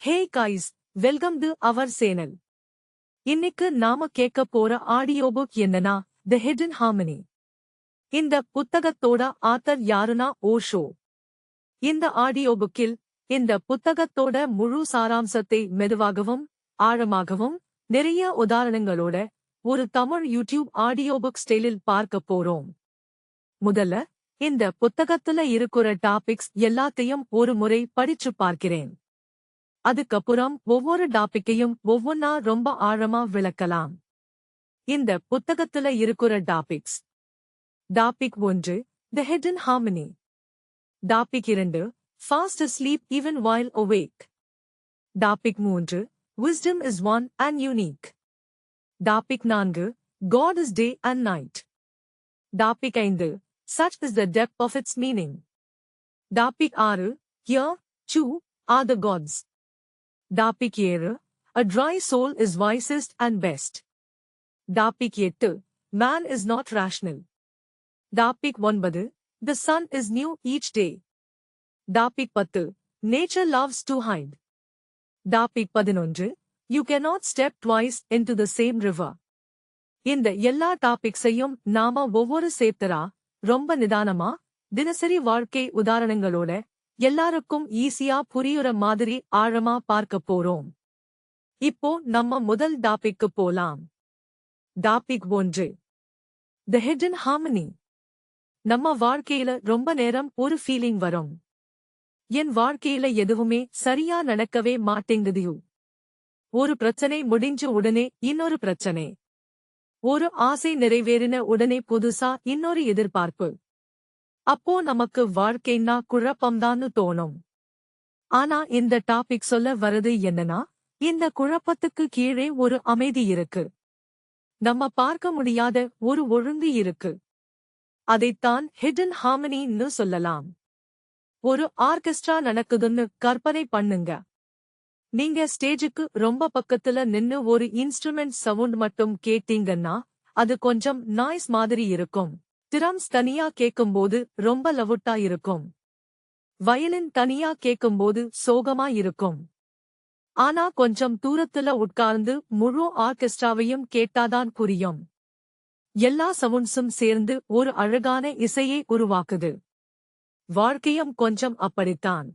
Hey guys, welcome to our channel. இன்னைக்கு நாம கேட்க போற ஆடியோ புக் என்னன்னா தி ஹிடன் ஹார்மனி. இந்த புத்தகத்தோட ஆத்தர் யாருன்னா ஓஷோ. இந்த ஆடியோ புக்கில் இந்த புத்தகத்தோட முழு சாராம்சத்தை மெதுவாகவும் ஆழமாகவும் நிறைய உதாரணங்களோட ஒரு தமிழ் யூடியூப் ஆடியோ புக் ஸ்டைலில் பார்க்க போறோம். முதல்ல இந்த புத்தகத்துல இருக்கிற டாபிக்ஸ் எல்லாத்தையும் ஒரு முறை படிச்சு பார்க்கிறேன். அதுக்கப்புறம் ஒவ்வொரு டாபிக்கையும் ஒவ்வொன்னா ரொம்ப ஆழமா விளக்கலாம். இந்த புத்தகத்துல இருக்கிற topics. Topic 1, the hidden harmony. Topic 2, fast asleep even while awake. Topic 3, wisdom is one and unique. Topic 4, God is day and night. Topic 5, such is the depth of its meaning. Topic 6, here, too, are the gods. Topic 7, a dry soul is wisest and best. Topic 8, man is not rational. Topic 9, the sun is new each day. Topic 10, nature loves to hide. Topic 11, you cannot step twice into the same river. இந்த எல்லா டாபிக்ஸையும் நாம ஒவ்வொரு சேப்டரா ரொம்ப நிதானமா தினசரி வாழ்க்கை உதாரணங்களோட எல்லாருக்கும் ஈஸியா புரியுற மாதிரி ஆழமா பார்க்க போறோம். இப்போ நம்ம முதல் டாபிக்கு போலாம். டாபிக் 1, தி ஹிடன் ஹார்மனி. நம்ம வாழ்க்கையில ரொம்ப நேரம் ஒரு ஃபீலிங் வரும். என் வாழ்க்கையில எதுவுமே சரியா நடக்கவே மாட்டேங்குது. ஒரு பிரச்சனை முடிஞ்ச உடனே இன்னொரு பிரச்சனை. ஒரு ஆசை நிறைவேறின உடனே புதுசா இன்னொரு எதிர்பார்ப்பு. அப்போ நமக்கு வாழ்க்கைன்னா குழப்பம்தான்னு தோணும். ஆனா இந்த டாபிக் சொல்ல வருது என்னன்னா, இந்த குழப்பத்துக்கு கீழே ஒரு அமைதி இருக்கு. நம்ம பார்க்க முடியாத ஒரு ஒழுங்கு இருக்கு. அதைத்தான் ஹிடன் ஹார்மனின்னு சொல்லலாம். ஒரு ஆர்கெஸ்ட்ரா நடக்குதுன்னு கற்பனை பண்ணுங்க. நீங்க ஸ்டேஜுக்கு ரொம்ப பக்கத்துல நின்னு ஒரு இன்ஸ்ட்ருமெண்ட் சவுண்ட் மட்டும் கேட்டீங்கன்னா அது கொஞ்சம் நாய்ஸ் மாதிரி இருக்கும். டிரம்ஸ் தனியா கேட்கும்போது ரொம்ப லவுட்டா இருக்கும். வயலின் தனியா கேட்கும்போது சோகமா இருக்கும். ஆனா கொஞ்சம் தூரத்துல உட்கார்ந்து முழு ஆர்கெஸ்ட்ராவையும் கேட்டாதான் புரியும். எல்லா சவுண்ட்ஸும் சேர்ந்து ஒரு அழகான இசையை உருவாக்குது. வாழ்க்கையும் கொஞ்சம் அப்படித்தான்.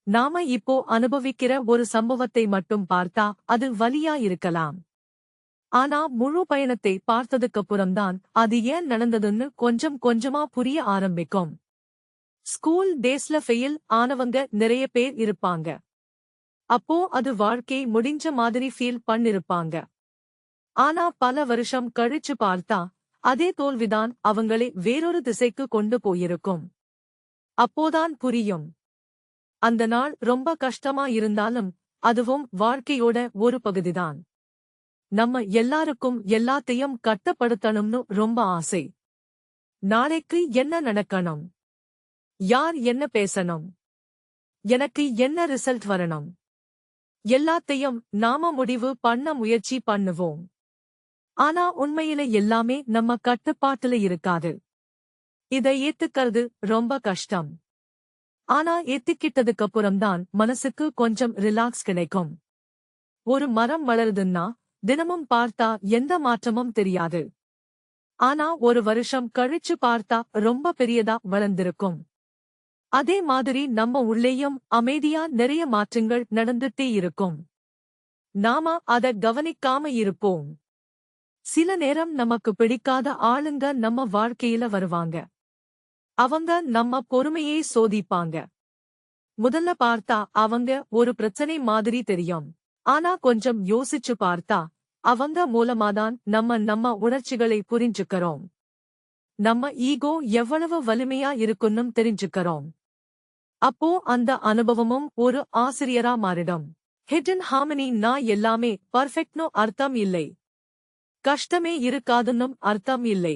நாம இப்போ அனுபவிக்கிற ஒரு சம்பவத்தை மட்டும் பார்த்தா அது வலியா இருக்கலாம். ஆனா முழு பயணத்தை பார்த்ததுக்கப்புறம்தான் அது ஏன் நடந்ததுன்னு கொஞ்சம் கொஞ்சமா புரிய ஆரம்பிக்கும். ஸ்கூல் டேஸ்ல ஃபெயில் ஆனவங்க நிறைய பேர் இருப்பாங்க. அப்போ அது வாழ்க்கை முடிஞ்ச மாதிரி ஃபீல் பண்ணிருப்பாங்க. ஆனா பல வருஷம் கழிச்சு பார்த்தா அதே தோல்விதான் அவங்களை வேறொரு திசைக்கு கொண்டு போயிருக்கும். அப்போதான் புரியும், அந்த நாள் ரொம்ப கஷ்டமா இருந்தாலும் அதுவும் வாழ்க்கையோட ஒரு பகுதிதான். நம்ம எல்லாருக்கும் எல்லாத்தையும் கட்டப்படுத்தணும்னு ரொம்ப ஆசை. நாளைக்கு என்ன நடக்கணும், யார் என்ன பேசணும், எனக்கு என்ன ரிசல்ட் வரணும், எல்லாத்தையும் நாம முடிவு பண்ண முயற்சி பண்ணுவோம். ஆனா உண்மையில எல்லாமே நம்ம கட்டுப்பாட்டுல இருக்காது. இதை ஏத்துக்கிறது ரொம்ப கஷ்டம். ஆனா ஏத்துக்கிட்டதுக்கு அப்புறம்தான் மனசுக்கு கொஞ்சம் ரிலாக்ஸ் கிடைக்கும். ஒரு மரம் வளருதுன்னா தினமும் பார்த்தா எந்த மாற்றமும் தெரியாது. ஆனா ஒரு வருஷம் கழிச்சு பார்த்தா ரொம்ப பெரியதா வளர்ந்திருக்கும். அதே மாதிரி நம்ம உள்ளேயும் அமைதியா நிறைய மாற்றங்கள் நடந்துட்டே இருக்கும். நாம அத கவனிக்காம இருப்போம். சில நேரம் நமக்கு பிடிக்காத ஆளுங்க நம்ம வாழ்க்கையில வருவாங்க. அவங்க நம்ம பொறுமையை சோதிப்பாங்க. முதல்ல பார்த்தா அவங்க ஒரு பிரச்சனை மாதிரி தெரியும். ஆனா கொஞ்சம் யோசிச்சு பார்த்தா அவங்க மூலமாதான் நம்ம உணர்ச்சிகளை புரிஞ்சுக்கிறோம். நம்ம ஈகோ எவ்வளவு வலிமையா இருக்குன்னு தெரிஞ்சுக்கிறோம். அப்போ அந்த அனுபவமும் ஒரு ஆசிரியரா மாறிடும். ஹிடன் ஹார்மனின்னா எல்லாமே பர்ஃபெக்ட்னு அர்த்தம் இல்லை. கஷ்டமே இருக்காதுன்னும் அர்த்தம் இல்லை.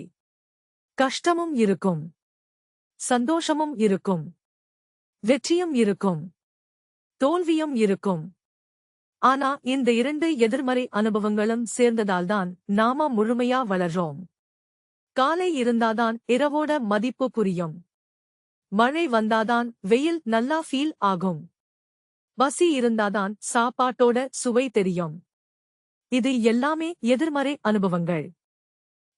கஷ்டமும் இருக்கும், சந்தோஷமும் இருக்கும், வெற்றியும் இருக்கும், தோல்வியும் இருக்கும். ஆனா இந்த இரண்டு எதிர்மறை அனுபவங்களும் சேர்ந்ததால்தான் நாம முழுமையா வளர்றோம். காலை இருந்தாதான் இரவோட மதிப்பு புரியும். மழை வந்தாதான் வெயில் நல்லா ஃபீல் ஆகும். பசி இருந்தாதான் சாப்பாட்டோட சுவை தெரியும். இது எல்லாமே எதிர்மறை அனுபவங்கள்.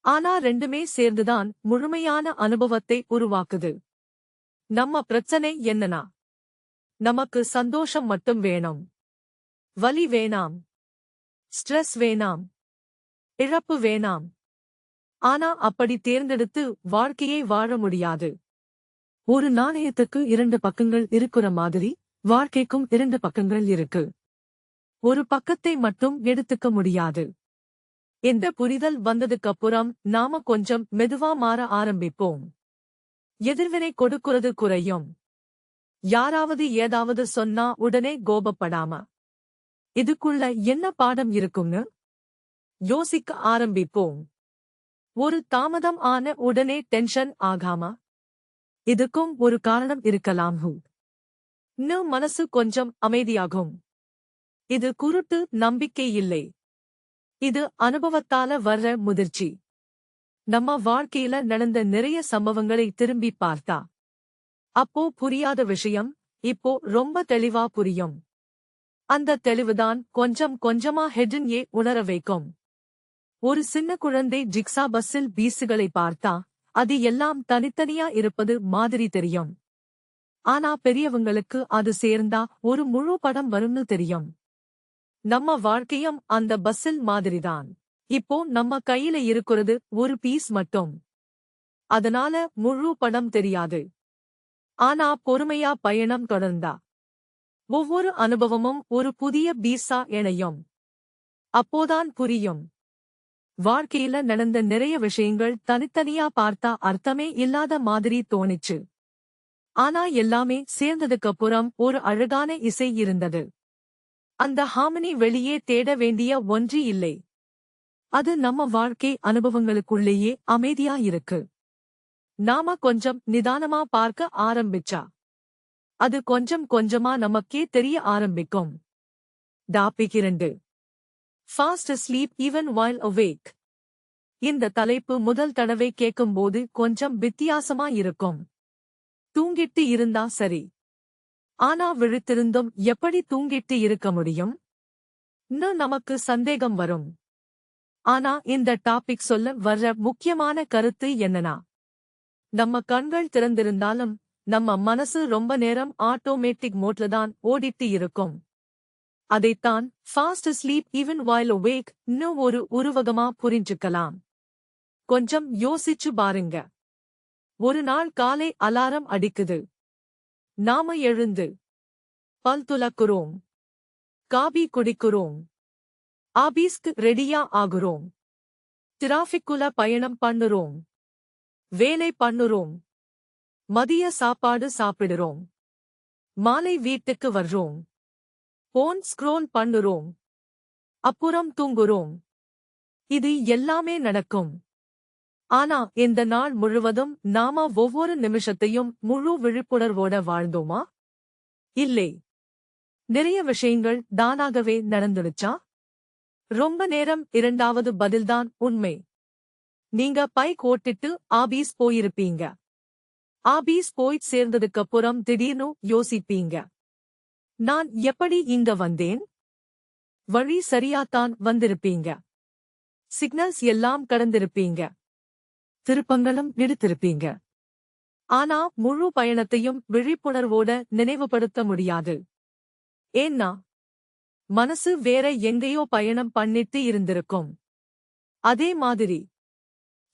ஆனா ரெண்டுமே சேர்ந்துதான் முழுமையான அனுபவத்தை உருவாக்குது. நம்ம பிரச்சனை என்னன்னா, நமக்கு சந்தோஷம் மட்டும் வேணும். வலி வேணாம். ஸ்ட்ரெஸ் வேணாம். இழப்பு வேணாம். ஆனா அப்படி தேர்ந்தெடுத்து வாழ்க்கையை வாழ முடியாது. ஒரு நாணயத்துக்கு 2 பக்கங்கள் இருக்கிற மாதிரி வாழ்க்கைக்கும் 2 பக்கங்கள் இருக்கு. ஒரு பக்கத்தை மட்டும் எடுத்துக்க முடியாது. இந்த புரிதல் வந்ததுக்கப்புறம் நாம கொஞ்சம் மெதுவா மாற ஆரம்பிப்போம். எதிர்வினை கொடுக்கிறது குறையும். யாராவது ஏதாவது சொன்னா உடனே கோபப்படாம, இதுக்குள்ள என்ன பாடம் இருக்கும்னு யோசிக்க ஆரம்பிப்போம். ஒரு தாமதம் ஆன உடனே டென்ஷன் ஆகாம, இதுக்கும் ஒரு காரணம் இருக்கலாம். இன்னும் மனசு கொஞ்சம் அமைதியாகும். இது குருட்டு நம்பிக்கை இல்லை. இது அனுபவத்தால வர்ற முதிர்ச்சி. நம்ம வாழ்க்கையில நடந்த நிறைய சம்பவங்களை திரும்பி பார்த்தா, அப்போ புரியாத விஷயம் இப்போ ரொம்ப தெளிவா புரியும். அந்த தெளிவுதான் கொஞ்சம் கொஞ்சமா ஹெட்டன் உணர வைக்கும். ஒரு சின்ன குழந்தை ஜிக்ஸா பஸ்ஸில் பீஸுகளை பார்த்தா, அது எல்லாம் தனித்தனியா இருப்பது மாதிரி தெரியும். ஆனா பெரியவங்களுக்கு அது சேர்ந்தா ஒரு முழு படம் வரும்னு தெரியும். நம்ம வாழ்க்கையும் அந்த பஸ்ஸில் மாதிரிதான். இப்போ நம்ம கையில இருக்கிறது ஒரு பீஸ் மட்டும். அதனால முழு படம் தெரியாது. ஆனா பொறுமையா பயணம் தொடர்ந்தா, ஒவ்வொரு அனுபவமும் ஒரு புதிய பீஸா இணையும். அப்போதான் புரியும். வாழ்க்கையில நடந்த நிறைய விஷயங்கள் தனித்தனியா பார்த்தா அர்த்தமே இல்லாத மாதிரி தோணிச்சு. ஆனா எல்லாமே சேர்ந்ததுக்கப்புறம் ஒரு அழகான இசை இருந்தது. அந்த ஹார்மனி வெளியே தேட வேண்டிய ஒன்று இல்லை. அது நம்ம வாழ்க்கை அனுபவங்களுக்குள்ளேயே அமைதியா இருக்கு. நாம கொஞ்சம் நிதானமா பார்க்க ஆரம்பிச்சா, அது கொஞ்சம் கொஞ்சமா நமக்கே தெரிய ஆரம்பிக்கும். Topic 2. Fast asleep even while awake. இந்த தலைப்பு முதல் தடவை கேட்கும்போது கொஞ்சம் வித்தியாசமா இருக்கும். தூங்கிட்டு இருந்தா சரி. ஆனா விழித்திருந்தும் எப்படி தூங்கிட்டு இருக்க முடியும்? இன்னும் நமக்கு சந்தேகம் வரும். ஆனா இந்த டாபிக் சொல்ல வர்ற முக்கியமான கருத்து என்னன்னா, நம்ம கண்கள் திறந்திருந்தாலும் நம்ம மனசு ரொம்ப நேரம் ஆட்டோமேட்டிக் மோட்ல தான் ஓடிட்டு இருக்கும். அதைத்தான் fast sleep even while awake இன்னும் ஒரு உருவகமா புரிஞ்சுக்கலாம். கொஞ்சம் யோசிச்சு பாருங்க. ஒரு நாள் காலை அலாரம் அடிக்குது. நாம எழுந்து பல் துலக்குறோம், காபி குடிக்கிறோம், ஆபீஸ்க்கு ரெடியா ஆகுறோம், டிராஃபிக்குல பயணம் பண்ணுறோம், வேலை பண்ணுறோம், மதிய சாப்பாடு சாப்பிடுறோம், மாலை வீட்டுக்கு வர்றோம், போன் ஸ்க்ரோல் பண்ணுறோம், அப்புறம் தூங்குறோம். இது எல்லாமே நடக்கும். ஆனா இந்த நாள் முழுவதும் நாம ஒவ்வொரு நிமிஷத்தையும் முழு விழிப்புணர்வோட வாழ்ந்தோமா? இல்லை. நிறைய விஷயங்கள் தானாகவே நடந்துடுச்சா? ரொம்ப நேரம் இரண்டாவது பதில்தான் உண்மை. நீங்க பைக் ஓட்டிட்டு ஆபீஸ் போயிருப்பீங்க. ஆபீஸ் போய் சேர்ந்ததுக்கப்புறம் திடீர்னு யோசிப்பீங்க, நான் எப்படி இங்க வந்தேன்? வழி சரியாத்தான் வந்திருப்பீங்க. சிக்னல்ஸ் எல்லாம் கடந்திருப்பீங்க. திருப்பங்களும் எடுத்திருப்பீங்க. ஆனா முழு பயணத்தையும் விழிப்புணர்வோட நினைவுபடுத்த முடியாது. ஏன்னா மனசு வேற எங்கேயோ பயணம் பண்ணிட்டு இருந்திருக்கும். அதே மாதிரி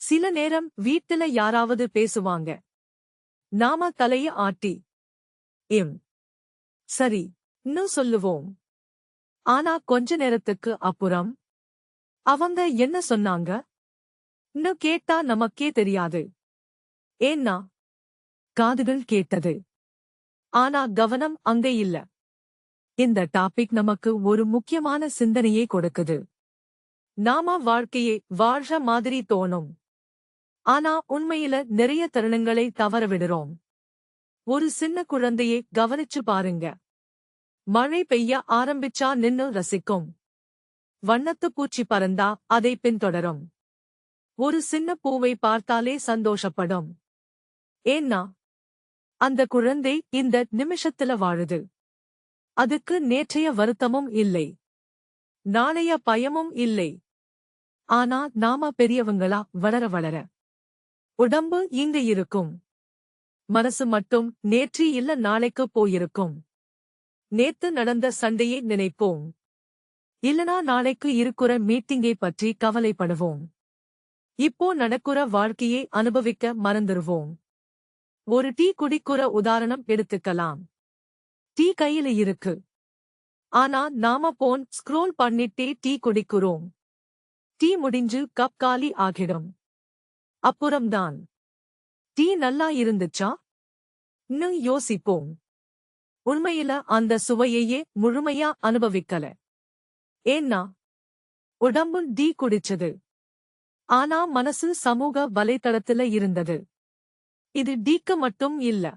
சில நேரம் வீட்டுல யாராவது பேசுவாங்க. நாம தலைய ஆட்டி சரி இன்னும் சொல்லுவோம். ஆனா கொஞ்ச நேரத்துக்கு அப்புறம் அவங்க என்ன சொன்னாங்க இன்னும் கேட்டா நமக்கே தெரியாது. ஏன்னா காதுகள் கேட்டது. ஆனா கவனம் அங்கே இல்ல. இந்த டாபிக் நமக்கு ஒரு முக்கியமான சிந்தனையை கொடுக்குது. நாம வாழ்க்கையை வாழ்ற மாதிரி தோணும். ஆனா உண்மையில நிறைய தருணங்களை தவறவிடுறோம். ஒரு சின்ன குழந்தையை கவனிச்சு பாருங்க. மழை பெய்ய ஆரம்பிச்சா நின்னு ரசிக்கும். வண்ணத்து பூச்சி பறந்தா அதை பின்தொடரும். ஒரு சின்ன பூவை பார்த்தாலே சந்தோஷப்படும். ஏன்னா அந்த குழந்தை இந்த நிமிஷத்துல வாழுது. அதுக்கு நேற்றைய வருத்தமும் இல்லை. நாளைய பயமும் இல்லை. ஆனா நாம பெரியவங்களா வளர வளர உடம்பு இங்க இருக்கும். மனசு மட்டும் நேற்று இல்ல நாளைக்கு போயிருக்கும். நேத்து நடந்த சண்டையை நினைப்போம். இல்லனா நாளைக்கு இருக்குற மீட்டிங்கை பற்றி கவலைப்படுவோம். இப்போ நடக்குற வாழ்க்கையை அனுபவிக்க மறந்துருவோம். ஒரு டீ குடிக்குற உதாரணம் எடுத்துக்கலாம். டீ கையில இருக்கு. ஆனா நாம போன் ஸ்க்ரோல் பண்ணிட்டே டீ குடிக்குறோம். டீ முடிஞ்சு கப் காலி ஆகிடும். அப்புறம்தான் டீ நல்லா இருந்துச்சா ன்னு யோசிப்போம். உண்மையில அந்த சுவையையே முழுமையா அனுபவிக்கல. ஏன்னா உடம்பு டீ குடிச்சது. ஆனா மனசு சமூக வலைத்தளத்துல இருந்தது. இது டீக்கு மட்டும் இல்ல.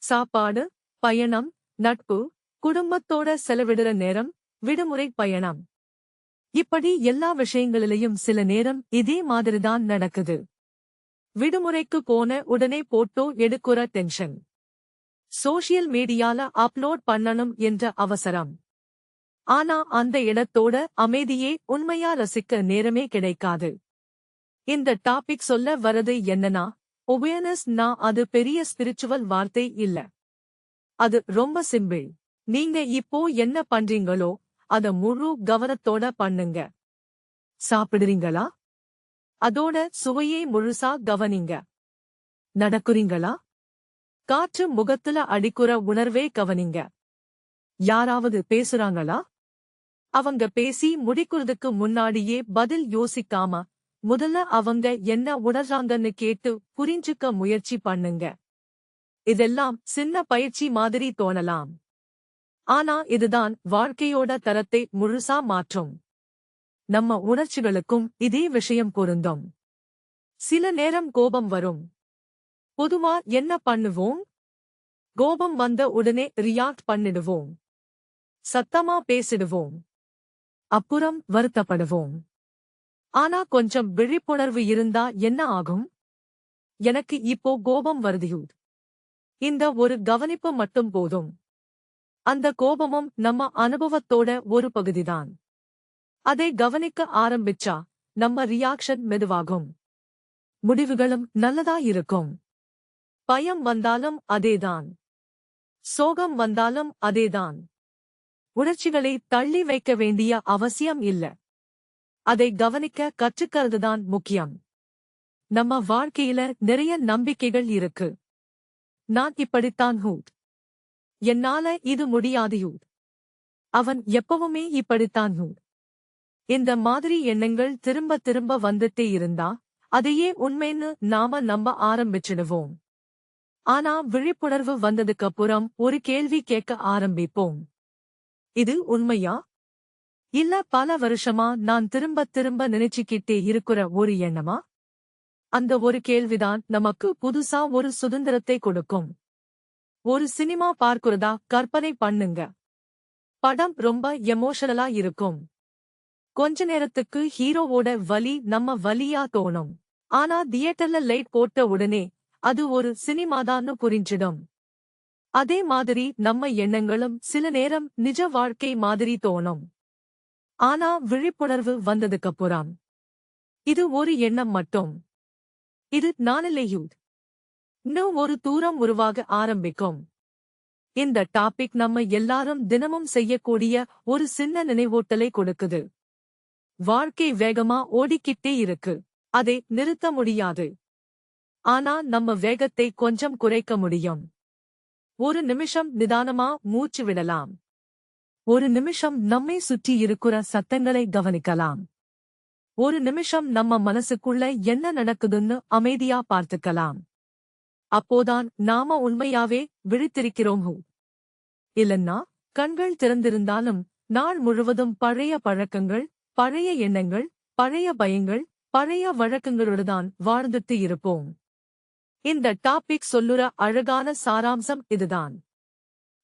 சாப்பாடு, பயணம், நட்பு, குடும்பத்தோட செலவிடுற நேரம், விடுமுறை பயணம். இப்படி எல்லா விஷயங்களிலையும் சில நேரம் இதே மாதிரிதான் நடக்குது. விடுமுறைக்கு போன உடனே போட்டோ எடுக்குற டென்ஷன். சோஷியல் மீடியால அப்லோட் பண்ணணும் என்ற அவசரம். ஆனா அந்த இடத்தோட அமைதியே உண்மையா ரசிக்க நேரமே கிடைக்காது. இந்த டாபிக் சொல்ல வரது என்னன்னா, அவேர்னஸ் அது பெரிய ஸ்பிரிச்சுவல் வார்த்தை இல்ல. அது ரொம்ப சிம்பிள். நீங்க இப்போ என்ன பண்றீங்களோ அத முழு கவனத்தோட பண்ணுங்க. சாப்பிடுறீங்களா? அதோட சுவையை முழுசா கவனிங்க. நடக்குறீங்களா? காற்று முகத்துல அடிக்குற உணர்வே கவனிங்க. யாராவது பேசுறாங்களா? அவங்க பேசி முடிக்குறதுக்கு முன்னாடியே பதில் யோசிக்காம முதல்ல அவங்க என்ன உணர்றாங்கன்னு கேட்டு புரிஞ்சுக்க முயற்சி பண்ணுங்க. இதெல்லாம் சின்ன பயிற்சி மாதிரி தோணலாம். ஆனா இதுதான் வாழ்க்கையோட தரத்தை முழுசா மாற்றும். நம்ம உணர்ச்சிகளுக்கும் இதே விஷயம் பொருந்தும். சில நேரம் கோபம் வரும். பொதுவா என்ன பண்ணுவோம்? கோபம் வந்த உடனே ரியாக்ட் பண்ணிடுவோம். சத்தமா பேசிடுவோம். அப்புறம் வருத்தப்படுவோம். ஆனா கொஞ்சம் விழிப்புணர்வு இருந்தா என்ன ஆகும்? எனக்கு இப்போ கோபம் வருது. இந்த ஒரு கவனிப்பு மட்டும் போதும். அந்த கோபமும் நம்ம அனுபவத்தோட ஒரு பகுதிதான். அதை கவனிக்க ஆரம்பிச்சா நம்ம ரியாக்ஷன் மெதுவாகும். முடிவுகளும் நல்லதா இருக்கும். பயம் வந்தாலும் அதேதான். சோகம் வந்தாலும் அதேதான். உணர்ச்சிகளை தள்ளி வைக்க வேண்டிய அவசியம் இல்ல. அதை கவனிக்க கற்றுக்கிறதுதான் முக்கியம். நம்ம வாழ்க்கையில நிறைய நம்பிக்கைகள் இருக்கு. நான் இப்படித்தான் என்னால இது முடியாது. அவன் எப்பவுமே இப்படித்தான். இந்த மாதிரி எண்ணங்கள் திரும்ப திரும்ப வந்துட்டே இருந்தா அதையே உண்மைன்னு நாம நம்ப ஆரம்பிச்சிடுவோம். ஆனா விழிப்புணர்வு வந்ததுக்கு அப்புறம் ஒரு கேள்வி கேட்க ஆரம்பிப்போம். இது உண்மையா? இல்ல பல வருஷமா நான் திரும்ப திரும்ப நினைச்சுக்கிட்டே இருக்கிற ஒரு எண்ணமா? அந்த ஒரு கேள்விதான் நமக்கு புதுசா ஒரு சுதந்திரத்தை கொடுக்கும். ஒரு சினிமா பார்க்கிறதா கற்பனை பண்ணுங்க. படம் ரொம்ப எமோஷனலா இருக்கும். கொஞ்ச நேரத்துக்கு ஹீரோவோட வலி நம்ம வலியா தோணும். ஆனா தியேட்டர்ல லைட் போட்ட உடனே அது ஒரு சினிமாதான்னு புரிஞ்சிடும். அதே மாதிரி நம்ம எண்ணங்களும் சில நேரம் நிஜ வாழ்க்கை மாதிரி தோணும். ஆனா விழிப்புணர்வு வந்ததுக்கப்புறம் இது ஒரு எண்ணம் மட்டும். இது நானில்லையூ. இன்னும் ஒரு தூரம் உருவாக ஆரம்பிக்கும். இந்த டாபிக் நம்ம எல்லாரும் தினமும் செய்யக்கூடிய ஒரு சின்ன நினைவூட்டலை கொடுக்குது. வாழ்க்கை வேகமா ஓடிக்கிட்டே இருக்கு. அதை நிறுத்த முடியாது. ஆனா நம்ம வேகத்தை கொஞ்சம் குறைக்க முடியும். ஒரு நிமிஷம் நிதானமா மூச்சு விடலாம். ஒரு நிமிஷம் நம்மை சுற்றி இருக்கிற சத்தங்களை கவனிக்கலாம். ஒரு நிமிஷம் நம்ம மனசுக்குள்ள என்ன நடக்குதுன்னு அமைதியா பார்த்துக்கலாம். அப்போதான் நாம உண்மையாவே விழித்திருக்கிறோம். இல்லன்னா கண்கள் திறந்திருந்தாலும் நாள் முழுவதும் பழைய பழக்கங்கள், பழைய எண்ணங்கள், பழைய பயங்கள், பழைய வழக்கங்களோடுதான் வாழ்ந்துட்டு இருப்போம். இந்த டாபிக் சொல்லுற அழகான சாராம்சம் இதுதான்.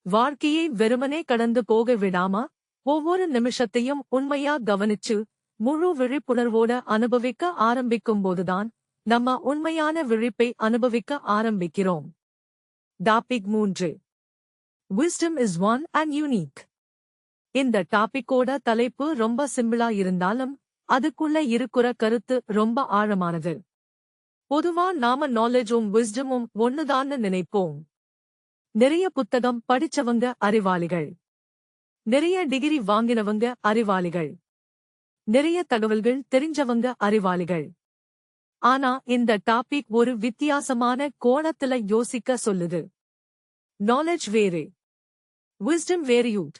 வாழ்க்கையை வெறுமனே கடந்து போக விடாம ஒவ்வொரு நிமிஷத்தையும் உண்மையா கவனிச்சு முழு விழிப்புணர்வோட அனுபவிக்க ஆரம்பிக்கும்போதுதான் நம்ம உண்மையான விழிப்பை அனுபவிக்க ஆரம்பிக்கிறோம். Topic 3. Wisdom is one and unique. இந்த டாபிக்கோட தலைப்பு ரொம்ப சிம்பிளா இருந்தாலும் அதுக்குள்ள இருக்கிற கருத்து ரொம்ப ஆழமானது. பொதுவா நாம நாலேஜும் விஸ்டமும் ஒண்ணுதான்னு நினைப்போம். நிறைய புத்தகம் படிச்சவங்க அறிவாளிகள், நிறைய டிகிரி வாங்கினவங்க அறிவாளிகள், நிறைய தகவல்கள் தெரிஞ்சவங்க அறிவாளிகள். ஆனா இந்த டாபிக் ஒரு வித்தியாசமான கோணத்துல யோசிக்க சொல்லுது. நாலேஜ் வேறு, விஸ்டம் வேறியூட்.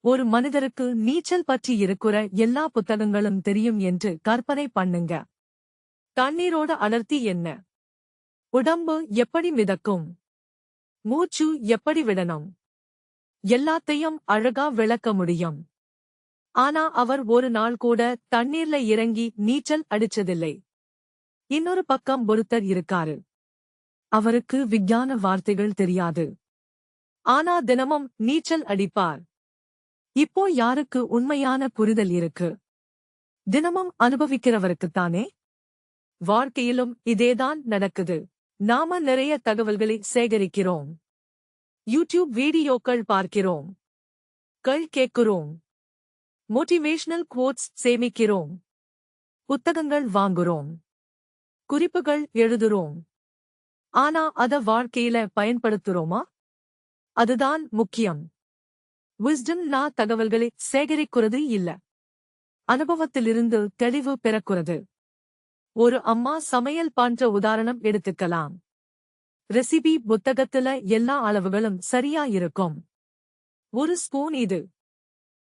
ஒரு மனிதருக்கு நீச்சல் பற்றி இருக்கிற எல்லா புத்தகங்களும் தெரியும் என்று கற்பனை பண்ணுங்க. தண்ணீரோட அடர்த்தி என்ன? உடம்பு எப்படி மிதக்கும்? மூச்சு எப்படி விடணும்? எல்லாத்தையும் அழகா விளக்க முடியும். ஆனா அவர் ஒரு நாள் கூட தண்ணீர்ல இறங்கி நீச்சல் அடிச்சதில்லை. இன்னொரு பக்கம் ஒருத்தர் இருக்காரு. அவருக்கு விஞ்ஞான வார்த்தைகள் தெரியாது. ஆனா தினமும் நீச்சல் அடிப்பார். இப்போ யாருக்கு உண்மையான புரிதல் இருக்கு? தினமும் அனுபவிக்கிறவருக்குத்தானே. வாழ்க்கையிலும் இதேதான் நடக்குது. நாம நிறைய தகவல்களை சேகரிக்கிறோம். யூடியூப் வீடியோக்கள் பார்க்கிறோம், கேட்கிறோம், மோட்டிவேஷனல் குவோட்ஸ் சேமிக்கிறோம், புத்தகங்கள் வாங்குறோம், குறிப்புகள் எழுதுறோம். ஆனா அத வாழ்க்கையில பயன்படுத்துறோமா? அதுதான் முக்கியம். விஸ்டம் தகவல்களை சேகரிக்கிறது இல்ல, அனுபவத்திலிருந்து தெளிவு பெறக்கிறது. ஒரு அம்மா சமையல் பண்ற உதாரணம் எடுத்துக்கலாம். ரெசிபி புத்தகத்துல எல்லா அளவுகளும் சரியா இருக்கும். 1 ஸ்பூன் இது,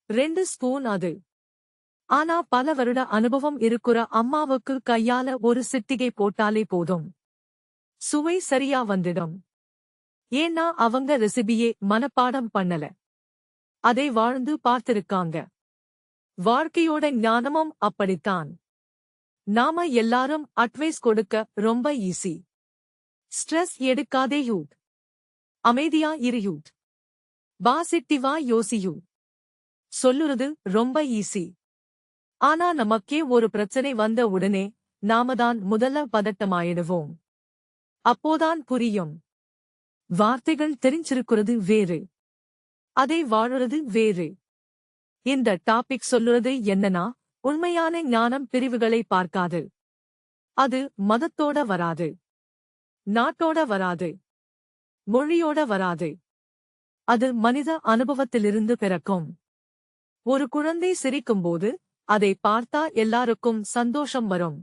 2 ஸ்பூன் அது. ஆனா பல வருட அனுபவம் இருக்கிற அம்மாவுக்கு கையால ஒரு சிட்டிகை போட்டாலே போதும், சுவை சரியா வந்துடும். ஏன்னா அவங்க ரெசிபியே மனப்பாடம் பண்ணல, அதை வாழ்ந்து பார்த்திருக்காங்க. வாழ்க்கையோட ஞானமும் அப்படித்தான். நாம எல்லாரும் அட்வைஸ் கொடுக்க ரொம்ப ஈஸி. ஸ்ட்ரெஸ் எடுக்காதே யூட், அமைதியா இரு யூட், பாசிட்டிவா யோசியூ சொல்லுறது ரொம்ப ஈஸி. ஆனா நமக்கே ஒரு பிரச்சனை வந்த உடனே நாம தான் முதல்ல பதட்டமாயிடுவோம். அப்போதான் புரியும், வார்த்தைகள் தெரிஞ்சிருக்கிறது வேறு, அதை வாழுறது வேறு. இந்த டாபிக் சொல்லுறது என்னன்னா, உண்மையான ஞானம் பிரிவுகளை பார்க்காது. அது மதத்தோட வராது, நாட்டோட வராது, மொழியோட வராது. அது மனித அனுபவத்திலிருந்து பிறக்கும். ஒரு குழந்தை சிரிக்கும்போது அதை பார்த்தா எல்லாருக்கும் சந்தோஷம் வரும்.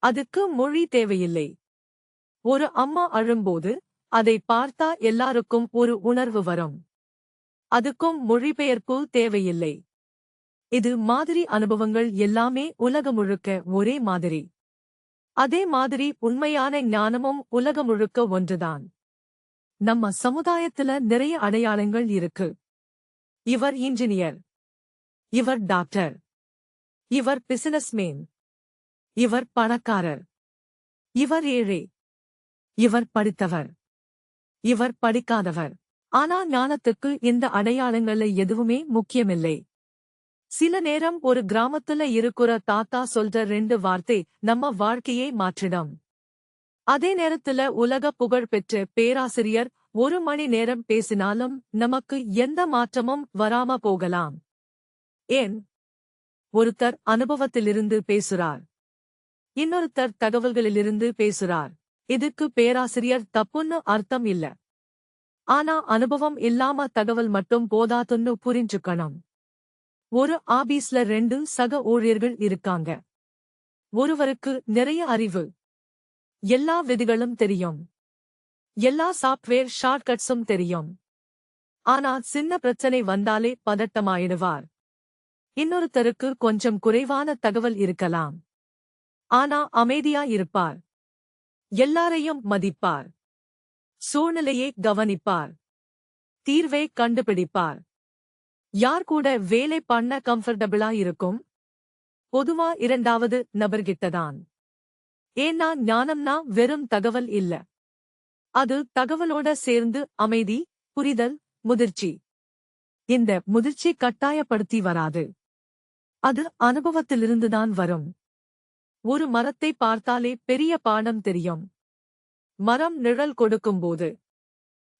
அதுக்கு மொழி தேவையில்லை. ஒரு அம்மா அழும்போது அதை பார்த்தா எல்லாருக்கும் ஒரு உணர்வு வரும். அதுக்கும் மொழிபெயர்ப்பு தேவையில்லை. இது மாதிரி அனுபவங்கள் எல்லாமே உலகம் முழுக்க ஒரே மாதிரி. அதே மாதிரி உண்மையான ஞானமும் உலகம் முழுக்க ஒன்றுதான். நம்ம சமுதாயத்துல நிறைய அடையாளங்கள் இருக்கு. இவர் இன்ஜினியர், இவர் டாக்டர், இவர் பிசினஸ்மேன், இவர் பணக்காரர், இவர் ஏழை, இவர் படித்தவர், இவர் படிக்காதவர். ஆனா ஞானத்துக்கு இந்த அடையாளங்கள்ல எதுவுமே முக்கியமில்லை. சில நேரம் ஒரு கிராமத்துல இருக்கிற தாத்தா சொல்ற 2 வார்த்தை நம்ம வாழ்க்கையை மாற்றிடும். அதே நேரத்துல உலக புகழ் பெற்ற பேராசிரியர் 1 மணி நேரம் பேசினாலும் நமக்கு எந்த மாற்றமும் வராம போகலாம். ஏன்? ஒருத்தர் அனுபவத்திலிருந்து பேசுறார், இன்னொருத்தர் தகவல்களிலிருந்து பேசுறார். இதுக்கு பேராசிரியர் தப்புன்னு அர்த்தம் இல்ல. ஆனா அனுபவம் இல்லாம தகவல் மட்டும் போதாதுன்னு புரிஞ்சுக்கணும். ஒரு ஆபீஸ்ல 2 சக ஊழியர்கள் இருக்காங்க. ஒருவருக்கு நிறைய அறிவு, எல்லா விதிகளும் தெரியும், எல்லா சாப்ட்வேர் ஷார்ட்கட்ஸும் தெரியும். ஆனா சின்ன பிரச்சனை வந்தாலே பதட்டமாயிடுவார். இன்னொருத்தருக்கு கொஞ்சம் குறைவான தகவல் இருக்கலாம். ஆனா அமைதியா இருப்பார், எல்லாரையும் மதிப்பார், சூழ்நிலையை கவனிப்பார், தீர்வை கண்டுபிடிப்பார். யார் கூட வேலை பண்ண கம்ஃபர்டபிளா இருக்கும்? பொதுவா 2வது நபர்கிட்டதான். ஏன்னா ஞானம்னா வெறும் தகவல் இல்ல, அது தகவலோட சேர்ந்து அமைதி, புரிதல், முதிர்ச்சி. இந்த முதிர்ச்சி கட்டாயப்படுத்தி வராது, அது அனுபவத்திலிருந்துதான் வரும். ஒரு மரத்தை பார்த்தாலே பெரிய பாடம் தெரியும். மரம் நிழல் கொடுக்கும்போது,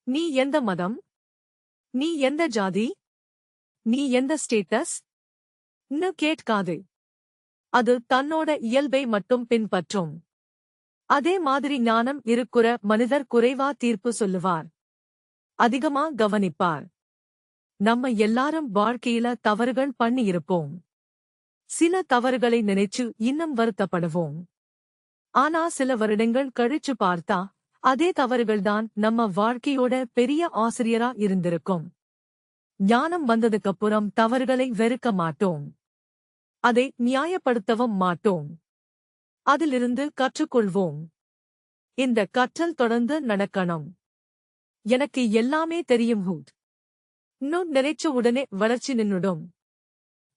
நீ எந்த மதம், நீ எந்த ஜாதி? நீ எந்த ஸ்டேட்டஸ்? ன்னு கேட்காது. அது தன்னோட இயல்பை மட்டும் பின்பற்றும். அதே மாதிரி ஞானம் இருக்குற மனிதர் குறைவா தீர்ப்பு சொல்லுவார். அதிகமா கவனிப்பார். நம்ம எல்லாரும் வாழ்க்கையில தவறுகள் பண்ணி இருப்போம். சில தவறுகளை நினைச்சு இன்னும் வருத்தப்படுவோம். ஆனா சில வருடங்கள் கழிச்சு பார்த்தா அதே தவறுகள்தான் நம்ம வாழ்க்கையோட பெரிய ஆசிரியரா இருந்திருக்கும். ஞானம் வந்ததுக்கப்புறம் தவறுகளை வெறுக்க மாட்டோம். அதை நியாயப்படுத்தவும் மாட்டோம். அதிலிருந்து கற்றுக்கொள்வோம். இந்த கற்றல் தொடர்ந்து நடக்கணும். எனக்கு எல்லாமே தெரியும் ஹூட். இன்னும் நினைச்ச உடனே வளர்ச்சி நின்னுடும்.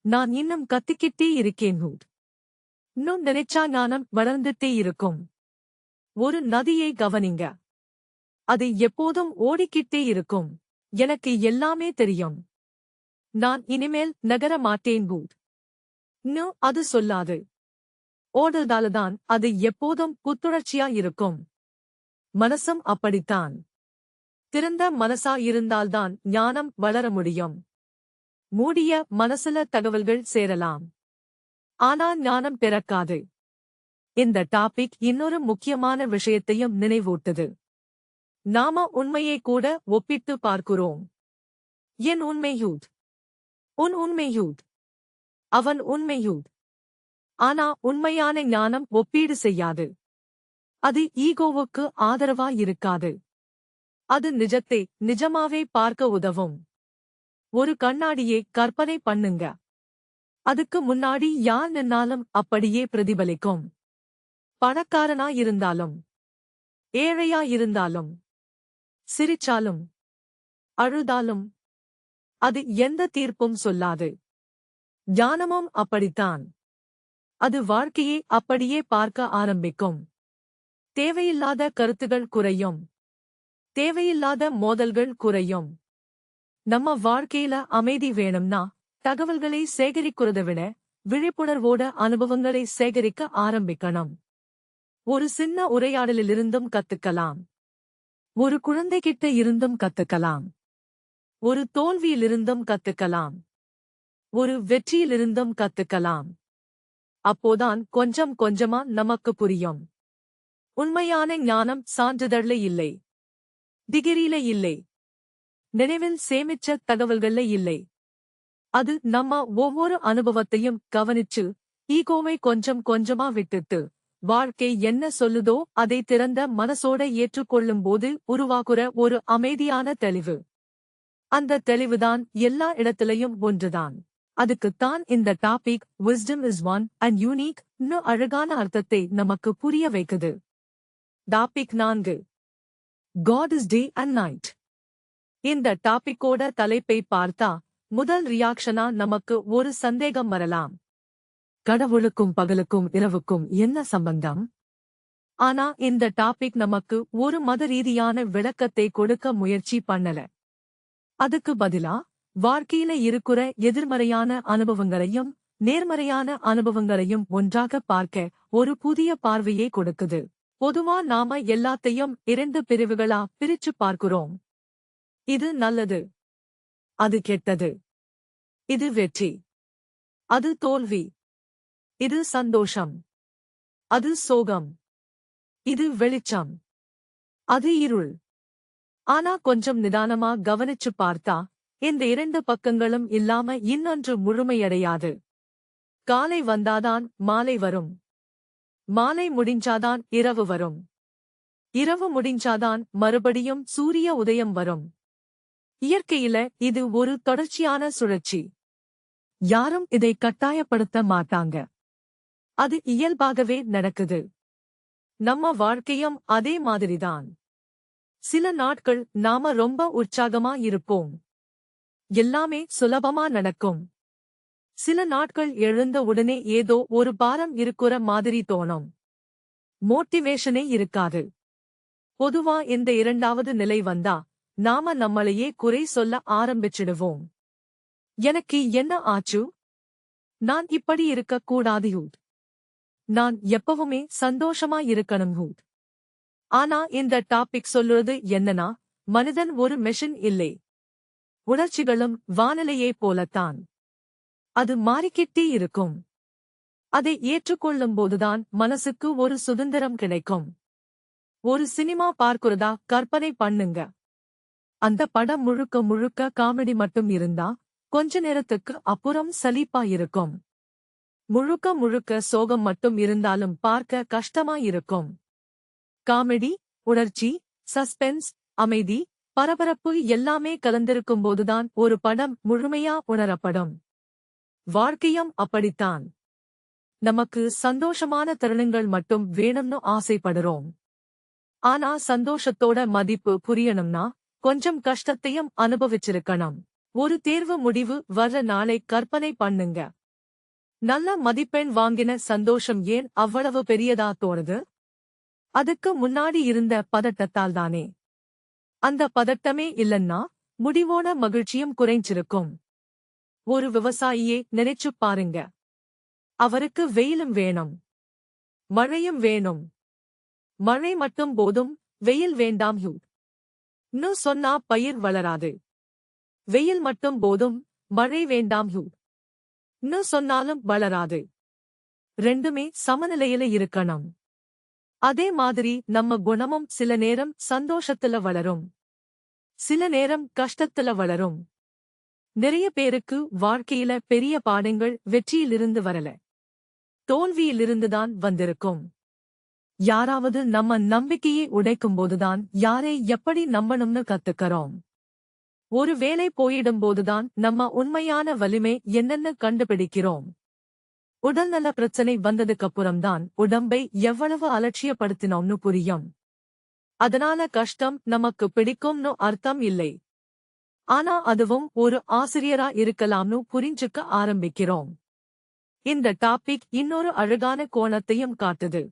நான் இன்னும் கத்திக்கிட்டே இருக்கேன் ஹூட். இன்னும் நினைச்சா ஞானம் வளர்ந்துட்டே இருக்கும். ஒரு நதியை கவனிங்க. அது எப்போதும் ஓடிக்கிட்டே இருக்கும். எனக்கு எல்லாமே தெரியும். நான் இனிமேல் நகர மாட்டேன் ஹூட். இன்னும் அது சொல்லாது. ஓடுறதாலதான் அது எப்போதும் புத்துணர்ச்சியா இருக்கும். மனசும் அப்படித்தான். திறந்த மனசா இருந்தால்தான் ஞானம் வளர முடியும். மூடிய மனசுல தகவல்கள் சேரலாம். ஆனா ஞானம் பிறக்காது. இந்த டாபிக் இன்னொரு முக்கியமான விஷயத்தையும் நினைவூட்டுது. நாம உண்மையை கூட ஒப்பிட்டு பார்க்கிறோம். என் உண்மையூத். உன் உண்மையூத். அவன் உண்மையூத். ஆனா உண்மையான ஞானம் ஒப்பீடு செய்யாது. அது ஈகோவுக்கு ஆதரவா இருக்காது. அது நிஜத்தை நிஜமாவே பார்க்க உதவும். ஒரு கண்ணாடியை கற்பனை பண்ணுங்க. அதுக்கு முன்னாடி யார் நின்னாலும் அப்படியே பிரதிபலிக்கும். பணக்காரனா இருந்தாலும் ஏழையா இருந்தாலும் சிரிச்சாலும் அழுதாலும் அது எந்த தீர்ப்பும் சொல்லாது. ஞானமும் அப்படித்தான். அது வாழ்க்கையை அப்படியே பார்க்க ஆரம்பிக்கும். தேவையில்லாத கருத்துகள் குறையும். தேவையில்லாத மோதல்கள் குறையும். நம்ம வாழ்க்கையில அமைதி வேணும்னா தகவல்களை சேகரிக்கிறத விட விழிப்புணர்வோட அனுபவங்களை சேகரிக்க ஆரம்பிக்கணும். ஒரு சின்ன உரையாடலிலிருந்தும் கத்துக்கலாம். ஒரு குழந்தைகிட்ட இருந்தும் கத்துக்கலாம். ஒரு தோல்வியிலிருந்தும் கத்துக்கலாம். ஒரு வெற்றியிலிருந்தும் கத்துக்கலாம். அப்போதான் கொஞ்சம் கொஞ்சமா நமக்கு புரியும். உண்மையான ஞானம் சான்றிதழ்ல இல்லை. டிகிரியில இல்லை. நினைவில் சேமிச்ச தகவல்கள்ல இல்லை. அது நம்ம ஒவ்வொரு அனுபவத்தையும் கவனிச்சு ஈகோவை கொஞ்சம் கொஞ்சமா விட்டுட்டு வாழ்க்கை என்ன சொல்லுதோ அதை திறந்த மனசோட ஏற்றுக்கொள்ளும் போது உருவாகுற ஒரு அமைதியான தெளிவு. அந்த தெளிவுதான் எல்லா இடத்திலையும் ஒன்றுதான். அதுக்குத்தான் இந்த topic wisdom is one and unique ன்னு அழகான அர்த்தத்தை நமக்கு புரிய வைக்குது. Topic 4. God is day and night. இந்த டாபிக்கோட தலைப்பை பார்த்தா முதல் ரியாக்ஷனா நமக்கு ஒரு சந்தேகம் வரலாம். கடவுளுக்கும் பகலுக்கும் இரவுக்கும் என்ன சம்பந்தம்? ஆனா இந்த டாபிக் நமக்கு ஒரு மத ரீதியான விளக்கத்தை கொடுக்க முயற்சி பண்ணல. அதுக்கு பதிலா வாழ்க்கையில இருக்கிற எதிர்மறையான அனுபவங்களையும் நேர்மறையான அனுபவங்களையும் ஒன்றாக பார்க்க ஒரு புதிய பார்வையை கொடுக்குது. பொதுவா நாம எல்லாத்தையும் 2 பிரிவுகளா பிரிச்சு பார்க்கிறோம். இது நல்லது. அது கெட்டது. இது வெற்றி. அது தோல்வி. இது சந்தோஷம். அது சோகம். இது வெளிச்சம். அது இருள். ஆனா கொஞ்சம் நிதானமா கவனிச்சு பார்த்தா இந்த 2 பக்கங்களும் இல்லாம இன்னொன்று முழுமையடையாது. காலை வந்தாதான் மாலை வரும். மாலை முடிஞ்சாதான் இரவு வரும். இரவு முடிஞ்சாதான் மறுபடியும் சூரிய உதயம் வரும். இயற்கையில இது ஒரு தொடர்ச்சியான சுழற்சி. யாரும் இதை கட்டாயப்படுத்த மாட்டாங்க. அது இயல்பாகவே நடக்குது. நம்ம வாழ்க்கையும் அதே மாதிரிதான். சில நாட்கள் நாம ரொம்ப உற்சாகமா இருப்போம். எல்லாமே சுலபமா நடக்கும். சில நாட்கள் எழுந்த உடனே ஏதோ ஒரு பாரம் இருக்குற மாதிரி தோணும். மோட்டிவேஷனே இருக்காது. பொதுவா இந்த 2வது நிலை வந்தா நாம நம்மளையே குறை சொல்ல ஆரம்பிச்சிடுவோம். எனக்கு என்ன ஆச்சு? நான் இப்படி இருக்க கூடாது ஹூட். நான் எப்பவுமே சந்தோஷமா இருக்கணும் ஹூட். ஆனா இந்த டாபிக் சொல்லுறது என்னன்னா மனிதன் ஒரு மெஷின் இல்லை. உணர்ச்சிகளும் வானிலையைப் போலத்தான். அது மாறிக்கிட்டே இருக்கும். அதை ஏற்றுக்கொள்ளும்போதுதான் மனசுக்கு ஒரு சுதந்திரம் கிடைக்கும். ஒரு சினிமா பார்க்கிறதா கற்பனை பண்ணுங்க. அந்த படம் முழுக்க முழுக்க காமெடி மட்டும் இருந்தா கொஞ்ச நேரத்துக்கு அப்புறம் சலிப்பா இருக்கும். முழுக்க முழுக்க சோகம் மட்டும் இருந்தாலும் பார்க்க கஷ்டமா இருக்கும். காமெடி, உணர்ச்சி, சஸ்பென்ஸ், அமைதி, பரபரப்பு எல்லாமே கலந்திருக்கும்போதுதான் ஒரு படம் முழுமையா உணரப்படும். வாழ்க்கையும் அப்படித்தான். நமக்கு சந்தோஷமான தருணங்கள் மட்டும் வேணும்னு ஆசைப்படுறோம். ஆனா சந்தோஷத்தோட மதிப்பு புரியணும்னா கொஞ்சம் கஷ்டத்தையும் அனுபவிச்சிருக்கணும். ஒரு தேர்வு முடிவு வர்ற நாளை கற்பனை பண்ணுங்க. நல்ல மதிப்பெண் வாங்கின சந்தோஷம் ஏன் அவ்வளவு பெரியதா தோணுது? அதுக்கு முன்னாடி இருந்த பதட்டத்தால் தானே. அந்த பதட்டமே இல்லன்னா முடிவோட மகிழ்ச்சியும் குறைஞ்சிருக்கும். ஒரு விவசாயியே நினைச்சு பாருங்க. அவருக்கு வெயிலும் வேணும், மழையும் வேணும். மழை மட்டும் போதும், வெயில் வேண்டாம் ன்னு சொன்னா பயிர் வளராது. வெயில் மட்டும் போதும், மழை வேண்டாம் ன்னு சொன்னாலும் வளராது. ரெண்டுமே சமநிலையில இருக்கணும். அதே மாதிரி நம்ம குணமும் சில நேரம் சந்தோஷத்துல வளரும், சில நேரம் கஷ்டத்துல வளரும். நிறைய பேருக்கு வாழ்க்கையில பெரிய பாடங்கள் வெற்றியிலிருந்து வரல, தோல்வியிலிருந்துதான் வந்திருக்கும். யாராவது நம்ம நம்பிக்கையை உடைக்கும்போதுதான் யாரை எப்படி நம்பணும்னு கத்துக்கறோம். ஒரு வேலை போயிடும்போதுதான் நம்ம உண்மையான வலிமை என்னன்னு கண்டுபிடிக்கிறோம். உடல்நல பிரச்சனை வந்ததுக்கப்புறம்தான் உடம்பை எவ்வளவு அலட்சியப்படுத்தினோம்னு புரியும். அதனால கஷ்டம் நமக்கு பிடிக்கும்னு அர்த்தம் இல்லை. ஆனா அதுவும் ஒரு ஆசிரியரா இருக்கலாம்னு புரிஞ்சுக்க ஆரம்பிக்கிறோம். இந்த டாபிக் இன்னொரு அழகான கோணத்தையும் காட்டுது.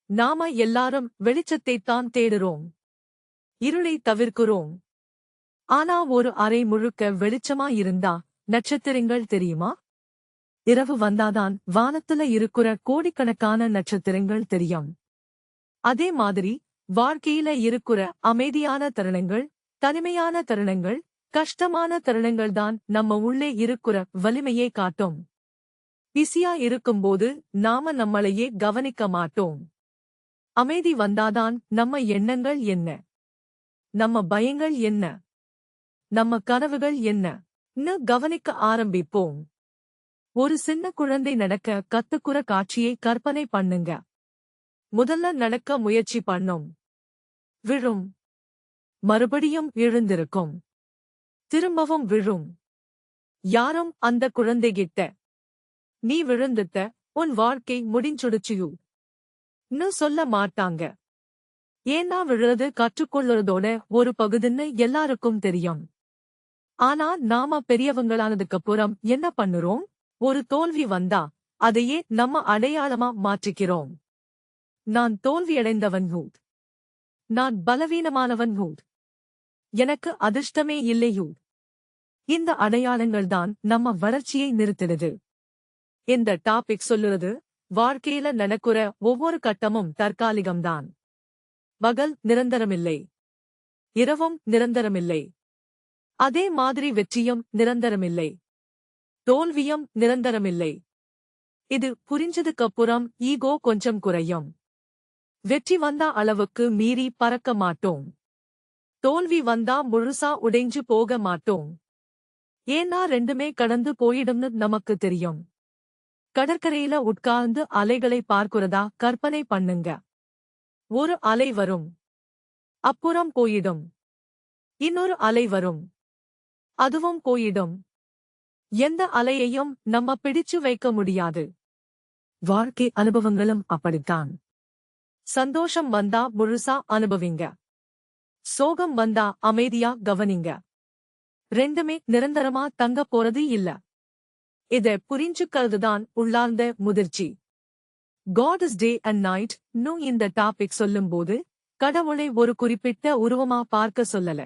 நாம எல்லாரும் வெளிச்சத்தைத்தான் தேடுறோம், இருளை தவிர்க்கிறோம். ஆனா ஒரு அறை முழுக்க வெளிச்சமா இருந்தா நட்சத்திரங்கள் தெரியுமா? இரவு வந்தாதான் வானத்துல இருக்கிற கோடிக்கணக்கான நட்சத்திரங்கள் தெரியும். அதே மாதிரி வாழ்க்கையில இருக்கிற அமைதியான தருணங்கள், தனிமையான தருணங்கள், கஷ்டமான தருணங்கள்தான் நம்ம உள்ளே இருக்கிற வலிமையை காட்டும். பிஸியா இருக்கும்போது நாம நம்மளையே கவனிக்க மாட்டோம். அமைதி வந்தாதான் நம்ம எண்ணங்கள் என்ன, நம்ம பயங்கள் என்ன, நம்ம கனவுகள் என்ன கவனிக்க ஆரம்பிப்போம். ஒரு சின்ன குழந்தை நடக்க கத்துக்குற காட்சியை கற்பனை பண்ணுங்க. முதல்ல நடக்க முயற்சி பண்ணும், விழும், மறுபடியும் எழுந்திருக்கும், திரும்பவும் விழும். யாரும் அந்த குழந்தைகிட்ட நீ விழுந்துட்ட, உன் வாழ்க்கை முடிஞ்சுடுச்சுயூ ன்னு சொல்ல மாட்டாங்க. ஏன்னா விழுறது கற்றுக்கொள்ளுறதோட ஒரு பகுதின்னு எல்லாருக்கும் தெரியும். ஆனா நாம பெரியவங்களானதுக்கப்புறம் என்ன பண்ணுறோம்? ஒரு தோல்வி வந்தா அதையே நம்ம அடையாளமா மாற்றிக்கிறோம். நான் தோல்வியடைந்தவன் நான் பலவீனமானவன் எனக்கு அதிர்ஷ்டமே இல்லை இந்த அடையாளங்கள்தான் நம்ம வளர்ச்சியை நிறுத்திடுது. இந்த டாபிக் சொல்லுறது வாழ்க்கையில நடக்கிற ஒவ்வொரு கட்டமும் தற்காலிகம்தான். பகல் நிரந்தரமில்லை, இரவும் நிரந்தரமில்லை. அதே மாதிரி வெற்றியும் நிரந்தரமில்லை, தோல்வியும் நிரந்தரமில்லை. இது புரிஞ்சதுக்கப்புறம் ஈகோ கொஞ்சம் குறையும். வெற்றி வந்தா அளவுக்கு மீறி பறக்க மாட்டோம், தோல்வி வந்தா முழுசா உடைஞ்சு போக மாட்டோம். ஏன்னா ரெண்டுமே கடந்து போயிடும்னு நமக்கு தெரியும். கடற்கரையில உட்கார்ந்து அலைகளை பார்க்கிறதா கற்பனை பண்ணுங்க. ஒரு அலை வரும், அப்புறம் போயிடும். இன்னொரு அலை வரும், அதுவும் போயிடும். எந்த அலையையும் நம்ம பிடிச்சு வைக்க முடியாது. வாழ்க்கை அனுபவங்களும் அப்படித்தான். சந்தோஷம் வந்தா முழுசா அனுபவிங்க, சோகம் வந்தா அமைதியா கவனிங்க. ரெண்டுமே நிரந்தரமா தங்க போறது இல்ல. இத புரிஞ்சுக்கிறதுதான் உள்ளார்ந்த முதிர்ச்சி. God is day and night ன்னு இந்த டாபிக் சொல்லும்போது கடவுளை ஒரு குறிப்பிட்ட உருவமா பார்க்க சொல்லல.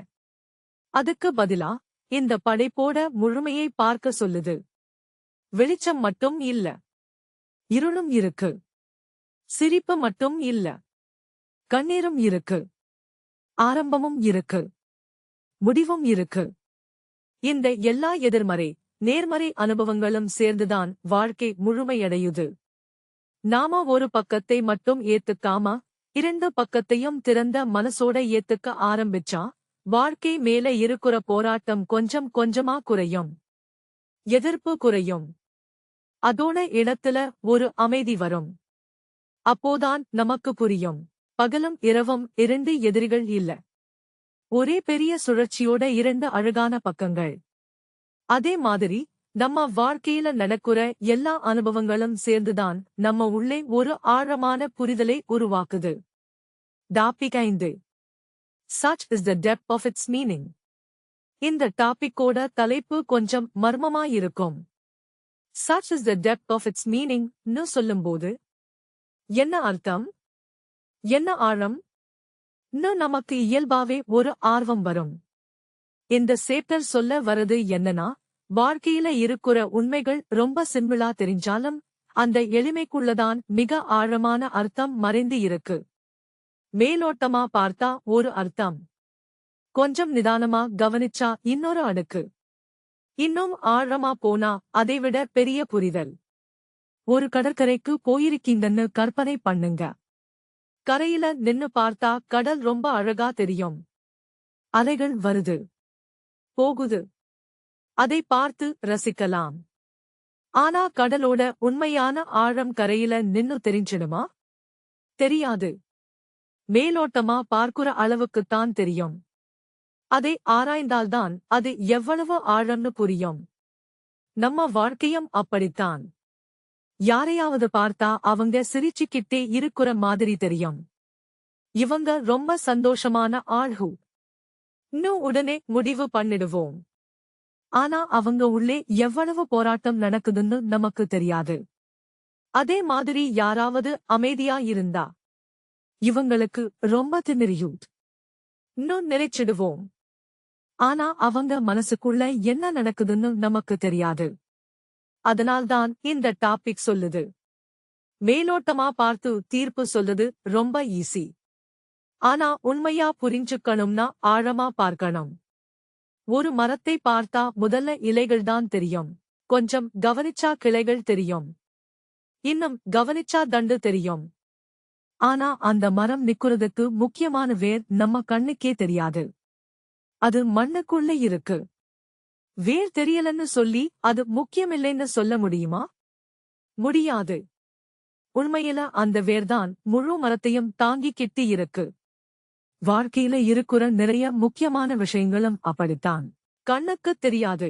அதுக்கு பதிலா இந்த படைப்போட முழுமையை பார்க்க சொல்லுது. வெளிச்சம் மட்டும் இல்ல, இருளும் இருக்கு. சிரிப்பு மட்டும் இல்ல, கண்ணீரும் இருக்கு. ஆரம்பமும் இருக்கு, முடிவும் இருக்கு. இந்த எல்லா எதிர்மறை நேர்மறை அனுபவங்களும் சேர்ந்துதான் வாழ்க்கை முழுமையடையுது. நாம ஒரு பக்கத்தை மட்டும் ஏத்துக்காம இரண்டு பக்கத்தையும் திறந்த மனசோட ஏத்துக்க ஆரம்பிச்சா வாழ்க்கை மேல இருக்கிற போராட்டம் கொஞ்சம் கொஞ்சமா குறையும். எதிர்ப்பு குறையும். அதோட இடத்துல ஒரு அமைதி வரும். அப்போதான் நமக்கு புரியும், பகலும் இரவும் இரண்டு எதிரிகள் இல்ல, ஒரே பெரிய சுழற்சியோட இரண்டு அழகான பக்கங்கள். அதே மாதிரி நம்ம வாழ்க்கையில நடக்கிற எல்லா அனுபவங்களும் சேர்ந்துதான் நம்ம உள்ளே ஒரு ஆழமான புரிதலை உருவாக்குது. Topic 5. Such is the depth of its meaning. இந்த டாபிக்கோட தலைப்பு கொஞ்சம் மர்மமாயிருக்கும். Such is the depth of its meaning ன்னு சொல்லும்போது என்ன அர்த்தம், என்ன ஆழம் ன்னு நமக்கு இயல்பாவே ஒரு ஆர்வம் வரும். இந்த சேப்டர் சொல்ல வரது என்னன்னா, வாழ்க்கையில இருக்கிற உண்மைகள் ரொம்ப சிம்பிளா தெரிஞ்சாலும் அந்த எளிமைக்குள்ளதான் மிக ஆழமான அர்த்தம் மறைந்து இருக்கு. மேலோட்டமா பார்த்தா ஒரு அர்த்தம், கொஞ்சம் நிதானமா கவனிச்சா இன்னொரு அடுக்கு, இன்னும் ஆழமா போனா அதைவிட பெரிய புரிதல். ஒரு கடற்கரைக்கு போயிருக்கீங்கன்னு கற்பனை பண்ணுங்க. கரையில நின்னு பார்த்தா கடல் ரொம்ப அழகா தெரியும். அலைகள் வருது, போகுது, அதை பார்த்து ரசிக்கலாம். ஆனா கடலோட உண்மையான ஆழம் கரையில நின்னு தெரிஞ்சிடுமா? தெரியாது. மேலோட்டமா பார்க்குற அளவுக்குத்தான் தெரியும். அதை ஆராய்ந்தால்தான் அது எவ்வளவு ஆழம்னு புரியும். நம்ம வாழ்க்கையும் அப்படித்தான். யாரையாவது பார்த்தா அவங்க சிரிச்சுக்கிட்டே இருக்கிற மாதிரி தெரியும். இவங்க ரொம்ப சந்தோஷமான ஆள்ஹூ இன்னும் உடனே முடிவு பண்ணிடுவோம். ஆனா அவங்க உள்ளே எவ்வளவு போராட்டம் நடக்குதுன்னு நமக்கு தெரியாது. அதே மாதிரி யாராவது அமைதியா இருந்தா இவங்களுக்கு ரொம்ப திமிரியூட் இன்னும் நினைச்சிடுவோம். ஆனா அவங்க மனசுக்குள்ள என்ன நடக்குதுன்னு நமக்கு தெரியாது. அதனால்தான் இந்த டாபிக் சொல்லுது, மேலோட்டமா பார்த்து தீர்ப்பு சொல்லுது ரொம்ப ஈஸி. ஆனா உண்மையா புரிஞ்சுக்கணும்னா ஆழமா பார்க்கணும். ஒரு மரத்தை பார்த்தா முதல்ல இலைகள்தான் தெரியும். கொஞ்சம் கவனிச்சா கிளைகள் தெரியும். இன்னும் கவனிச்சா தண்டு தெரியும். ஆனா அந்த மரம் நிக்கிறதுக்கு முக்கியமான வேர் நம்ம கண்ணுக்கே தெரியாது. அது மண்ணுக்குள்ள இருக்கு. வேர் தெரியலன்னு சொல்லி அது முக்கியமில்லைன்னு சொல்ல முடியுமா? முடியாது. உண்மையில அந்த வேர்தான் முழு மரத்தையும் தாங்கிக்கிட்டு இருக்கு. வாழ்க்கையில இருக்கிற நிறைய முக்கியமான விஷயங்களும் அப்படித்தான். கண்ணுக்கு தெரியாது.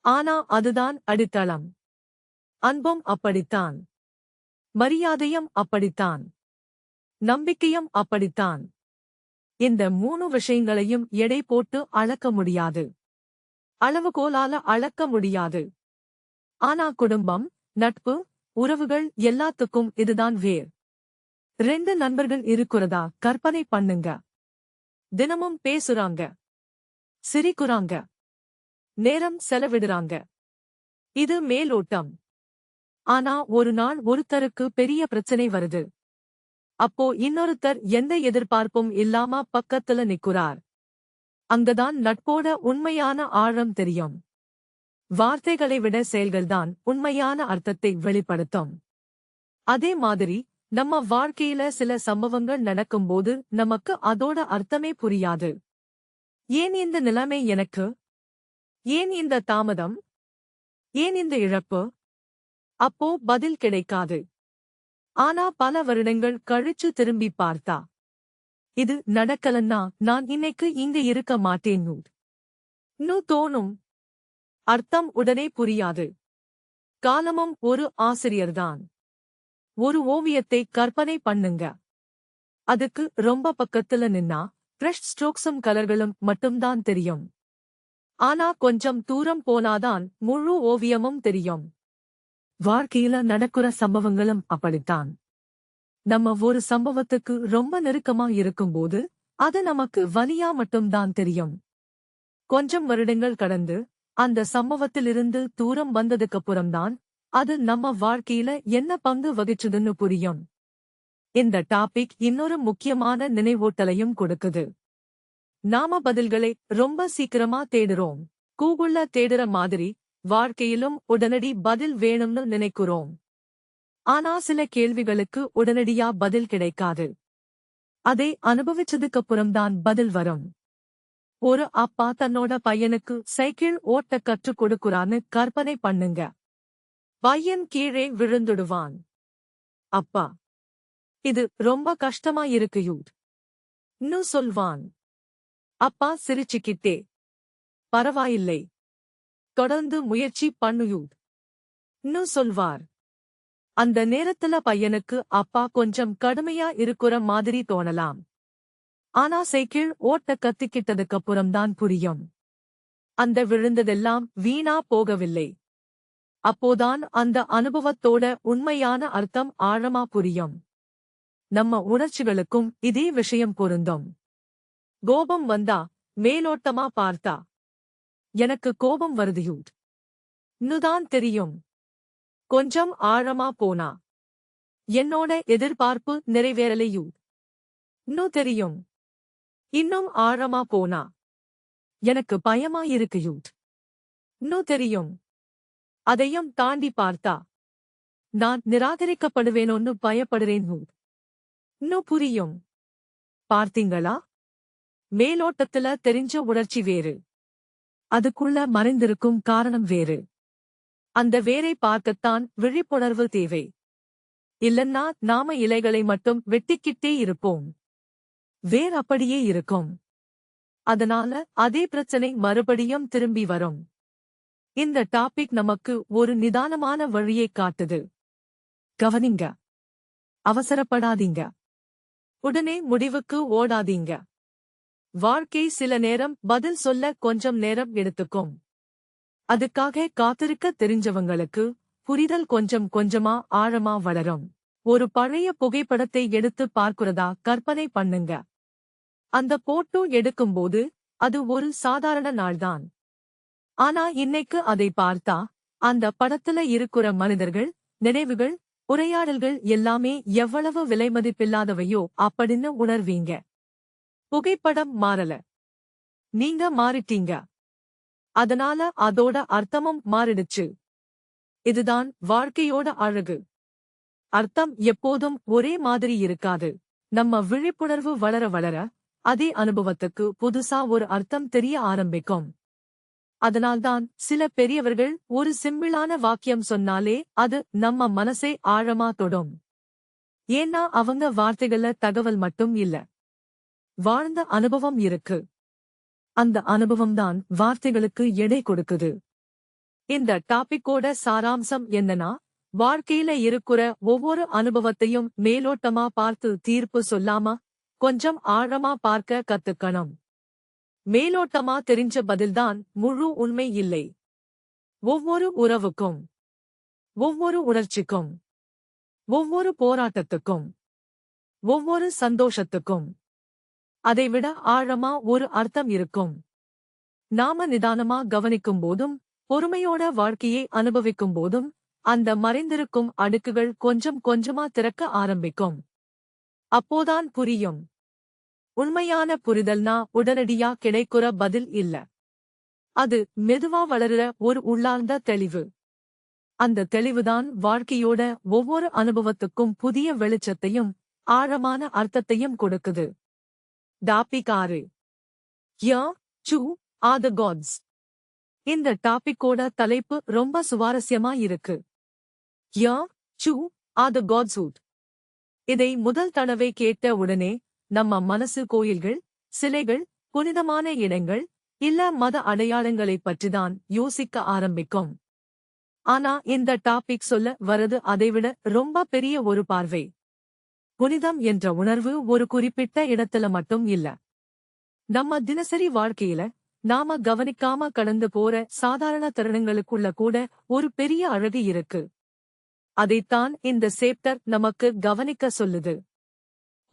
ஆனா அதுதான் அடித்தளம். அன்பும் அப்படித்தான். மரியாதையும் அப்படித்தான். நம்பிக்கையும் அப்படித்தான். இந்த 3 விஷயங்களையும் எடை போட்டு அளக்க முடியாது. அளவுகோலால அளக்க முடியாது. ஆனா குடும்பம், நட்பு, உறவுகள் எல்லாத்துக்கும் இதுதான் வேர். 2 நண்பர்கள் இருக்கிறதா கற்பனை பண்ணுங்க. தினமும் பேசுறாங்க, சிரிக்குறாங்க, நேரம் செலவிடுறாங்க. இது மேலோட்டம். ஆனா ஒரு நாள் ஒருத்தருக்கு பெரிய பிரச்சனை வருது. அப்போ இன்னொருத்தர் எந்த எதிர்பார்ப்பும் இல்லாம பக்கத்துல நிக்குறார். அங்கதான் நட்போட உண்மையான ஆழம் தெரியும். வார்த்தைகளை விட செயல்கள்தான் உண்மையான அர்த்தத்தை வெளிப்படுத்தும். அதே மாதிரி நம்ம வாழ்க்கையில சில சம்பவங்கள் நடக்கும்போது நமக்கு அதோட அர்த்தமே புரியாது. ஏன் இந்த நிலைமை எனக்கு? ஏன் இந்த தாமதம்? ஏன் இந்த இழப்பு? அப்போ பதில் கிடைக்காது. ஆனா பல வருடங்கள் கழிச்சு திரும்பி பார்த்தா, இது நடக்கலன்னா நான் இன்னைக்கு இங்க இருக்க மாட்டேன்னு தோணும். அர்த்தம் உடனே புரியாது. காலமும் ஒரு ஆசிரியர்தான். ஒரு ஓவியத்தை கற்பனை பண்ணுங்க. அதுக்கு ரொம்ப பக்கத்துல நின்னா பிரஷ் ஸ்ட்ரோக்ஸும் கலர்களும் மட்டும்தான் தெரியும். ஆனா கொஞ்சம் தூரம் போனாதான் முழு ஓவியமும் தெரியும். வாழ்க்கையில நடக்கிற சம்பவங்களும் அப்படித்தான். நம்ம ஒரு சம்பவத்துக்கு ரொம்ப நெருக்கமா இருக்கும்போது அது நமக்கு வலியா மட்டும்தான் தெரியும். கொஞ்சம் வருடங்கள் கடந்து அந்த சம்பவத்திலிருந்து தூரம் வந்ததுக்கப்புறம்தான் அது நம்ம வாழ்க்கையில என்ன பங்கு வகிச்சதுன்னு புரியும். இந்த டாபிக் இன்னொரு முக்கியமான நினைவூட்டலையும் கொடுக்குது. நாம பதில்களை ரொம்ப சீக்கிரமா தேடுறோம். கூகுள்ல தேடுற மாதிரி வாழ்க்கையிலும் உடனடி பதில் வேணும்னு நினைக்கிறோம். ஆனா சில கேள்விகளுக்கு உடனடியா பதில் கிடைக்காது. அதை அனுபவிச்சதுக்கப்புறம்தான் பதில் வரும். ஒரு அப்பா தன்னோட பையனுக்கு சைக்கிள் ஓட்ட கற்றுக் கொடுக்குறான்னு கற்பனை பண்ணுங்க. பையன் கீழே விழுந்துடுவான். அப்பா, இது ரொம்ப கஷ்டமா இருக்குயூட் ன்னு சொல்வான். அப்பா சிரிச்சுக்கிட்டே, பரவாயில்லை, தொடர்ந்து முயற்சி பண்ணுயூட் ன்னு சொல்வார். அந்த நேரத்துல பையனுக்கு அப்பா கொஞ்சம் கடுமையா இருக்குற மாதிரி தோணலாம். ஆனா சைக்கிள் ஓட்ட கத்துக்கிட்டதுக்கப்புறம்தான் புரியும். அந்த விழுந்ததெல்லாம் வீணா போகவில்லை. அப்போதான் அந்த அனுபவத்தோட உண்மையான அர்த்தம் ஆழமா புரியும். நம்ம உணர்ச்சிகளுக்கும் இதே விஷயம் பொருந்தும். கோபம் வந்தா மேலோட்டமா பார்த்தா, எனக்கு கோபம் வருதுயூட் ன்னுதான் தெரியும். கொஞ்சம் ஆழமா போனா, என்னோட எதிர்பார்ப்பு நிறைவேறலையூட் ன்னு தெரியும். இன்னும் ஆழமா போனா, எனக்கு பயமா இருக்குயூட் ன்னு தெரியும். அதையும் தாண்டி பார்த்தா, நான் நிராகரிக்கப்படுவேனோன்னு பயப்படுறேன் ன்னு புரியும். பார்த்தீங்களா? மேலோட்டத்துல தெரிஞ்ச உணர்ச்சி வேறு. அதுக்குள்ள மறைந்திருக்கும் காரணம் வேறு. அந்த வேரை பார்க்கத்தான் விழிப்புணர்வு தேவை. இல்லன்னா நாம இலைகளை மட்டும் வெட்டிக்கிட்டே இருப்போம். வேர் அப்படியே இருக்கும். அதனால அதே பிரச்சனை மறுபடியும் திரும்பி வரும். இந்த டாபிக் நமக்கு ஒரு நிதானமான வழியை காட்டுது. கவனிங்க. அவசரப்படாதீங்க. உடனே முடிவுக்கு ஓடாதீங்க. வாழ்க்கை சில நேரம் பதில் சொல்ல கொஞ்சம் நேரம் எடுத்துக்கும். அதுக்காக காத்திருக்க தெரிஞ்சவங்களுக்கு புரிதல் கொஞ்சம் கொஞ்சமா ஆழமா வளரும். ஒரு பழைய புகைப்படத்தை எடுத்து பார்க்கிறதா கற்பனை பண்ணுங்க. அந்த போட்டோ எடுக்கும்போது அது ஒரு சாதாரண நாள்தான். ஆனா இன்னைக்கு அதை பார்த்தா, அந்த படத்துல இருக்கிற மனிதர்கள், நினைவுகள், உரையாடல்கள் எல்லாமே எவ்வளவு விலைமதிப்பில்லாதவையோ அப்படின்னு உணர்வீங்க. புகைப்படம் மாறல. நீங்க மாறிட்டீங்க. அதனால அதோட அர்த்தமும் மாறிடுச்சு. இதுதான் வாழ்க்கையோட அழகு. அர்த்தம் எப்போதும் ஒரே மாதிரி இருக்காது. நம்ம விழிப்புணர்வு வளர வளர, அதே அனுபவத்துக்கு புதுசா ஒரு அர்த்தம் தெரிய ஆரம்பிக்கும். அதனால்தான் சில பெரியவர்கள் ஒரு சிம்பிளான வாக்கியம் சொன்னாலே அது நம்ம மனசை ஆழமா தொடும். ஏன்னா அவங்க வார்த்தைகள்ல தகவல் மட்டும் இல்ல, வாழ்ந்த அனுபவம் இருக்கு. அந்த அனுபவம்தான் வார்த்தைகளுக்கு எடை கொடுக்குது. இந்த டாபிக்கோட சாராம்சம் என்னன்னா, வாழ்க்கையில இருக்கிற ஒவ்வொரு அனுபவத்தையும் மேலோட்டமா பார்த்து தீர்ப்பு சொல்லாம கொஞ்சம் ஆழமா பார்க்க கத்துக்கணும். மேலோட்டமா தெரிஞ்ச பதில்தான் முழு உண்மை இல்லை. ஒவ்வொரு உறவுக்கும், ஒவ்வொரு உணர்ச்சிக்கும், ஒவ்வொரு போராட்டத்துக்கும், ஒவ்வொரு சந்தோஷத்துக்கும் அதைவிட ஆழமா ஒரு அர்த்தம் இருக்கும். நாம நிதானமா கவனிக்கும் போதும், பொறுமையோட வாழ்க்கையை அனுபவிக்கும் போதும், அந்த மறைந்திருக்கும் அடுக்குகள் கொஞ்சம் கொஞ்சமா திறக்க ஆரம்பிக்கும். அப்போதான் புரியும். உண்மையான புரிதல்னா உடனடியா கிடைக்கிற பதில் இல்ல. அது மெதுவா வளருற ஒரு உள்ளார்ந்த தெளிவு. அந்த தெளிவுதான் வாழ்க்கையோட ஒவ்வொரு அனுபவத்துக்கும் புதிய வெளிச்சத்தையும் ஆழமான அர்த்தத்தையும் கொடுக்குது. Topic 6. Who are the gods? இந்த டாபிக்கோட தலைப்பு ரொம்ப சுவாரஸ்யமா இருக்கு. Who are the gods? இதை முதல் தடவை கேட்ட உடனே நம்ம மனசு கோயில்கள், சிலைகள், புனிதமான இடங்கள், இல்ல மத அடையாளங்களைப் பற்றிதான் யோசிக்க ஆரம்பிக்கும். ஆனா இந்த டாபிக் சொல்ல வரது அதைவிட ரொம்ப பெரிய ஒரு பார்வை. புனிதம் என்ற உணர்வு ஒரு குறிப்பிட்ட இடத்துல மட்டும் இல்ல. நம்ம தினசரி வாழ்க்கையில நாம கவனிக்காம கடந்து போற சாதாரண தருணங்களுக்குள்ள கூட ஒரு பெரிய அழகு இருக்கு. அதைத்தான் இந்த சேப்டர் நமக்கு கவனிக்க சொல்லுது.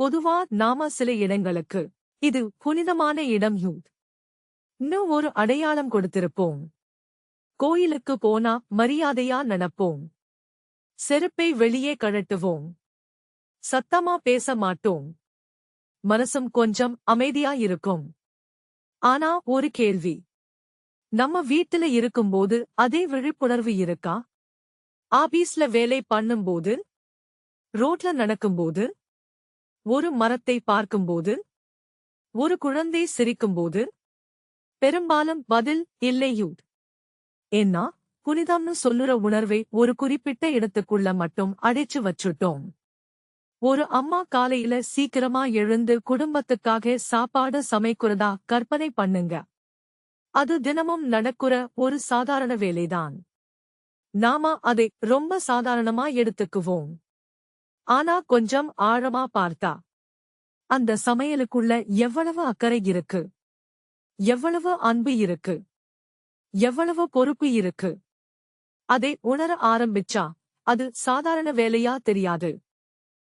பொதுவா நாம சில இடங்களுக்கு இது புனிதமான இடம் இன்னும் ஒரு அடையாளம் கொடுத்திருப்போம். கோயிலுக்கு போனா மரியாதையா நடப்போம். செருப்பை வெளியே கழட்டுவோம். சத்தமா பேச மாட்டோம். மனசும் கொஞ்சம் அமைதியா இருக்கும். ஆனா ஒரு கேள்வி. நம்ம வீட்டுல இருக்கும்போது அதே விழிப்புணர்வு இருக்கா? ஆபீஸ்ல வேலை பண்ணும்போது, ரோட்ல நடக்கும்போது, ஒரு மரத்தை பார்க்கும்போது, ஒரு குழந்தை சிரிக்கும்போது? பெரும்பாலும் பதில் இல்லையூ. ஏன்னா, புனிதம்னு சொல்லுற உணர்வை ஒரு குறிப்பிட்ட இடத்துக்குள்ள மட்டும் அடைச்சு வச்சுட்டோம். ஒரு அம்மா காலையில சீக்கிரமா எழுந்து குடும்பத்துக்காக சாப்பாடு சமைக்கிறதா கற்பனை பண்ணுங்க. அது தினமும் நடக்குற ஒரு சாதாரண வேலைதான். நாம அதை ரொம்ப சாதாரணமா எடுத்துக்குவோம். ஆனா கொஞ்சம் ஆழமா பார்த்தா, அந்த சமையலுக்குள்ள எவ்வளவு அக்கறை இருக்கு, எவ்வளவு அன்பு இருக்கு, எவ்வளவு பொறுப்பு இருக்கு. அதை உணர ஆரம்பிச்சா, அது சாதாரண வேலையா தெரியாது.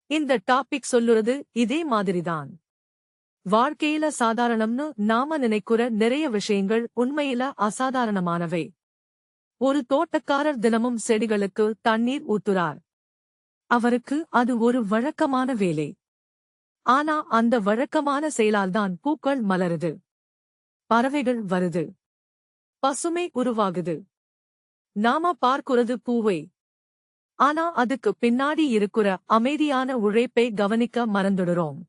இந்த டாபிக் சொல்லுறது இதே மாதிரிதான். வாழ்க்கையில சாதாரணம்னு நாம நினைக்கிற நிறைய விஷயங்கள் உண்மையில அசாதாரணமானவை. ஒரு தோட்டக்காரர் தினமும் செடிகளுக்கு தண்ணீர் ஊத்துறார். அவருக்கு அது ஒரு வழக்கமான வேலை. ஆனா அந்த வழக்கமான செயலால்தான் பூக்கள் மலருது, பறவைகள் வருது, பசுமை உருவாகுது. நாம பார்க்கிறது பூவை. ஆனா அதுக்கு பின்னாடி இருக்கிற அமைதியான உழைப்பை கவனிக்க மறந்துடுறோம்.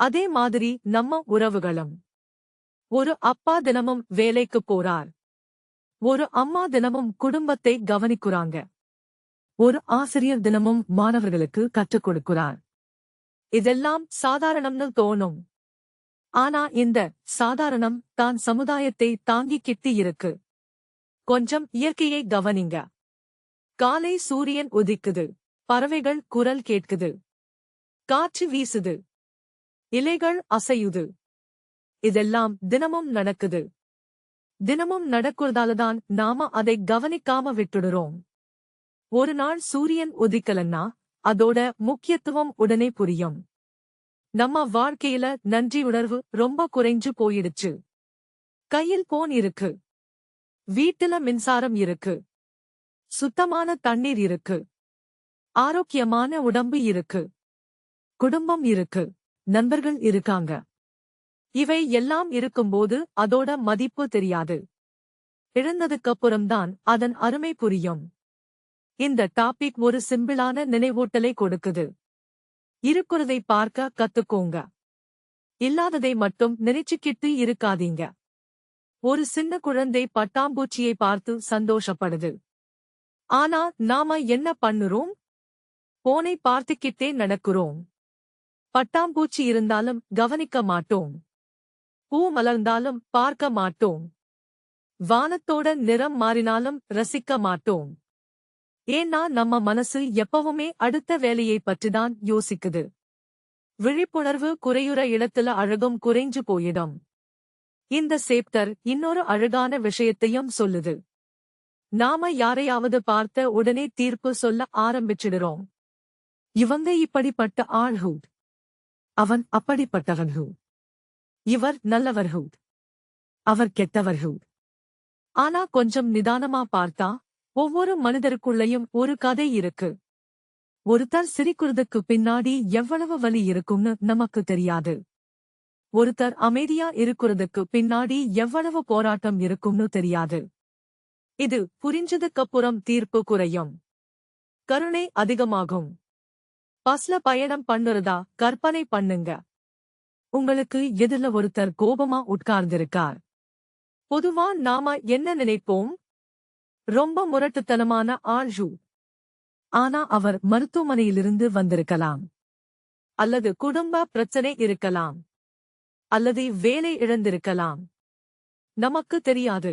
அதே மாதிரி நம்ம உறவுகளும். ஒரு அப்பா தினமும் வேலைக்கு போறார். ஒரு அம்மா தினமும் குடும்பத்தை கவனிக்குறாங்க. ஒரு ஆசிரியர் தினமும் மாணவர்களுக்கு கற்றுக் கொடுக்கிறார். இதெல்லாம் சாதாரணம்னு தோணும். ஆனா இந்த சாதாரணம் தான் சமுதாயத்தை தாங்கிக்கிட்டு இருக்கு. கொஞ்சம் இயற்கையை கவனிங்க. காலை சூரியன் உதிக்குது, பறவைகள் குரல் கேட்குது, காற்று வீசுது, இலைகள் அசையுது. இதெல்லாம் தினமும் நடக்குது. தினமும் நடக்கிறதாலதான் நாம அதை கவனிக்காம விட்டுடுறோம். ஒரு நாள் சூரியன் உதிக்கலன்னா அதோட முக்கியத்துவம் உடனே புரியும். நம்ம வாழ்க்கையில நன்றியுணர்வு ரொம்ப குறைஞ்சு போயிடுச்சு. கையில் போன் இருக்கு, வீட்டுல மின்சாரம் இருக்கு, சுத்தமான தண்ணீர் இருக்கு, ஆரோக்கியமான உடம்பு இருக்கு, குடும்பம் இருக்கு, நண்பர்கள் இருக்காங்க. இவை எல்லாம் இருக்கும்போது அதோட மதிப்பு தெரியாது. இழந்ததுக்கப்புறம்தான் அதன் அருமை புரியும். இந்த டாபிக் ஒரு சிம்பிளான நினைவூட்டலை கொடுக்குது. இருக்கிறதை பார்க்க கத்துக்கோங்க. இல்லாததை மட்டும் நினைச்சுக்கிட்டு இருக்காதீங்க. ஒரு சின்ன குழந்தை பட்டாம்பூச்சியை பார்த்து சந்தோஷப்படுது. ஆனா நாம என்ன பண்ணுறோம்? போனை பார்த்துக்கிட்டே நடக்கிறோம். பட்டாம்பூச்சி இருந்தாலும் கவனிக்க மாட்டோம். பூ மலர்ந்தாலும் பார்க்க மாட்டோம். வானத்தோட நிறம் மாறினாலும் ரசிக்க மாட்டோம். ஏன்னா நம்ம மனசு எப்பவுமே அடுத்த வேலையை பற்றிதான் யோசிக்குது. விழிப்புணர்வு குறையுற இடத்துல அழகும் குறைஞ்சு போயிடும். இந்த சேப்டர் இன்னொரு அழகான விஷயத்தையும் சொல்லுது. நாம யாரையாவது பார்த்த உடனே தீர்ப்பு சொல்ல ஆரம்பிச்சிடுறோம். இவங்க இப்படிப்பட்ட ஆள்ஹூ, அவன் அப்படிப்பட்டவன்ஹூ, இவர் நல்லவர்ஹூ, அவர் கெட்டவர்ஹூ. ஆனா கொஞ்சம் நிதானமா பார்த்தா ஒவ்வொரு மனிதருக்குள்ளேயும் ஒரு கதை இருக்கு. ஒருத்தர் சிரிக்கிறதுக்கு பின்னாடி எவ்வளவு வலி இருக்கும்னு நமக்கு தெரியாது. ஒருத்தர் அமைதியா இருக்கிறதுக்கு பின்னாடி எவ்வளவு போராட்டம் இருக்கும்னு தெரியாது. இது புரிஞ்சதுக்கப்புறம் தீர்ப்பு குறையும், கருணை அதிகமாகும். பஸ்ல பயணம் பண்ணுறதா கற்பனை பண்ணுங்க. உங்களுக்கு எதிரில ஒருத்தர் கோபமா உட்கார்ந்திருக்கார். பொதுவா நாம என்ன நினைப்போம்? ரொம்ப முரட்டுத்தனமான ஆள்ஹூ. ஆனா அவர் மருத்துவமனையிலிருந்து வந்திருக்கலாம். அல்லது குடும்ப பிரச்சனை இருக்கலாம். அல்லது வேலை இழந்திருக்கலாம். நமக்கு தெரியாது.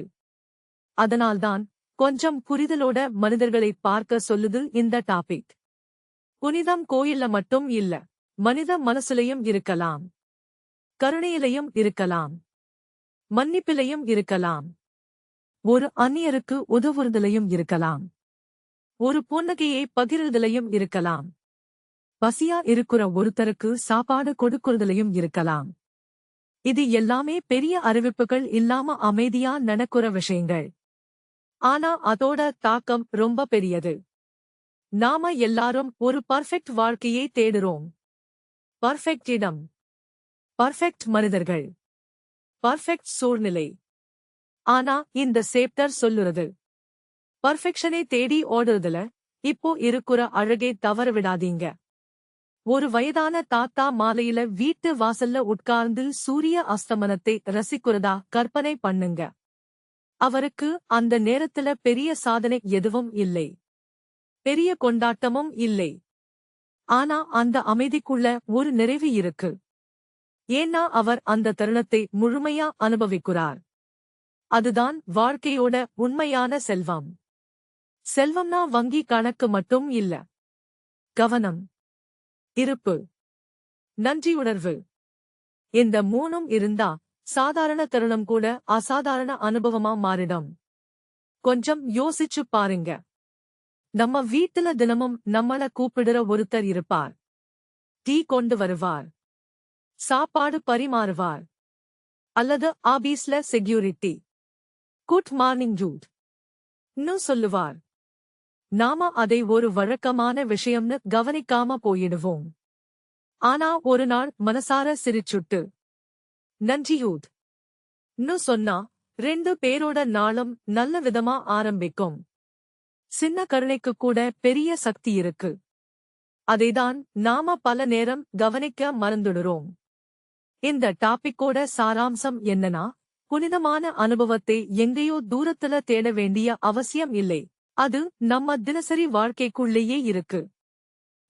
அதனால்தான் கொஞ்சம் புரிதலோட மனிதர்களை பார்க்க சொல்லுது இந்த டாபிக். புனிதம் கோயில்ல மட்டும் இல்ல, மனித மனசுலையும் இருக்கலாம். கருணையிலையும் இருக்கலாம். மன்னிப்பிலையும் இருக்கலாம். ஒரு அந்நியருக்கு உதவுறுதலையும் இருக்கலாம். ஒரு புன்னகையை பகிர்தலையும் இருக்கலாம். பசியா இருக்கிற ஒருத்தருக்கு சாப்பாடு கொடுக்குறதுலையும் இருக்கலாம். இது எல்லாமே பெரிய அறிவிப்புகள் இல்லாம அமைதியா நடக்கிற விஷயங்கள். ஆனா அதோட தாக்கம் ரொம்ப பெரியது. நாம எல்லாரும் ஒரு பர்ஃபெக்ட் வாழ்க்கையை தேடுறோம். பர்ஃபெக்ட் இடம், பர்ஃபெக்ட் மனிதர்கள், பர்ஃபெக்ட் சூழ்நிலை. ஆனா இந்த சேப்டர் சொல்லுறது பர்ஃபெக்ஷனை தேடி ஓடுறதுல இப்போ இருக்குற அழகே தவற விடாதீங்க. ஒரு வயதான தாத்தா மாலையில வீட்டு வாசல்ல உட்கார்ந்து சூரிய அஸ்தமனத்தை ரசிக்கிறதா கற்பனை பண்ணுங்க. அவருக்கு அந்த நேரத்துல பெரிய சாதனை எதுவும் இல்லை, பெரிய கொண்டாட்டமும் இல்லை. ஆனா அந்த அமைதிக்குள்ள ஒரு நிறைவு இருக்கு. ஏன்னா அவர் அந்த தருணத்தை முழுமையா அனுபவிக்கிறார். அதுதான் வாழ்க்கையோட உண்மையான செல்வம். செல்வம்னா வங்கி கணக்கு மட்டும் இல்ல. கவனம், இருப்பு, நன்றியுணர்வு, இந்த மூணும் இருந்தா சாதாரண தருணம் கூட அசாதாரண அனுபவமா மாறிடும். கொஞ்சம் யோசிச்சு பாருங்க. நம்ம வீட்டுல தினமும் நம்மள கூப்பிடுற ஒருத்தர் இருப்பார். டீ கொண்டு வருவார், சாப்பாடு பரிமாறுவார், அல்லது ஆபீஸ்ல செக்யூரிட்டி குட் மார்னிங் ஜூட் ன்னு சொல்லுவார். நாம அதை ஒரு வழக்கமான விஷயம்னு கவனிக்காம போயிடுவோம். ஆனா ஒரு நாள் மனசார சிரிச்சுட்டு நன்றியூத் ன்னு சொன்னா 2 பேரோட நாளும் நல்ல விதமா ஆரம்பிக்கும். சின்ன கருணைக்கு கூட பெரிய சக்தி இருக்கு. அதைதான் நாம பல நேரம் கவனிக்க மறந்துடுறோம். இந்த டாபிக்கோட சாராம்சம் என்னன்னா, புனிதமான அனுபவத்தை எங்கேயோ தூரத்துல தேட வேண்டிய அவசியம் இல்லை. அது நம்ம தினசரி வாழ்க்கைக்குள்ளேயே இருக்கு.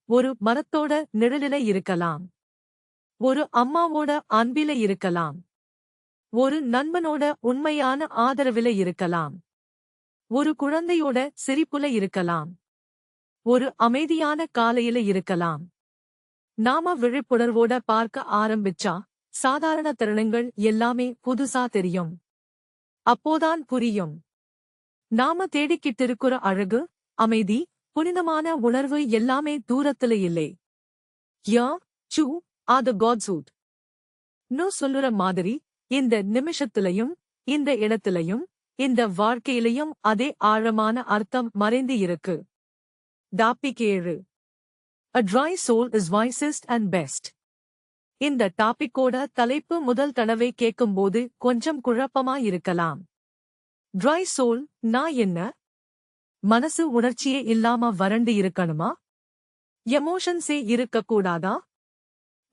ஒரு மரத்தோட நிழலில இருக்கலாம், ஒரு அம்மாவோட அன்பில இருக்கலாம், ஒரு நண்பனோட உண்மையான ஆதரவில இருக்கலாம், ஒரு குழந்தையோட சிரிப்புல இருக்கலாம், ஒரு அமைதியான காலையில இருக்கலாம். நாம விழிப்புணர்வோட பார்க்க ஆரம்பிச்சா சாதாரண தருணங்கள் எல்லாமே புதுசா தெரியும். அப்போதான் புரியும், நாம தேடிக்கிட்டிருக்கிற அழகு, அமைதி, புனிதமான உணர்வு எல்லாமே தூரத்துல இல்லை. யா சூ ஆத காட்ஸூட் ன்னு சொல்லுற மாதிரி இந்த நிமிஷத்திலையும், இந்த இடத்திலையும், இந்த வாழ்க்கையிலையும் அதே ஆழமான அர்த்தம் மறைந்து இருக்கு. Topic 7. A dry soul is wisest and best. இந்த டாபிக்கோட தலைப்பு முதல் தடவை கேட்கும்போது கொஞ்சம் குழப்பமா இருக்கலாம். ட்ரை சோல் நா என்ன? மனசு உணர்ச்சியே இல்லாம வறண்டு இருக்கணுமா? எமோஷன்ஸே இருக்கக்கூடாதா?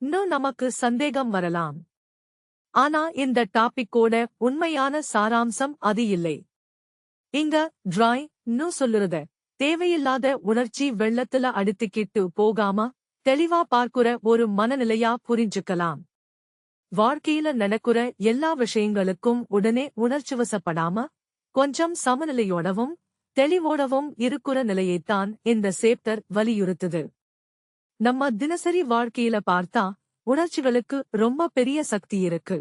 இன்னும் நமக்கு சந்தேகம் வரலாம். ஆனா இந்த டாபிக்கோட உண்மையான சாராம்சம் அது இல்லை. இங்க ட்ரை ன்னு சொல்லுறத தேவையில்லாத உணர்ச்சி வெள்ளத்துல அடித்துக்கிட்டு போகாம தெளிவா பார்க்குற ஒரு மனநிலையா புரிஞ்சுக்கலாம். வாழ்க்கையில நடக்குற எல்லா விஷயங்களுக்கும் உடனே உணர்ச்சிவசப்படாம கொஞ்சம் சமநிலையோடவும் தெளிவோடவும் இருக்குற நிலையைத்தான் இந்த சேப்டர் வலியுறுத்துது. நம்ம தினசரி வாழ்க்கையில பார்த்தா உணர்ச்சிகளுக்கு ரொம்ப பெரிய சக்தி இருக்கு.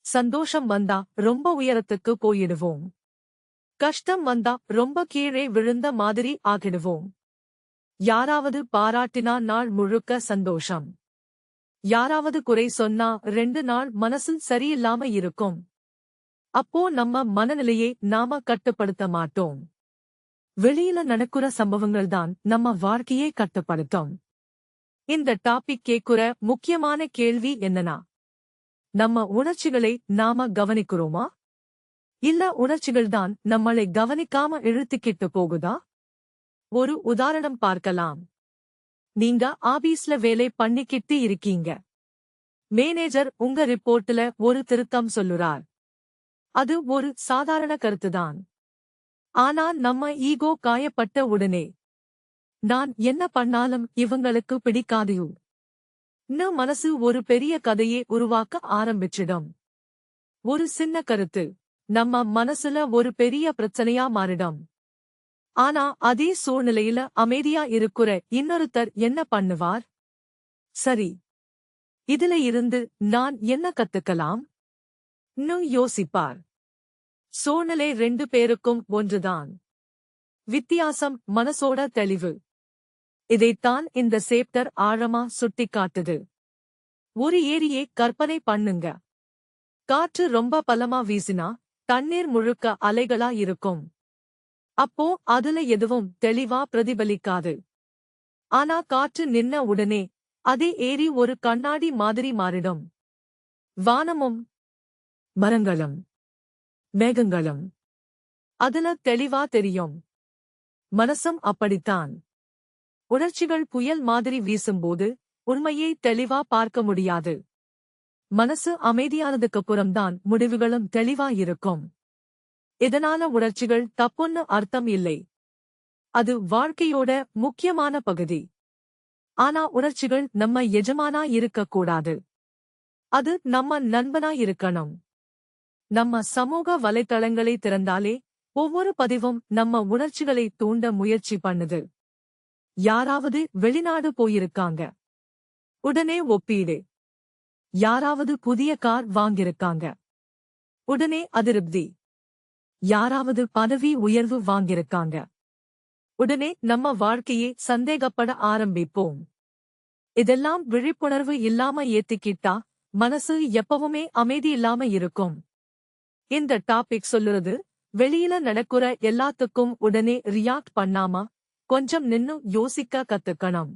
சந்தோஷம் வந்தா ரொம்ப உயரத்துக்கு போயிடுவோம். கஷ்டம் வந்தா ரொம்ப கீழே விழுந்த மாதிரி ஆகிடுவோம். யாராவது பாராட்டினா நாள் முழுக்க சந்தோஷம். யாராவது குறை சொன்னா 2 நாள் மனசு சரியில்லாம இருக்கும். அப்போ நம்ம மனநிலையை நாம கட்டுப்படுத்த மாட்டோம். வெளியில நடக்குற சம்பவங்கள்தான் நம்ம வாழ்க்கையை கட்டுப்படுத்தும். இந்த டாபிக் கேக்குற முக்கியமான கேள்வி என்னன்னா, நம்ம உணர்ச்சிகளை நாம கவனிக்கிறோமா? இல்ல உணர்ச்சிகள்தான் நம்மளை கவனிக்காம இழுத்துக்கிட்டு போகுதா? ஒரு உதாரணம் பார்க்கலாம். நீங்க ஆபீஸ்ல வேலை பண்ணிக்கிட்டு இருக்கீங்க. மேனேஜர் உங்க ரிப்போர்ட்ல ஒரு திருத்தம் சொல்லுறார். அது ஒரு சாதாரண கருத்துதான். ஆனா நம்ம ஈகோ காயப்பட்ட உடனே, நான் என்ன பண்ணாலும் இவங்களுக்கு பிடிக்காதையோ ன்னு மனசு ஒரு பெரிய கதையை உருவாக்க ஆரம்பிச்சிடும். ஒரு சின்ன கருத்து நம்ம மனசுல ஒரு பெரிய பிரச்சனையா மாறிடும். ஆனா அதே சூழ்நிலையில அமைதியா இருக்குற இன்னொருத்தர் என்ன பண்ணுவார்? சரி, இதுல இருந்து நான் என்ன கத்துக்கலாம் ன்னு யோசிப்பார். சூழ்நிலை 2 பேருக்கும் ஒன்றுதான். வித்தியாசம் மனசோட தெளிவு. இதைத்தான் இந்த சேப்டர் ஆழமா சுட்டிக்காட்டுது. ஒரு ஏரியை கற்பனை பண்ணுங்க. காற்று ரொம்ப பலமா வீசினா தண்ணீர் முழுக்க அலைகளா இருக்கும். அப்போ அதுல எதுவும் தெளிவா பிரதிபலிக்காது. ஆனா காற்று நின்ன உடனே அதே ஏரி ஒரு கண்ணாடி மாதிரி மாறிடும். வானமும் மரங்களும் மேகங்களும் அதுல தெளிவா தெரியும். மனசும் அப்படித்தான். உணர்ச்சிகள் புயல் மாதிரி வீசும்போது உண்மையை தெளிவா பார்க்க முடியாது. மனசு அமைதியானதுக்கப்புறம்தான் முடிவுகளும் தெளிவா இருக்கும். இதனால உணர்ச்சிகள் தப்புன்னு அர்த்தம் இல்லை. அது வாழ்க்கையோட முக்கியமான பகுதி. ஆனா உணர்ச்சிகள் நம்ம எஜமானா இருக்கக்கூடாது. அது நம்ம நண்பனா இருக்கணும். நம்ம சமூக வலைத்தளங்களை திறந்தாலே ஒவ்வொரு பதிவும் நம்ம உணர்ச்சிகளை தூண்ட முயற்சி பண்ணுது. யாராவது வெளிநாடு போயிருக்காங்க, உடனே ஒப்பீடு. யாராவது புதிய கார் வாங்கியிருக்காங்க, உடனே அதிருப்தி. யாராவது பதவி உயர்வு வாங்கியிருக்காங்க, உடனே நம்ம வாழ்க்கையை சந்தேகப்பட ஆரம்பிப்போம். இதெல்லாம் விழிப்புணர்வு இல்லாம ஏத்திக்கிட்டா மனசு எப்பவுமே அமைதி இல்லாம இருக்கும். இந்த டாபிக் சொல்லுறது, வெளியில நடக்குற எல்லாத்துக்கும் உடனே ரியாக்ட் பண்ணாம கொஞ்சம் நின்னு யோசிக்க கத்துக்கணும்.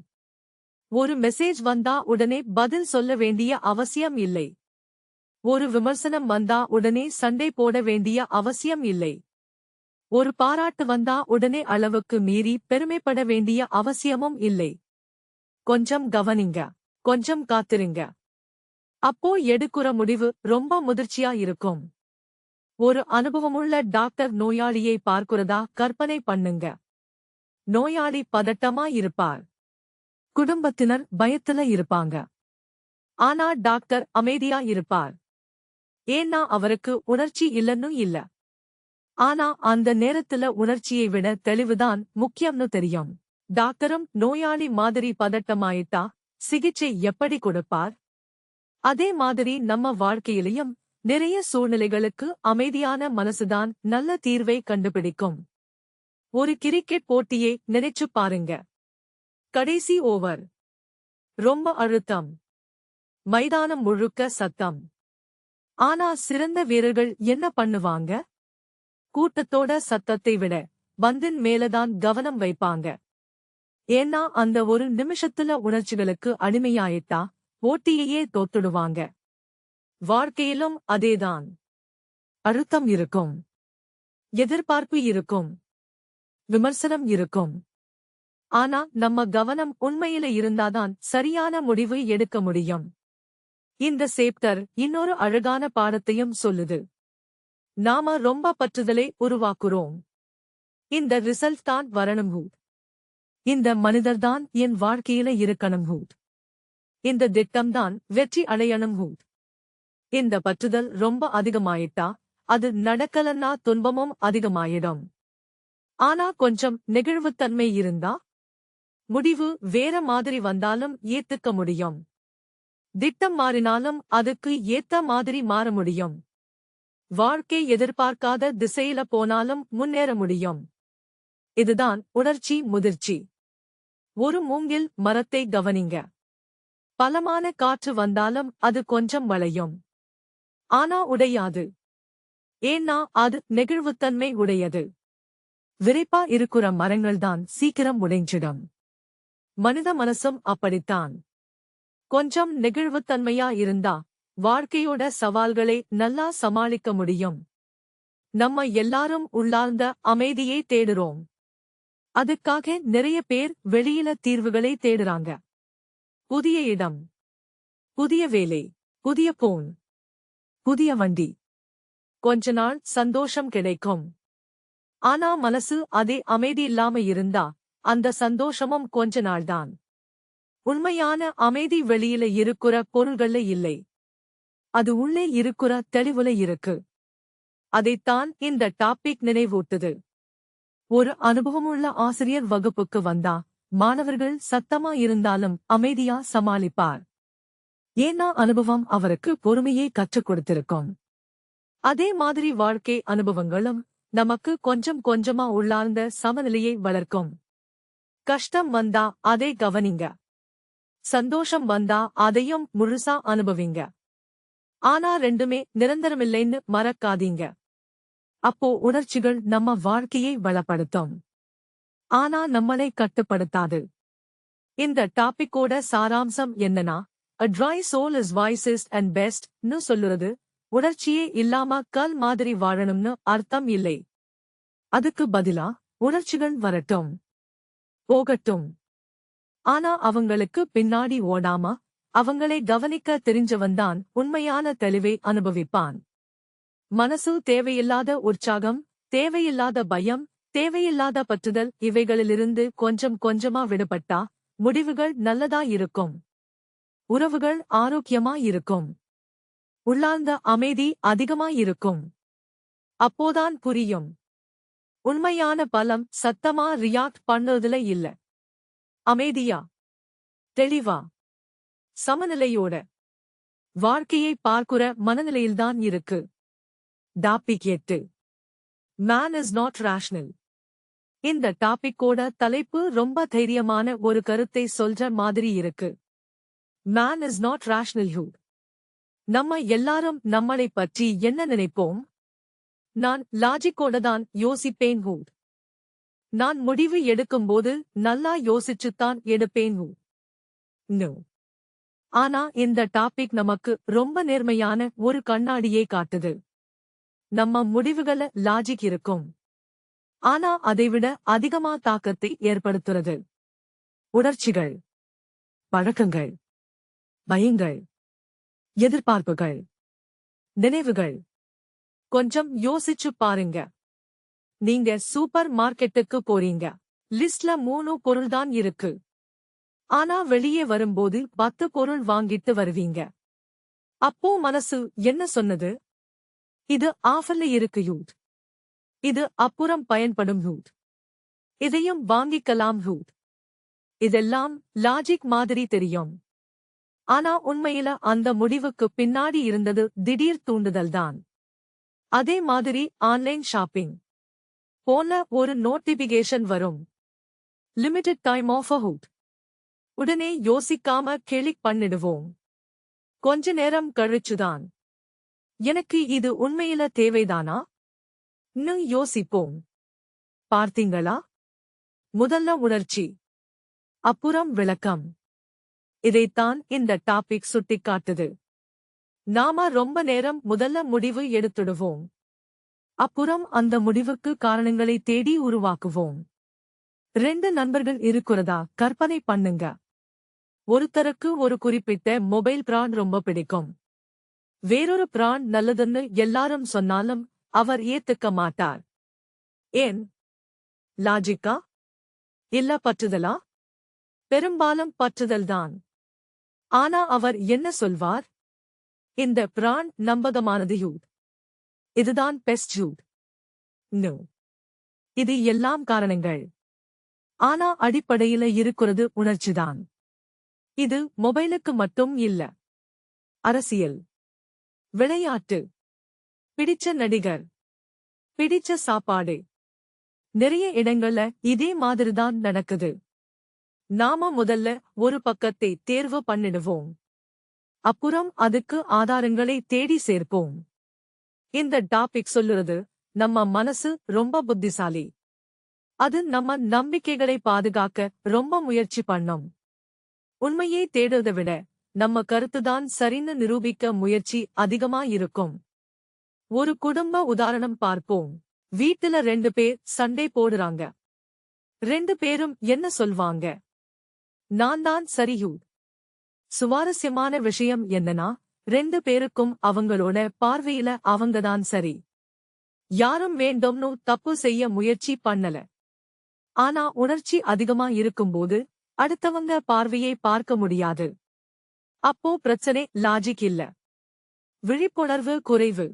ஒரு மெசேஜ் வந்தா உடனே பதில் சொல்ல வேண்டிய அவசியம் இல்லை. ஒரு விமர்சனம் வந்தா உடனே சண்டை போட வேண்டிய அவசியம் இல்லை. ஒரு பாராட்டு வந்தா உடனே அளவுக்கு மீறி பெருமைப்பட வேண்டிய அவசியமும் இல்லை. கொஞ்சம் கவனிங்க, கொஞ்சம் காத்திருங்க. அப்போ எடுக்குற முடிவு ரொம்ப முதிர்ச்சியா இருக்கும். ஒரு அனுபவமுள்ள டாக்டர் நோயாளியை பார்க்கிறதா கற்பனை பண்ணுங்க. நோயாளி பதட்டமா இருப்பார். குடும்பத்தினர் பயத்துல இருப்பாங்க. ஆனா டாக்டர் அமைதியா இருப்பார். ஏன்னா அவருக்கு உணர்ச்சி இல்லன்னு இல்ல. ஆனா அந்த நேரத்துல உணர்ச்சியை விட தெளிவுதான் முக்கியம்னு தெரியும். டாக்டரும் நோயாளி மாதிரி பதட்டமாயிட்டா சிகிச்சை எப்படி கொடுப்பார்? அதே மாதிரி நம்ம வாழ்க்கையிலையும் நிறைய சூழ்நிலைகளுக்கு அமைதியான மனசுதான் நல்ல தீர்வை கண்டுபிடிக்கும். ஒரு கிரிக்கெட் போட்டியை நினைச்சு பாருங்க. கடைசி ஓவர். ரொம்ப அழுத்தம். மைதானம் முழுக்க சத்தம். ஆனா சிறந்த வீரர்கள் என்ன பண்ணுவாங்க? கூட்டத்தோட சத்தத்தை விட பந்தின் மேலதான் கவனம் வைப்பாங்க. ஏன்னா அந்த ஒரு நிமிஷத்துல உணர்ச்சிகளுக்கு அடிமையாயிட்டா போட்டியையே தோத்துடுவாங்க. வாழ்க்கையிலும் அதேதான். அழுத்தம் இருக்கும். எதிர்பார்ப்பு இருக்கும். விமர்சனம் இருக்கும். ஆனா நம்ம கவனம் உண்மையில இருந்தாதான் சரியான முடிவு எடுக்க முடியும். இந்த சேப்டர் இன்னொரு அழகான பாடத்தையும் சொல்லுது. நாம ரொம்ப பற்றுதலை உருவாக்குறோம். இந்த ரிசல்ட் தான் வரணும். இந்த மனிதர்தான் என் வாழ்க்கையில இருக்கணும். இந்த திட்டம்தான் வெற்றி அடையணும். இந்த பற்றுதல் ரொம்ப அதிகமாயிட்டா அது நடக்கலன்னா துன்பமும் அதிகமாயிடும். ஆனா கொஞ்சம் நெகிழ்வுத்தன்மை இருந்தா முடிவு வேற மாதிரி வந்தாலும் ஏத்துக்க முடியும். திட்டம் மாறினாலும் அதுக்கு ஏத்த மாதிரி மாற முடியும். வாழ்க்கை எதிர்பார்க்காத திசையில போனாலும் முன்னேற முடியும். இதுதான் உணர்ச்சி முதிர்ச்சி. ஒரு மூங்கில் மரத்தை கவனிங்க. பலமான காற்று வந்தாலும் அது கொஞ்சம் வளையும். ஆனா உடையாது. ஏன்னா அது நெகிழ்வுத்தன்மை உடையது. விரைப்பா இருக்கிற மரங்கள்தான் சீக்கிரம் உடைஞ்சிடும். மனித மனசும் அப்படித்தான். கொஞ்சம் நெகிழ்வுத்தன்மையா இருந்தா வாழ்க்கையோட சவால்களை நல்லா சமாளிக்க முடியும். நம்ம எல்லாரும் உள்ளார்ந்த அமைதியை தேடுறோம். அதுக்காக நிறைய பேர் வெளியில தீர்வுகளை தேடுறாங்க. புதிய இடம், புதிய வேலை, புதிய போன், புதிய வண்டி. கொஞ்ச நாள் சந்தோஷம் கிடைக்கும். ஆனா மனசு அதே அமைதி இல்லாம இருந்தா அந்த சந்தோஷமும் கொஞ்ச நாள்தான். உண்மையான அமைதி வெளியில இருக்கிற பொருள்கள்ல இல்லை. அது உள்ளே இருக்கிற தெளிவுல இருக்கு. அதைத்தான் இந்த டாபிக் நினைவூட்டுது. ஒரு அனுபவமுள்ள ஆசிரியர் வகுப்புக்கு வந்தா மாணவர்கள் சத்தமா இருந்தாலும் அமைதியா சமாளிப்பார். ஏன்னா அனுபவம் அவருக்கு பொறுமையை கற்றுக் கொடுத்திருக்கும். அதே மாதிரி வாழ்க்கை அனுபவங்களும் நமக்கு கொஞ்சம் கொஞ்சமா உள்ளார்ந்த சமநிலையை வளர்க்கும். கஷ்டம் வந்தா அதை கவனிங்க. சந்தோஷம் வந்தா அதையும் முழுசா அனுபவிங்க. ஆனா ரெண்டுமே நிரந்தரமில்லைன்னு மறக்காதீங்க. அப்போ உணர்ச்சிகள் நம்ம வாழ்க்கையை வளப்படுத்தும். ஆனா நம்மளை கட்டுப்படுத்தாது. இந்த டாபிக்கோட சாராம்சம் என்னன்னா, a dry soul is wisest and best ன்னு சொல்லுறது உணர்ச்சியே இல்லாம கல் மாதிரி வாழணும்னு அர்த்தம் இல்லை. அதுக்கு பதிலா உணர்ச்சிகள் வரட்டும், போகட்டும். ஆனா அவங்களுக்கு பின்னாடி ஓடாம அவங்களை கவனிக்க தெரிஞ்சவன்தான் உண்மையான தெளிவை அனுபவிப்பான். மனசு தேவையில்லாத உற்சாகம், தேவையில்லாத பயம், தேவையில்லாத பற்றுதல் இவைகளிலிருந்து கொஞ்சம் கொஞ்சமா விடுபட்டா முடிவுகள் நல்லதா இருக்கும். உறவுகள் ஆரோக்கியமா இருக்கும். உள்ளார்ந்த அமைதி அதிகமா இருக்கும். அப்போதான் புரியும், உண்மையான பலம் சத்தமா ரியாக்ட் பண்ணதுல இல்ல, அமைதியா, தெளிவா, சமநிலையோட வாழ்க்கையை பார்க்குற மனநிலையில்தான் இருக்கு. Topic 8. Man is not rational. இந்த டாபிக்கோட தலைப்பு ரொம்ப தைரியமான ஒரு கருத்தை சொல்ற மாதிரி இருக்கு. Man is not rational who. நம்ம எல்லாரும் நம்மளை பற்றி என்ன நினைப்போம்? நான் லாஜிக்கோட தான் யோசிப்பேன் who. நான் முடிவு எடுக்கும்போது நல்லா யோசிச்சுத்தான் எடுப்பேன் who. No. ஆனா இந்த டாபிக் நமக்கு ரொம்ப நேர்மையான ஒரு கண்ணாடியை காட்டுது. நம்ம முடிவுகள லாஜிக் இருக்கும். ஆனா அதைவிட அதிகமா தாக்கத்தை ஏற்படுத்துறது உணர்ச்சிகள், பழக்கங்கள், பயங்கள், எதிர்பார்ப்புகள், நினைவுகள். கொஞ்சம் யோசிச்சு பாருங்க. நீங்க சூப்பர் மார்க்கெட்டுக்கு போறீங்க. லிஸ்ட்ல 3 பொருள்தான் இருக்கு. ஆனா வெளியே வரும்போது 10 பொருள் வாங்கிட்டு வருவீங்க. அப்போ மனசு என்ன சொன்னது? இது ஆஃபர்ல இருக்கு யூத். இது அப்புறம் பயன்படும் யூத். இதையும் வாங்கிக்கலாம் யூத். இதெல்லாம் லாஜிக் மாதிரி தெரியும். ஆனா உண்மையில அந்த முடிவுக்கு பின்னாடி இருந்தது திடீர் தூண்டுதல்தான். அதே மாதிரி ஆன்லைன் ஷாப்பிங் போல ஒரு நோட்டிபிகேஷன் வரும். Limited time offer youth. உடனே யோசிக்காம கிளிக் பண்ணிடுவோம். கொஞ்ச நேரம் கழிச்சுதான், எனக்கு இது உண்மையில தேவைதானா? இன்னும் யோசிப்போம். பார்த்தீங்களா? முதல்ல உணர்ச்சி, அப்புறம் விளக்கம். இதைத்தான் இந்த டாபிக் சுட்டிக்காட்டுது. நாம ரொம்ப நேரம் முதல்ல முடிவு எடுத்துடுவோம். அப்புறம் அந்த முடிவுக்கு காரணங்களை தேடி உருவாக்குவோம். 2 நண்பர்கள் இருக்கிறதா கற்பனை பண்ணுங்க. ஒருத்தருக்கு ஒரு குறிப்பிட்ட மொபைல் பிராண்ட் ரொம்ப பிடிக்கும். வேறொரு பிராண்ட் நல்லதுன்னு எல்லாரும் சொன்னாலும் அவர் ஏத்துக்க மாட்டார். ஏன்? லாஜிக்கா? இல்ல பற்றுதலா? பெரும்பாலும் பற்றுதல்தான். ஆனா அவர் என்ன சொல்வார்? இந்த பிராண்ட் நம்பகமானது யூத். இதுதான் பெஸ்ட் யூத். நோ. இது எல்லாம் காரணங்கள். ஆனா அடிப்படையில இருக்கிறது உணர்ச்சிதான். இது மொபைலுக்கு மட்டும் இல்ல. அரசியல், விளையாட்டு, பிடிச்ச நடிகர், பிடிச்ச சாப்பாடு, நிறைய இடங்கள்ல இதே மாதிரிதான் நடக்குது. நாம முதல்ல ஒரு பக்கத்தை தேர்வு பண்ணிடுவோம். அப்புறம் அதுக்கு ஆதாரங்களை தேடி சேர்ப்போம். இந்த டாபிக் சொல்லுறது, நம்ம மனசு ரொம்ப புத்திசாலி. அது நம்ம நம்பிக்கைகளை பாதுகாக்க ரொம்ப முயற்சி பண்ணும். உண்மையை தேடுறதை விட நம்ம கருத்துதான் சரின்னு நிரூபிக்க முயற்சி அதிகமா இருக்கும். ஒரு குடும்ப உதாரணம் பார்ப்போம். வீட்டுல 2 பேர் சண்டை போடுறாங்க. 2 பேரும் என்ன சொல்வாங்க? நான் தான் சரியு. சுவாரஸ்யமான விஷயம் என்னன்னா, 2 பேருக்கும் அவங்களோட பார்வையில அவங்கதான் சரி. யாரும் வேண்டும்னு தப்பு செய்ய முயற்சி பண்ணல. ஆனா உணர்ச்சி அதிகமா இருக்கும்போது அடுத்தவங்க பார்வையை பார்க்க முடியாது. அப்போ பிரச்சனை லாஜிக் இல்ல, விழிப்புணர்வு குறைவு.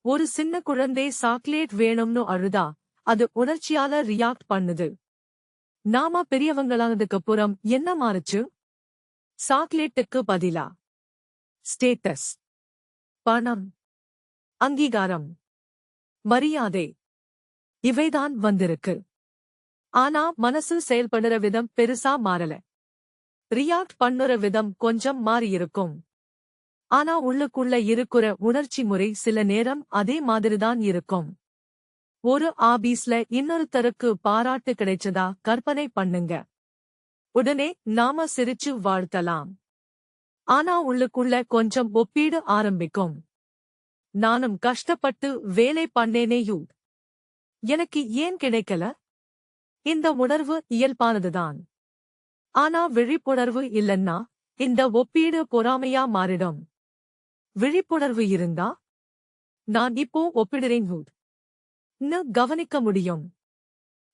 ஒரு சின்ன குழந்தை சாக்லேட் வேணும்னு அழுதா அது உணர்ச்சியால ரியாக்ட் பண்ணுது. நாம பெரியவங்களானதுக்கு அப்புறம் என்ன மாறுச்சு? சாக்லேட்டுக்கு பதிலா ஸ்டேட்டஸ், பணம், அங்கீகாரம், மரியாதை இவைதான் வந்திருக்கு. ஆனா மனசு செயல்படுற விதம் பெருசா மாறல. ரியாக்ட் பண்ணுற விதம் கொஞ்சம் மாறியிருக்கும். ஆனா உள்ளுக்குள்ள இருக்கிற உணர்ச்சி முறை சில நேரம் அதே மாதிரிதான் இருக்கும். ஒரு ஆபீஸ்ல இன்னொருத்தருக்கு பாராட்டு கிடைச்சதா கற்பனை பண்ணுங்க. உடனே நாம சிரிச்சு வாழ்த்தலாம். ஆனா உள்ளுக்குள்ள கொஞ்சம் ஒப்பீடு ஆரம்பிக்கும். நானும் கஷ்டப்பட்டு வேலை பண்ணேனேயூ, எனக்கு ஏன் கிடைக்கல? இந்த உணர்வு இயல்பானதுதான். ஆனா விழிப்புணர்வு இல்லன்னா இந்த ஒப்பீடு பொறாமையா மாறிடும். விழிப்புணர்வு இருந்தா நான் இப்போ ஒப்பிடுறேன் கவனிக்க முடியும்.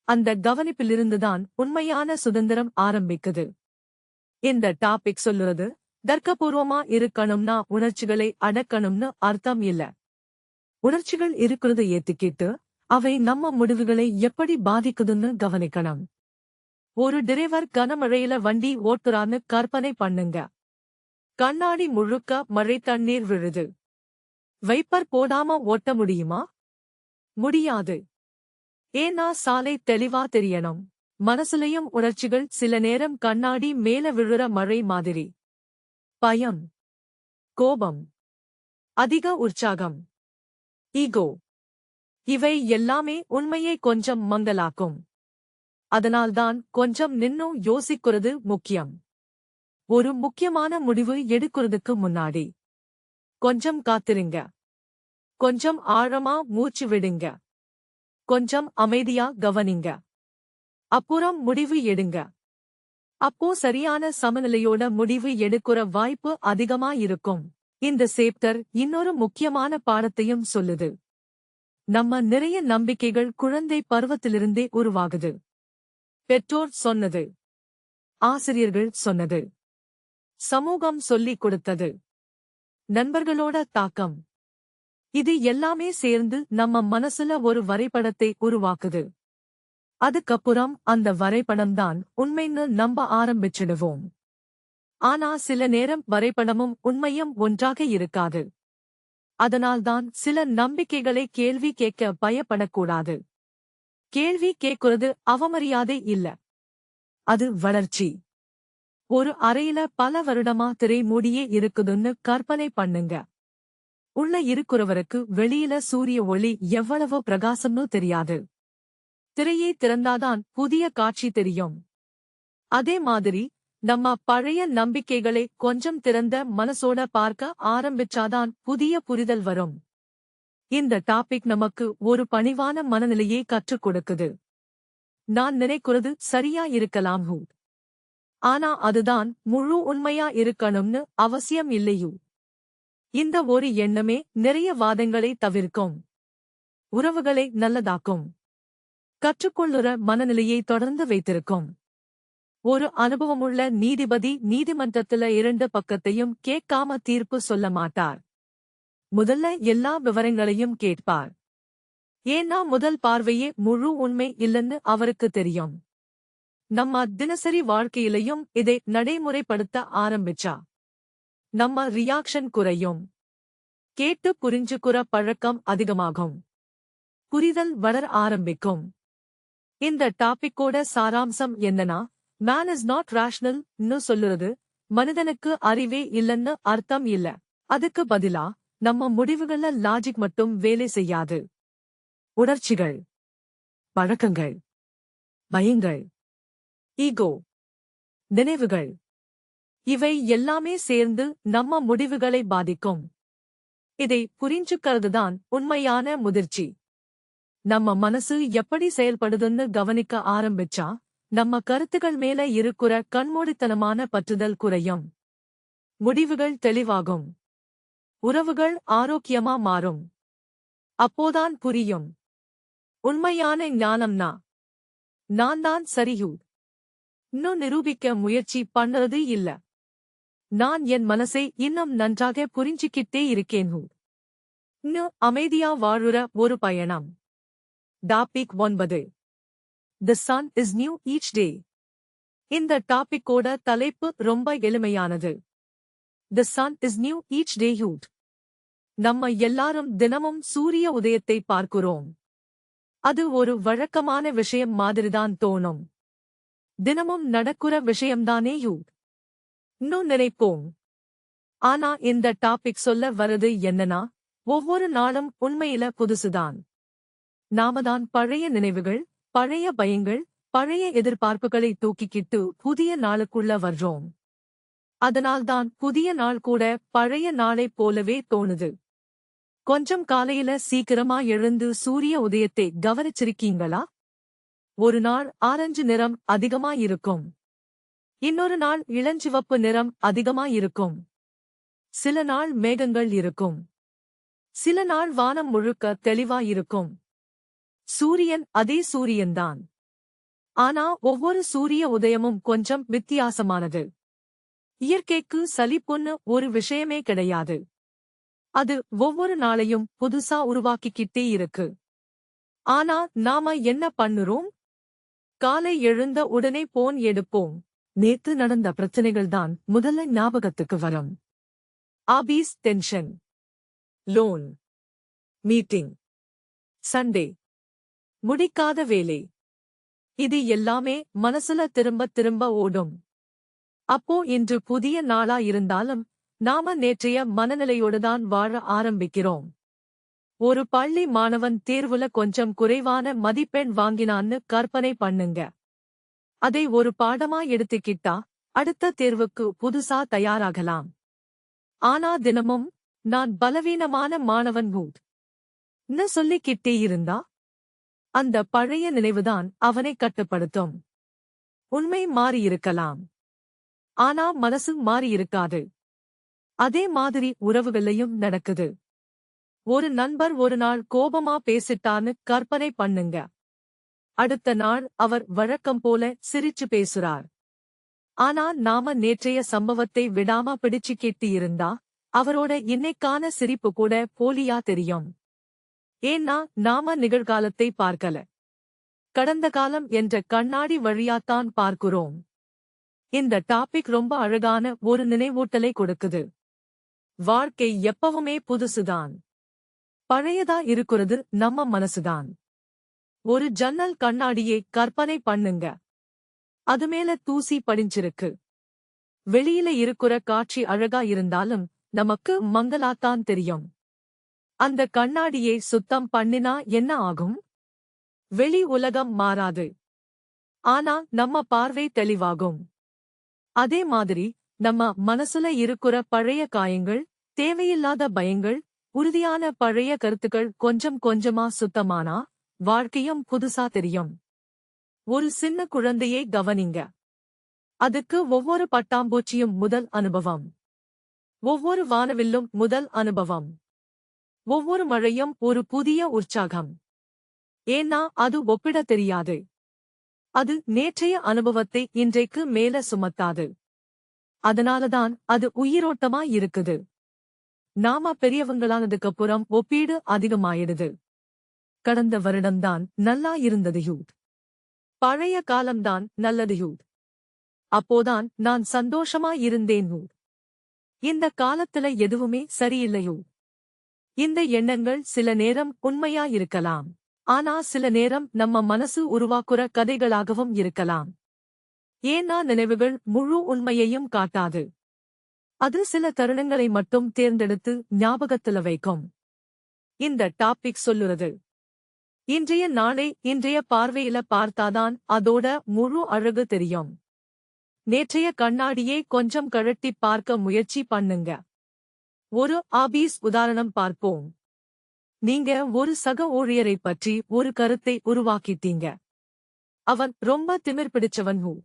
அந்த கவனிப்பிலிருந்துதான் உண்மையான சுதந்திரம் ஆரம்பிக்குது. இந்த டாபிக் சொல்லுறது தர்க்கபூர்வமா இருக்கணும்னா உணர்ச்சிகளை அடக்கணும்னு அர்த்தம் இல்ல. உணர்ச்சிகள் இருக்கிறத ஏத்துக்கிட்டு அவை நம்ம முடிவுகளை எப்படி பாதிக்குதுன்னு கவனிக்கணும். ஒரு டிரைவர் கனமழையில வண்டி ஓட்டுறான்னு கற்பனை பண்ணுங்க. கண்ணாடி முழுக்க மழை தண்ணீர் விழுது. வைப்பர் போடாம ஓட்ட முடியுமா? முடியாது. ஏன்னா சாலை தெளிவா தெரியணும். மனசுலயும் உணர்ச்சிகள் சில நேரம் கண்ணாடி மேல விழுற மழை மாதிரி. பயம், கோபம், அதிக உற்சாகம், ஈகோ, இவை எல்லாமே உண்மையை கொஞ்சம் மங்கலாக்கும். அதனால்தான் கொஞ்சம் நின்னும் யோசிக்கிறது முக்கியம். ஒரு முக்கியமான முடிவு எடுக்கிறதுக்கு முன்னாடி கொஞ்சம் காத்திருங்க. கொஞ்சம் ஆழமா மூச்சு விடுங்க. கொஞ்சம் அமைதியா கவனிங்க. அப்புறம் முடிவு எடுங்க. அப்போ சரியான சமநிலையோட முடிவு எடுக்கிற வாய்ப்பு அதிகமா இருக்கும். இந்த சேப்டர் இன்னொரு முக்கியமான பாடத்தையும் சொல்லுது. நம்ம நிறைய நம்பிக்கைகள் குழந்தை பருவத்திலிருந்தே உருவாகுது. பெற்றோர் சொன்னது, ஆசிரியர்கள் சொன்னது, சமூகம் சொல்லிக் கொடுத்தது, நண்பர்களோட தாக்கம், இது எல்லாமே சேர்ந்து நம்ம மனசுல ஒரு வரைபடத்தை உருவாக்குது. அதுக்கப்புறம் அந்த வரைபடம்தான் உண்மைன்னு நம்ப ஆரம்பிச்சிடுவோம். ஆனா சில நேரம் வரைபடமும் உண்மையும் ஒன்றாக இருக்காது. அதனால்தான் சில நம்பிக்கைகளை கேள்வி கேட்க பயப்படக்கூடாது. கேள்வி கேட்கிறது அவமரியாதை இல்ல, அது வளர்ச்சி. ஒரு அறையில பல வருடமா திரை மூடியே இருக்குதுன்னு கற்பனை பண்ணுங்க. உள்ள இருக்கிறவருக்கு வெளியில சூரிய ஒளி எவ்வளவு பிரகாசம்னு தெரியாது. திரையை திறந்தாதான் புதிய காட்சி தெரியும். அதே மாதிரி நம்ம பழைய நம்பிக்கைகளை கொஞ்சம் திறந்த மனசோட பார்க்க ஆரம்பிச்சாதான் புதிய புரிதல் வரும். இந்த டாபிக் நமக்கு ஒரு பணிவான மனநிலையை கற்றுக் கொடுக்குது. நான் நினைக்கிறது சரியா இருக்கலாம், ஆனா அதுதான் முழு உண்மையா இருக்கணும்னு அவசியம் இல்லையூ. இந்த ஒரு எண்ணமே நிறைய வாதங்களை தவிர்க்கும், உறவுகளை நல்லதாக்கும், கற்றுக்கொள்ளுற மனநிலையை தொடர்ந்து வைத்திருக்கும். ஒரு அனுபவமுள்ள நீதிபதி நீதிமன்றத்துல 2 பக்கத்தையும் கேட்காம தீர்ப்பு சொல்ல மாட்டார். முதல்ல எல்லா விவரங்களையும் கேட்பார். ஏன்னா முதல் பார்வையே முழு உண்மை இல்லைன்னு அவருக்கு தெரியும். நம்ம தினசரி வாழ்க்கையிலையும் இதை நடைமுறைப்படுத்த ஆரம்பிச்சா நம்ம ரியாக்ஷன் குறையும். கேட்டு புரிஞ்சுக்குற பழக்கம் அதிகமாகும். புரிதல் வளர ஆரம்பிக்கும். இந்த டாபிக்கோட சாராம்சம் என்னன்னா, man is not rational ன்னு சொல்லுறது மனிதனுக்கு அறிவே இல்லைன்னு அர்த்தம் இல்ல. அதுக்கு பதிலா நம்ம முடிவுகள்ல லாஜிக் மட்டும் வேலை செய்யாது. உணர்ச்சிகள், பழக்கங்கள், பயங்கள், ஈகோ, நினைவுகள், இவை எல்லாமே சேர்ந்து நம்ம முடிவுகளை பாதிக்கும். இதை புரிஞ்சுக்கிறதுதான் உண்மையான முதிர்ச்சி. நம்ம மனசு எப்படி செயல்படுதுன்னு கவனிக்க ஆரம்பிச்சா நம்ம கருத்துகள் மேல இருக்கிற கண்மூடித்தனமான பற்றுதல் குறையும். முடிவுகள் தெளிவாகும். உறவுகள் ஆரோக்கியமா மாறும். அப்போதான் புரியும், உண்மையான ஞானம்னா நான் தான் சரியூ இன்னும் நிரூபிக்க முயற்சி பண்ணறது இல்ல. நான் என் மனசை இன்னும் நன்றாக புரிஞ்சுக்கிட்டே இருக்கேன். இன்னும் அமைதியா வாழுற ஒரு பயணம். Topic 9. The sun is new each day. இந்த டாபிக்கோட தலைப்பு ரொம்ப எளிமையானது. The sun is new each day. நம்ம எல்லாரும் தினமும் சூரிய உதயத்தை பார்க்கிறோம். அது ஒரு வழக்கமான விஷயம் மாதிரிதான் தோணும். தினமும் நடக்குற விஷயம்தானே இன்னும் நினைப்போம். ஆனா இந்த டாபிக் சொல்ல வருது என்னன்னா, ஒவ்வொரு நாளும் உண்மையில புதுசுதான். நாமதான் பழைய நினைவுகள், பழைய பயங்கள், பழைய எதிர்பார்ப்புகளை தூக்கிக்கிட்டு புதிய நாளுக்குள்ள வர்றோம். அதனால்தான் புதிய நாள் கூட பழைய நாளைப் போலவே தோணுது. கொஞ்சம் காலையில சீக்கிரமா எழுந்து சூரிய உதயத்தை கவனிச்சிருக்கீங்களா? ஒரு நாள் ஆரஞ்சு நிறம் அதிகமா இருக்கும். இன்னொரு நாள் இளஞ்சிவப்பு நிறம் அதிகமா இருக்கும். சில நாள் மேகங்கள் இருக்கும். சில நாள் வானம் முழுக்க தெளிவா இருக்கும். சூரியன் அதே சூரியன்தான். ஆனா ஒவ்வொரு சூரிய உதயமும் கொஞ்சம் வித்தியாசமானது. இயற்கைக்கு சலிப்புன்னு ஒரு விஷயமே கிடையாது. அது ஒவ்வொரு நாளையும் புதுசா உருவாக்கிக்கிட்டே இருக்கு. ஆனா நாம என்ன பண்ணுறோம்? காலை எழுந்த உடனே போன் எடுப்போம். நேத்து நடந்த பிரச்சனைகள்தான் முதல்ல ஞாபகத்துக்கு வரும். Office tension, loan, meeting, Sunday, முடிக்காத வேலை, இது எல்லாமே மனசுல திரும்ப திரும்ப ஓடும். அப்போ இன்று புதிய நாளா இருந்தாலும் நாம நேற்றைய மனநிலையோடுதான் வாழ ஆரம்பிக்கிறோம். ஒரு பள்ளி மாணவன் தேர்வுல கொஞ்சம் குறைவான மதிப்பெண் வாங்கினான்னு கற்பனை பண்ணுங்க. அதை ஒரு பாடமா எடுத்துக்கிட்டா அடுத்த தேர்வுக்கு புதுசா தயாராகலாம். ஆனா தினமும் நான் பலவீனமான மாணவன் ன்னு சொல்லிக்கிட்டே இருந்தா அந்த பழைய நினைவுதான் அவனை கட்டுப்படுத்தும். உண்மை மாறியிருக்கலாம். ஆனா மனசு மாறியிருக்காது. அதே மாதிரி உறவுகளையும் நடக்குது. ஒரு நண்பர் ஒரு நாள் கோபமா பேசிட்டான்னு கற்பனை பண்ணுங்க. அடுத்த நாள் அவர் வழக்கம் போல சிரிச்சு பேசுறார். ஆனா நாம நேற்றைய சம்பவத்தை விடாம பிடிச்சுக்கிட்டு இருந்தா அவரோட இன்னைக்கான சிரிப்பு கூட போலியா தெரியும். ஏன்னா நாம நிகழ்காலத்தை பார்க்கல. கடந்த காலம் என்ற கண்ணாடி வழியாத்தான் பார்க்கிறோம். இந்த டாபிக் ரொம்ப அழகான ஒரு நினைவூட்டலை கொடுக்குது. வாழ்க்கை எப்பவுமே புதுசுதான். பழையதா இருக்கிறது நம்ம மனசுதான். ஒரு ஜன்னல் கண்ணாடியை கற்பனை பண்ணுங்க. அது மேல தூசி படிஞ்சிருக்கு. வெளியில இருக்கிற காட்சி அழகா இருந்தாலும் நமக்கு மங்கலாத்தான் தெரியும். அந்த கண்ணாடியை சுத்தம் பண்ணினா என்ன ஆகும்? வெளி உலகம் மாறாது. ஆனா நம்ம பார்வை தெளிவாகும். அதே மாதிரி நம்ம மனசுல இருக்கிற பழைய காயங்கள், தேவையில்லாத பயங்கள், உறுதியான பழைய கருத்துக்கள் கொஞ்சம் கொஞ்சமா சுத்தமானா வாழ்க்கையும் புதுசா தெரியும். ஒரு சின்ன குழந்தையை கவனிங்க. அதுக்கு ஒவ்வொரு பட்டாம்பூச்சியும் முதல் அனுபவம். ஒவ்வொரு வானவில்லும் முதல் அனுபவம். ஒவ்வொரு மழையும் ஒரு புதிய உற்சாகம். ஏன்னா அது ஒப்பிட தெரியாது. அது நேற்றைய அனுபவத்தை இன்றைக்கு மேல சுமத்தாது. அதனாலதான் அது உயிரோட்டமா இருக்குது. நாம பெரியவங்களானதுக்கு அப்புறம் ஒப்பீடு அதிகமாயிடுது. கடந்த வருடம்தான் நல்லா இருந்தது. பழைய காலம்தான் நல்லது. அப்போதான் நான் சந்தோஷமா இருந்தேன். இந்த காலத்துல எதுவுமே சரியில்லையோ. இந்த எண்ணங்கள் சில நேரம் உண்மையா இருக்கலாம். ஆனா சில நேரம் நம்ம மனசு உருவாக்குற கதைகளாகவும் இருக்கலாம். ஏன்னா நினைவுகள் முழு உண்மையையும் காட்டாது. அது சில தருணங்களை மட்டும் தேர்ந்தெடுத்து ஞாபகத்துல வைக்கும். இந்த டாபிக் சொல்லுறது, இன்றைய நாளை இன்றைய பார்வையில பார்த்தாதான் அதோட முழு அழகு தெரியும். நேற்றைய கண்ணாடியை கொஞ்சம் கழட்டி பார்க்க முயற்சி பண்ணுங்க. ஒரு ஆபீஸ் உதாரணம் பார்ப்போம். நீங்க ஒரு சக ஊழியரை பற்றி ஒரு கருத்தை உருவாக்கிட்டீங்க. அவன் ரொம்ப திமிர் பிடிச்சவன்.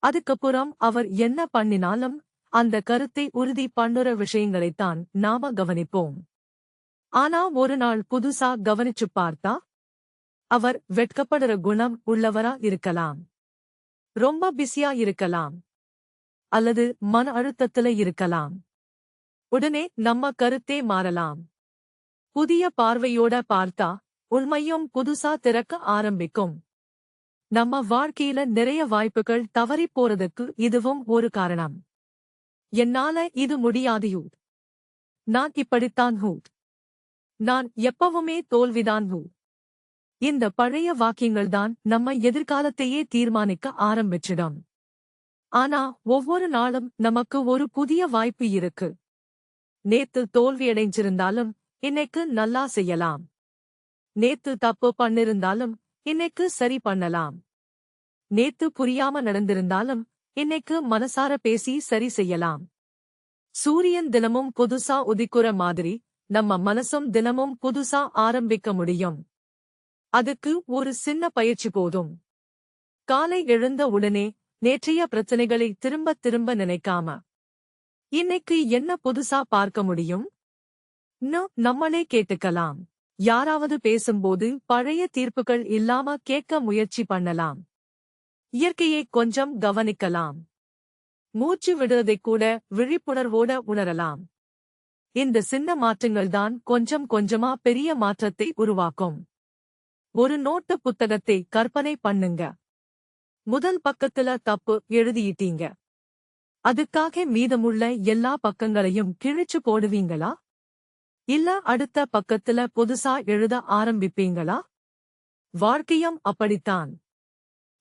அதுக்கப்புறம் அவர் என்ன பண்ணினாலும் அந்த கருத்தை உறுதி பண்ணுற விஷயங்களைத்தான் நாம கவனிப்போம். ஆனா ஒரு நாள் புதுசா கவனிச்சு பார்த்தா அவர் வெட்கப்படுற குணம் உள்ளவரா இருக்கலாம். ரொம்ப பிஸியா இருக்கலாம். அல்லது மன அழுத்தத்துல இருக்கலாம். உடனே நம்ம கருத்தே மாறலாம். புதிய பார்வையோட பார்த்தா உண்மையும் புதுசா திறக்க ஆரம்பிக்கும். நம்ம வாழ்க்கையில நிறைய வாய்ப்புகள் தவறிப் போறதுக்கு இதுவும் ஒரு காரணம். என்னால இது முடியாது. நான் இப்படித்தான். நான் எப்பவுமே தோல்விதான். இந்த பழைய வாக்கியங்கள்தான் நம்ம எதிர்காலத்தையே தீர்மானிக்க ஆரம்பிச்சிடும். ஆனா ஒவ்வொரு நாளும் நமக்கு ஒரு புதிய வாய்ப்பு இருக்கு. நேத்து தோல்வியடைஞ்சிருந்தாலும் இன்னைக்கு நல்லா செய்யலாம். நேத்து தப்பு பண்ணிருந்தாலும் இன்னைக்கு சரி பண்ணலாம். நேத்து புரியாம நடந்திருந்தாலும் இன்னைக்கு மனசார பேசி சரி செய்யலாம். சூரியன் தினமும் புதுசா உதிக்குற மாதிரி நம்ம மனசும் தினமும் புதுசா ஆரம்பிக்க முடியும். அதுக்கு ஒரு சின்ன பயிற்சி போதும். காலை எழுந்த உடனே நேற்றைய பிரச்சனைகளை திரும்ப திரும்ப நினைக்காம, இன்னைக்கு என்ன புதுசா பார்க்க முடியும்? நம்மளே கேட்டுக்கலாம். யாராவது பேசும்போது பழைய தீர்ப்புகள் இல்லாம கேட்க முயற்சி பண்ணலாம். இயற்கையை கொஞ்சம் கவனிக்கலாம். மூச்சு விடுவதைக் கூட விழிப்புணர்வோட உணரலாம். இந்த சின்ன மாற்றங்கள்தான் கொஞ்சம் கொஞ்சமா பெரிய மாற்றத்தை உருவாக்கும். ஒரு நோட்டு புத்தகத்தை கற்பனை பண்ணுங்க. முதல் பக்கத்துல தப்பு எழுதிட்டீங்க. அதுக்காக மீதமுள்ள எல்லா பக்கங்களையும் கிழிச்சு போடுவீங்களா? இல்ல அடுத்த பக்கத்துல புதுசா எழுத ஆரம்பிப்பீங்களா? வாழ்க்கையும் அப்படித்தான்.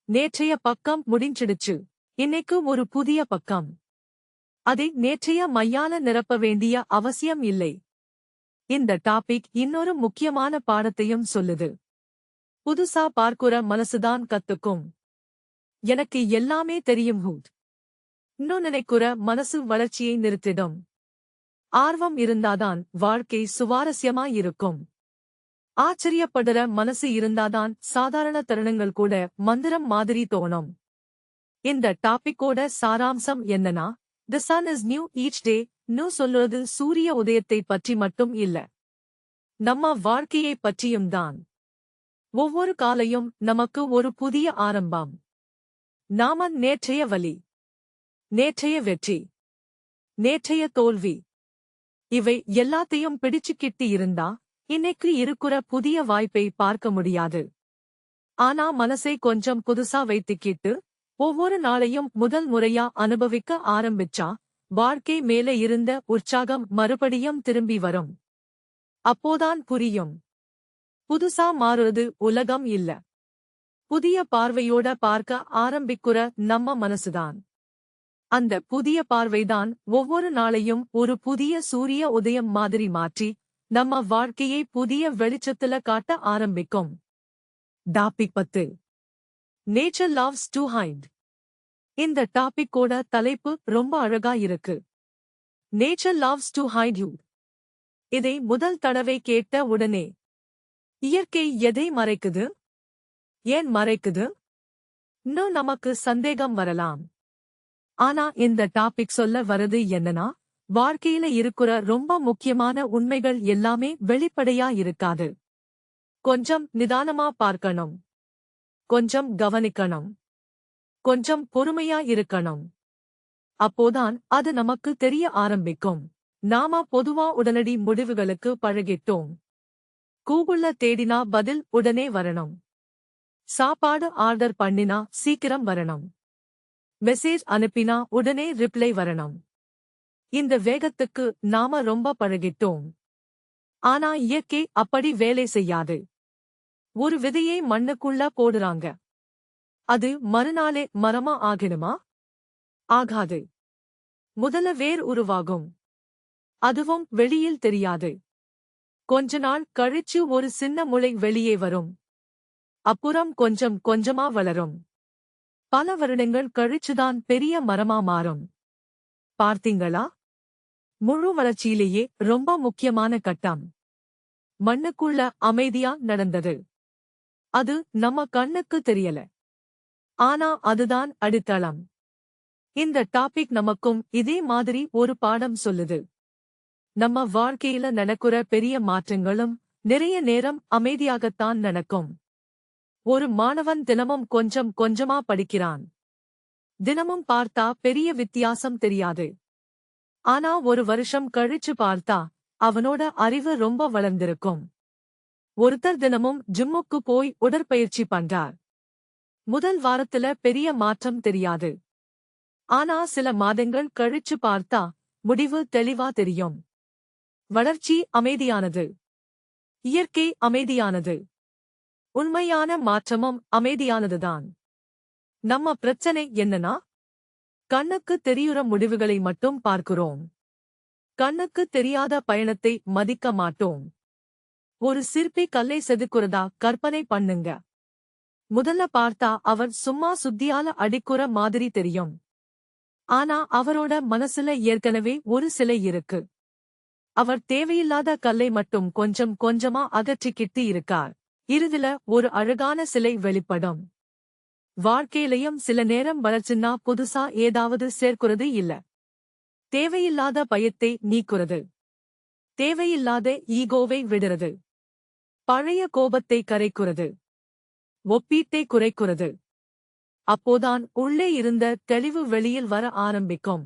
நேற்றைய பக்கம் முடிஞ்சிடுச்சு. இன்னைக்கு ஒரு புதிய பக்கம். அதை நேற்றைய மையால நிரப்ப வேண்டிய அவசியம் இல்லை. இந்த டாபிக் இன்னொரு முக்கியமான பாடத்தையும் சொல்லுது. புதுசா பார்க்குற மனசுதான் கத்துக்கும். எனக்கு எல்லாமே தெரியும் இன்னும் நினைக்குற மனசு வளர்ச்சியை நிறுத்திடும். ஆர்வம் இருந்தாதான் வாழ்க்கை சுவாரஸ்யமா இருக்கும். ஆச்சரியப்படுற மனசு இருந்தாதான் சாதாரண தருணங்கள் கூட மந்திரம் மாதிரி தோணும். இந்த டாபிக்கோட சாராம்சம் என்னன்னா, The sun is new each day. சொல்லுறது சூரிய உதயத்தை பற்றி மட்டும் இல்ல, நம்ம வாழ்க்கையை பற்றியும் தான். ஒவ்வொரு காலையும் நமக்கு ஒரு புதிய ஆரம்பம். நாம நேற்றைய வலி, நேற்றைய வெற்றி, நேற்றைய தோல்வி, இவை எல்லாத்தையும் பிடிச்சுக்கிட்டு இருந்தா இன்னைக்கு இருக்கிற புதிய வாய்ப்பை பார்க்க முடியாது. ஆனா மனசை கொஞ்சம் புதுசா வைத்துக்கிட்டு ஒவ்வொரு நாளையும் முதல் முறையா அனுபவிக்க ஆரம்பிச்சா வாழ்க்கை மேல இருந்த உற்சாகம் மறுபடியும் திரும்பி வரும். அப்போதான் புரியும், புதுசா மாறுறது உலகம் இல்ல, புதிய பார்வையோட பார்க்க ஆரம்பிக்கிற நம்ம மனசுதான். அந்த புதிய பார்வைதான் ஒவ்வொரு நாளையும் ஒரு புதிய சூரிய உதயம் மாதிரி மாற்றி நம்ம வாழ்க்கையை புதிய வெளிச்சத்துல காட்ட ஆரம்பிக்கும். Topic 10. Nature loves to hide. இந்த டாபிக்கோட தலைப்பு ரொம்ப அழகா இருக்கு. Nature loves to hide you. இதை முதல் தடவை கேட்ட உடனே இயற்கை எதை மறைக்குது, ஏன் மறைக்குது நமக்கு சந்தேகம் வரலாம். ஆனா இந்த டாபிக் சொல்ல வரது என்னன்னா, வாழ்க்கையில இருக்கிற ரொம்ப முக்கியமான உண்மைகள் எல்லாமே வெளிப்படையா இருக்காது. கொஞ்சம் நிதானமா பார்க்கணும், கொஞ்சம் கவனிக்கணும், கொஞ்சம் பொறுமையா இருக்கணும். அப்போதான் அது நமக்கு தெரிய ஆரம்பிக்கும். நாம பொதுவா உடனடி முடிவுகளுக்கு பழகிட்டோம். கூகுள்ல தேடினா பதில் உடனே வரணும். சாப்பாடு ஆர்டர் பண்ணினா சீக்கிரம் வரணும். மெசேஜ் அனுப்பினா உடனே ரிப்ளை வரணும். இந்த வேகத்துக்கு நாம ரொம்ப பழகிட்டோம். ஆனா இயற்கை அப்படி வேலை செய்யாது. ஒரு விதையை மண்ணுக்குள்ள போடுறாங்க, அது மறுநாளே மரமா ஆகிடுமா? ஆகாது. முதல்ல வேர் உருவாகும், அதுவும் வெளியில் தெரியாது. கொஞ்ச நாள் கழிச்சு ஒரு சின்ன முளை வெளியே வரும். அப்புறம் கொஞ்சம் கொஞ்சமா வளரும். பல வருடங்கள் கழிச்சுதான் பெரிய மரமா மாறும். பார்த்தீங்களா? முழு வளர்ச்சியிலேயே ரொம்ப முக்கியமான கட்டம் மண்ணுக்குள்ள அமைதியா நடந்தது. அது நம்ம கண்ணுக்கு தெரியல, ஆனா அதுதான் அடித்தளம். இந்த டாபிக் நமக்கும் இதே மாதிரி ஒரு பாடம் சொல்லுது. நம்ம வாழ்க்கையில நடக்கிற பெரிய மாற்றங்களும் நிறைய நேரம் அமைதியாகத்தான் நடக்கும். ஒரு மாணவன் தினமும் கொஞ்சம் கொஞ்சமா படிக்கிறான். தினமும் பார்த்தா பெரிய வித்தியாசம் தெரியாது. ஆனா ஒரு வருஷம் கழிச்சு பார்த்தா அவனோட அறிவு ரொம்ப வளர்ந்திருக்கும். ஒருத்தர் தினமும் ஜிம்முக்கு போய் உடற்பயிற்சி பண்றார். முதல் வாரத்துல பெரிய மாற்றம் தெரியாது. ஆனா சில மாதங்கள் கழிச்சு பார்த்தா முடிவு தெளிவா தெரியும். வளர்ச்சி அமைதியானது, இயற்கை அமைதியானது, உண்மையான மாற்றமும் அமைதியானதுதான். நம்ம பிரச்சனை என்னன்னா, கண்ணுக்கு தெரியுற முடிவுகளை மட்டும் பார்க்கிறோம். கண்ணுக்கு தெரியாத பயணத்தை மதிக்க மாட்டோம். ஒரு சிற்பி கல்லை செதுக்குறதா கற்பனை பண்ணுங்க. முதல்ல பார்த்தா அவர் சும்மா சுத்தியால அடிக்குற மாதிரி தெரியும். ஆனா அவரோட மனசுல ஏற்கனவே ஒரு சிலை இருக்கு. அவர் தேவையில்லாத கல்லை மட்டும் கொஞ்சம் கொஞ்சமா அகற்றிக்கிட்டு இருக்கார். இறுதில ஒரு அழகான சிலை வெளிப்படும். வாழ்க்கையிலையும் சில நேரம் வளர்ச்சின்னா புதுசா ஏதாவது சேர்க்குறது இல்ல. தேவையில்லாத பயத்தை நீக்குறது. தேவையில்லாத ஈகோவை விடுறது. பழைய கோபத்தை கரைக்குறது. ஒப்பீட்டை குறைக்குறது. அப்போதான் உள்ளே இருந்த தெளிவு வெளியில் வர ஆரம்பிக்கும்.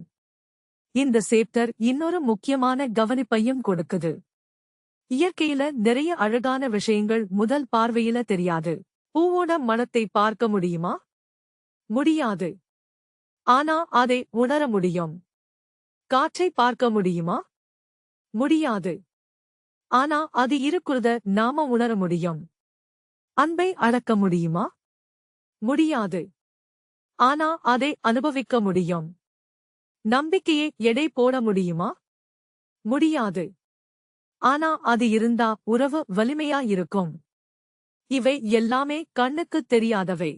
இந்த சேப்டர் இன்னொரு முக்கியமான கவனிப்பையும் கொடுக்குது. இயற்கையில நிறைய அழகான விஷயங்கள் முதல் பார்வையில தெரியாது. பூவோட மணத்தை பார்க்க முடியுமா? முடியாது. ஆனா அதை உணர முடியும். காற்றை பார்க்க முடியுமா? முடியாது. ஆனா அது இருக்கிறத நாம உணர முடியும். அன்பை அளக்க முடியுமா? முடியாது. ஆனா அதை அனுபவிக்க முடியும். நம்பிக்கையை எடை போட முடியுமா? முடியாது. ஆனா அது இருந்தா உறவு வலிமையா இருக்கும். இவை எல்லாமே கண்ணுக்குத் தெரியாதவை.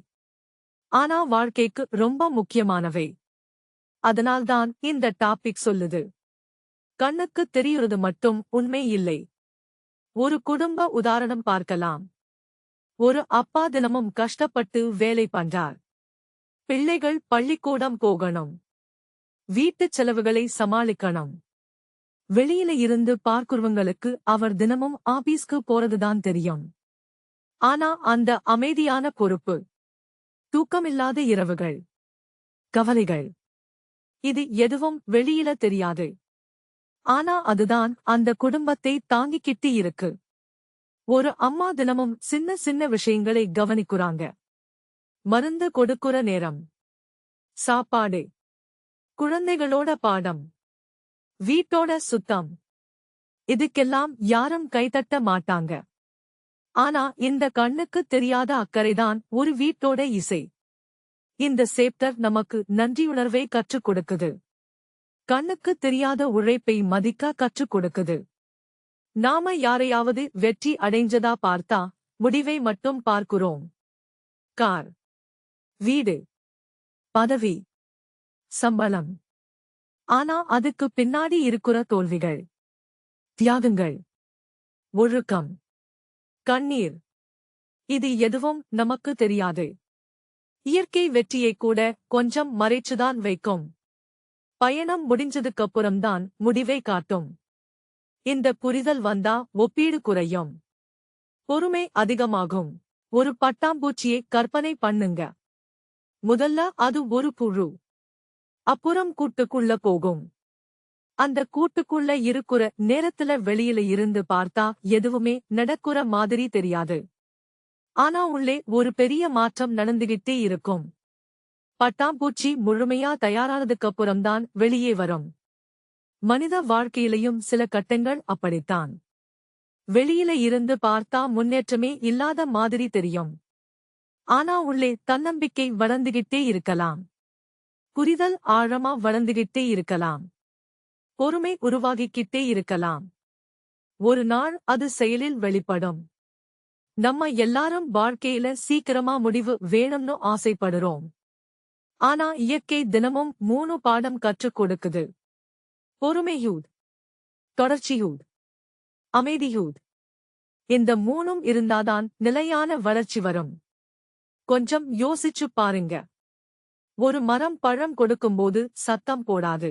ஆனா வாழ்க்கைக்கு ரொம்ப முக்கியமானவை. அதனால்தான் இந்த டாபிக் சொல்லுது. கண்ணுக்குத் தெரியுறது மட்டும் உண்மை இல்லை. ஒரு குடும்ப உதாரணம் பார்க்கலாம். ஒரு அப்பா தினமும் கஷ்டப்பட்டு வேலை பண்றார். பிள்ளைகள் பள்ளிக்கூடம் போகணும். வீட்டுச் செலவுகளை சமாளிக்கணும். வெளியில இருந்து பார்க்கிறவங்களுக்கு அவர் தினமும் ஆபீஸ்க்கு போறதுதான் தெரியும். ஆனா அந்த அமைதியான பொறுப்பு, தூக்கமில்லாத இரவுகள், கவலைகள், இது எதுவும் வெளியில தெரியாது. ஆனா அதுதான் அந்த குடும்பத்தை தாங்கிக்கிட்டு இருக்கு. ஒரு அம்மா தினமும் சின்ன சின்ன விஷயங்களை கவனிக்குறாங்க. மருந்து கொடுக்குற நேரம், சாப்பாடு, குழந்தைகளோட பாடம், வீட்டோட சுத்தம், இதுக்கெல்லாம் யாரும் கைதட்ட மாட்டாங்க. ஆனா இந்த கண்ணுக்குத் தெரியாத அக்கறைதான் ஒரு வீட்டோட இசை. இந்த சேப்டர் நமக்கு நன்றியுணர்வை கற்றுக் கொடுக்குது. கண்ணுக்குத் தெரியாத உழைப்பை மதிக்க கற்றுக் கொடுக்குது. நாம யாரையாவது வெற்றி அடைஞ்சதா பார்த்தா முடிவை மட்டும் பார்க்கிறோம். கார், வீடு, பதவி, சம்பளம். ஆனா அதுக்கு பின்னாடி இருக்கிற தோல்விகள், தியாகங்கள், ஒழுக்கம், கண்ணீர், இது எதுவும் நமக்கு தெரியாது. இயற்கை வெற்றியை கூட கொஞ்சம் மறைச்சுதான் வைக்கும். பயணம் முடிஞ்சதுக்கப்புறம்தான் முடிவை காட்டும். இந்த புரிதல் வந்தா ஒப்பீடு குறையும். பொறுமை அதிகமாகும். ஒரு பட்டாம்பூச்சியை கற்பனை பண்ணுங்க. முதல்ல அது ஒரு புழு. அப்புறம் கூட்டுக்குள்ள போகும். அந்த கூட்டுக்குள்ள இருக்கிற நேரத்துல வெளியில இருந்து பார்த்தா எதுவுமே நடக்குற மாதிரி தெரியாது. ஆனா உள்ளே ஒரு பெரிய மாற்றம் நடந்துகிட்டே இருக்கும். பட்டாம்பூச்சி முழுமையா தயாரானதுக்கப்புறம்தான் வெளியே வரும். மனித வாழ்க்கையிலையும் சில கட்டங்கள் அப்படித்தான். வெளியில இருந்து பார்த்தா முன்னேற்றமே இல்லாத மாதிரி தெரியும். ஆனா உள்ளே தன்னம்பிக்கை வளர்ந்துகிட்டே இருக்கலாம். புரிதல் ஆழமா வளர்ந்துகிட்டே இருக்கலாம். பொறுமை உருவாகிக்கிட்டே இருக்கலாம். ஒரு நாள் அது செயலில் வெளிப்படும். நம்ம எல்லாரும் வாழ்க்கையில சீக்கிரமா முடிவு வேணும்னு ஆசைப்படுறோம். ஆனா இயற்கை தினமும் 3 பாடம் கற்றுக் கொடுக்குது. பொறுமையூத், தொடர்ச்சியூத், அமைதியூத். இந்த 3ம் இருந்தாதான் நிலையான வளர்ச்சி வரும். கொஞ்சம் யோசிச்சு பாருங்க. ஒரு மரம் பழம் கொடுக்கும்போது சத்தம் போடாது.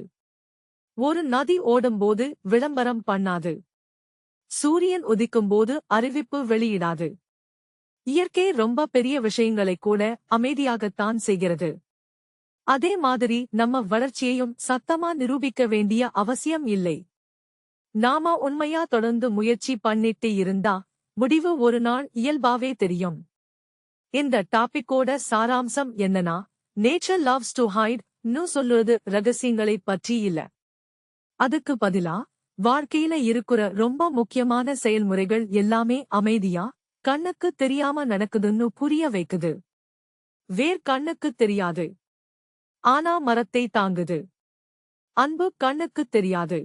ஒரு நதி ஓடும்போது விளம்பரம் பண்ணாது. சூரியன் உதிக்கும்போது அறிவிப்பு வெளியிடாது. இயற்கை ரொம்ப பெரிய விஷயங்களைக் கூட அமைதியாகத்தான் செய்கிறது. அதே மாதிரி நம்ம வளர்ச்சியையும் சத்தமா நிரூபிக்க வேண்டிய அவசியம் இல்லை. நாம உண்மையா தொடர்ந்து முயற்சி பண்ணிட்டு இருந்தா முடிவு ஒரு நாள் இயல்பாவே தெரியும். இந்த டாபிக்கோட சாராம்சம் என்னன்னா, நேச்சர் லவ்ஸ் டு ஹைட் ன்னு சொல்லுறது ரகசியங்களைப் பற்றி இல்ல. அதுக்கு பதிலா வாழ்க்கையில இருக்கிற ரொம்ப முக்கியமான செயல்முறைகள் எல்லாமே அமைதியா கண்ணுக்கு தெரியாம நடக்குதுன்னு புரிய வைக்குது. வேர் கண்ணுக்கு தெரியாது. ஆனா மரத்தை தாங்குது. அன்பு கண்ணுக்கு தெரியாது.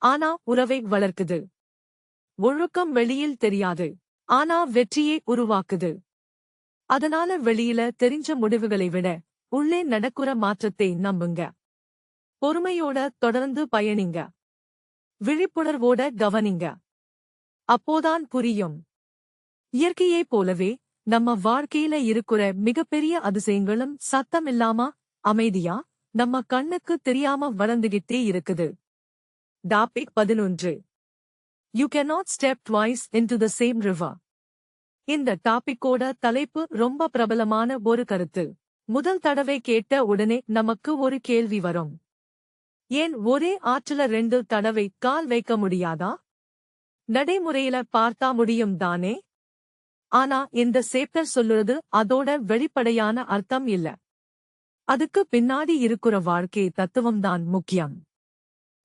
ஆனா உறவை வளர்க்குது. ஒழுக்கம் வெளியில் தெரியாது. ஆனா வெற்றியை உருவாக்குது. அதனால வெளியில தெரிஞ்ச முடிவுகளை விட உள்ளே நடக்குற மாற்றத்தை நம்புங்க. பொறுமையோட தொடர்ந்து பயணிங்க. விழிப்புணர்வோட கவனிங்க. அப்போதான் புரியும். இயற்கையைப் போலவே நம்ம வாழ்க்கையில இருக்கிற மிகப்பெரிய அதிசயங்களும் சத்தமில்லாம அமைதியா நம்ம கண்ணுக்கு தெரியாம வளர்ந்துகிட்டே இருக்குது. Topic 11. You cannot step twice into the same river. இந்த டாபிக்கோட தலைப்பு ரொம்ப பிரபலமான ஒரு கருத்து. முதல் தடவை கேட்ட உடனே நமக்கு ஒரு கேள்வி வரும். ஏன் ஒரே ஆற்றுல 2 தடவை கால் வைக்க முடியாதா? நடைமுறையில பார்த்தா முடியும் தானே? ஆனா இந்த சேப்டர் சொல்லுறது அதோட வெளிப்படையான அர்த்தம் இல்ல. அதுக்கு பின்னாடி இருக்கிற வாழ்க்கை தத்துவம்தான் முக்கியம்.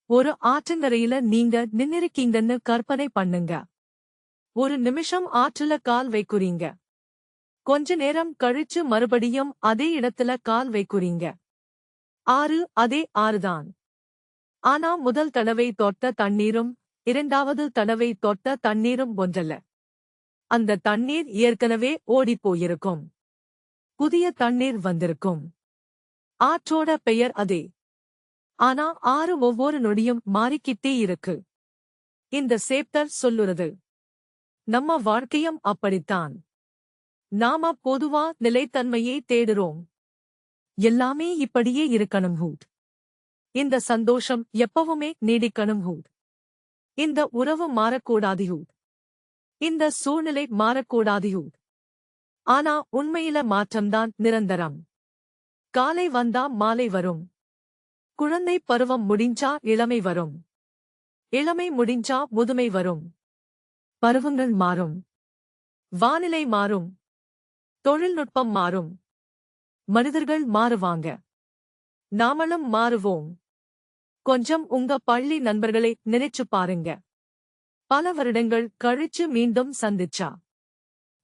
ஒரு ஆற்றங்கரையில நீங்க நின்னிருக்கீங்கன்னு கற்பனை பண்ணுங்க. ஒரு நிமிஷம் ஆற்றுல கால் வைக்குறீங்க. கொஞ்ச நேரம் கழிச்சு மறுபடியும் அதே இடத்துல கால் வைக்குறீங்க. ஆறு அதே ஆறுதான். ஆனா முதல் தடவை தொட்ட தண்ணீரும் 2வது தடவை தொட்ட தண்ணீரும் ஒன்றல்ல. அந்த தண்ணீர் ஏற்கனவே ஓடிப்போயிருக்கும். புதிய தண்ணீர் வந்திருக்கும். ஆற்றோட பெயர் அதே. ஆனா ஆறு ஒவ்வொரு நொடியும் மாறிக்கிட்டே இருக்கு. இந்த சேப்டர் சொல்லுறது நம்ம வாழ்க்கையும் அப்படித்தான். நாம பொதுவா நிலைத்தன்மையை தேடுறோம். எல்லாமே இப்படியே இருக்கணும் ஹூட். இந்த சந்தோஷம் எப்பவுமே நீடிக்கணும் ஹூட். இந்த உறவு மாறக்கூடாது ஹூட். இந்த சூழ்நிலை மாறக்கூடாது ஹூட். ஆனா உண்மையில மாற்றம்தான் நிரந்தரம். காலை வந்தா மாலை வரும். குழந்தை பருவம் முடிஞ்சா இளமை வரும். இளமை முடிஞ்சா முதுமை வரும். பருவங்கள் மாறும். வானிலை மாறும். தொழில்நுட்பம் மாறும். மனிதர்கள் மாறுவாங்க. நாமளும் மாறுவோம். கொஞ்சம் உங்க பள்ளி நண்பர்களை நினைச்சு பாருங்க. பல வருடங்கள் கழிச்சு மீண்டும் சந்திச்சா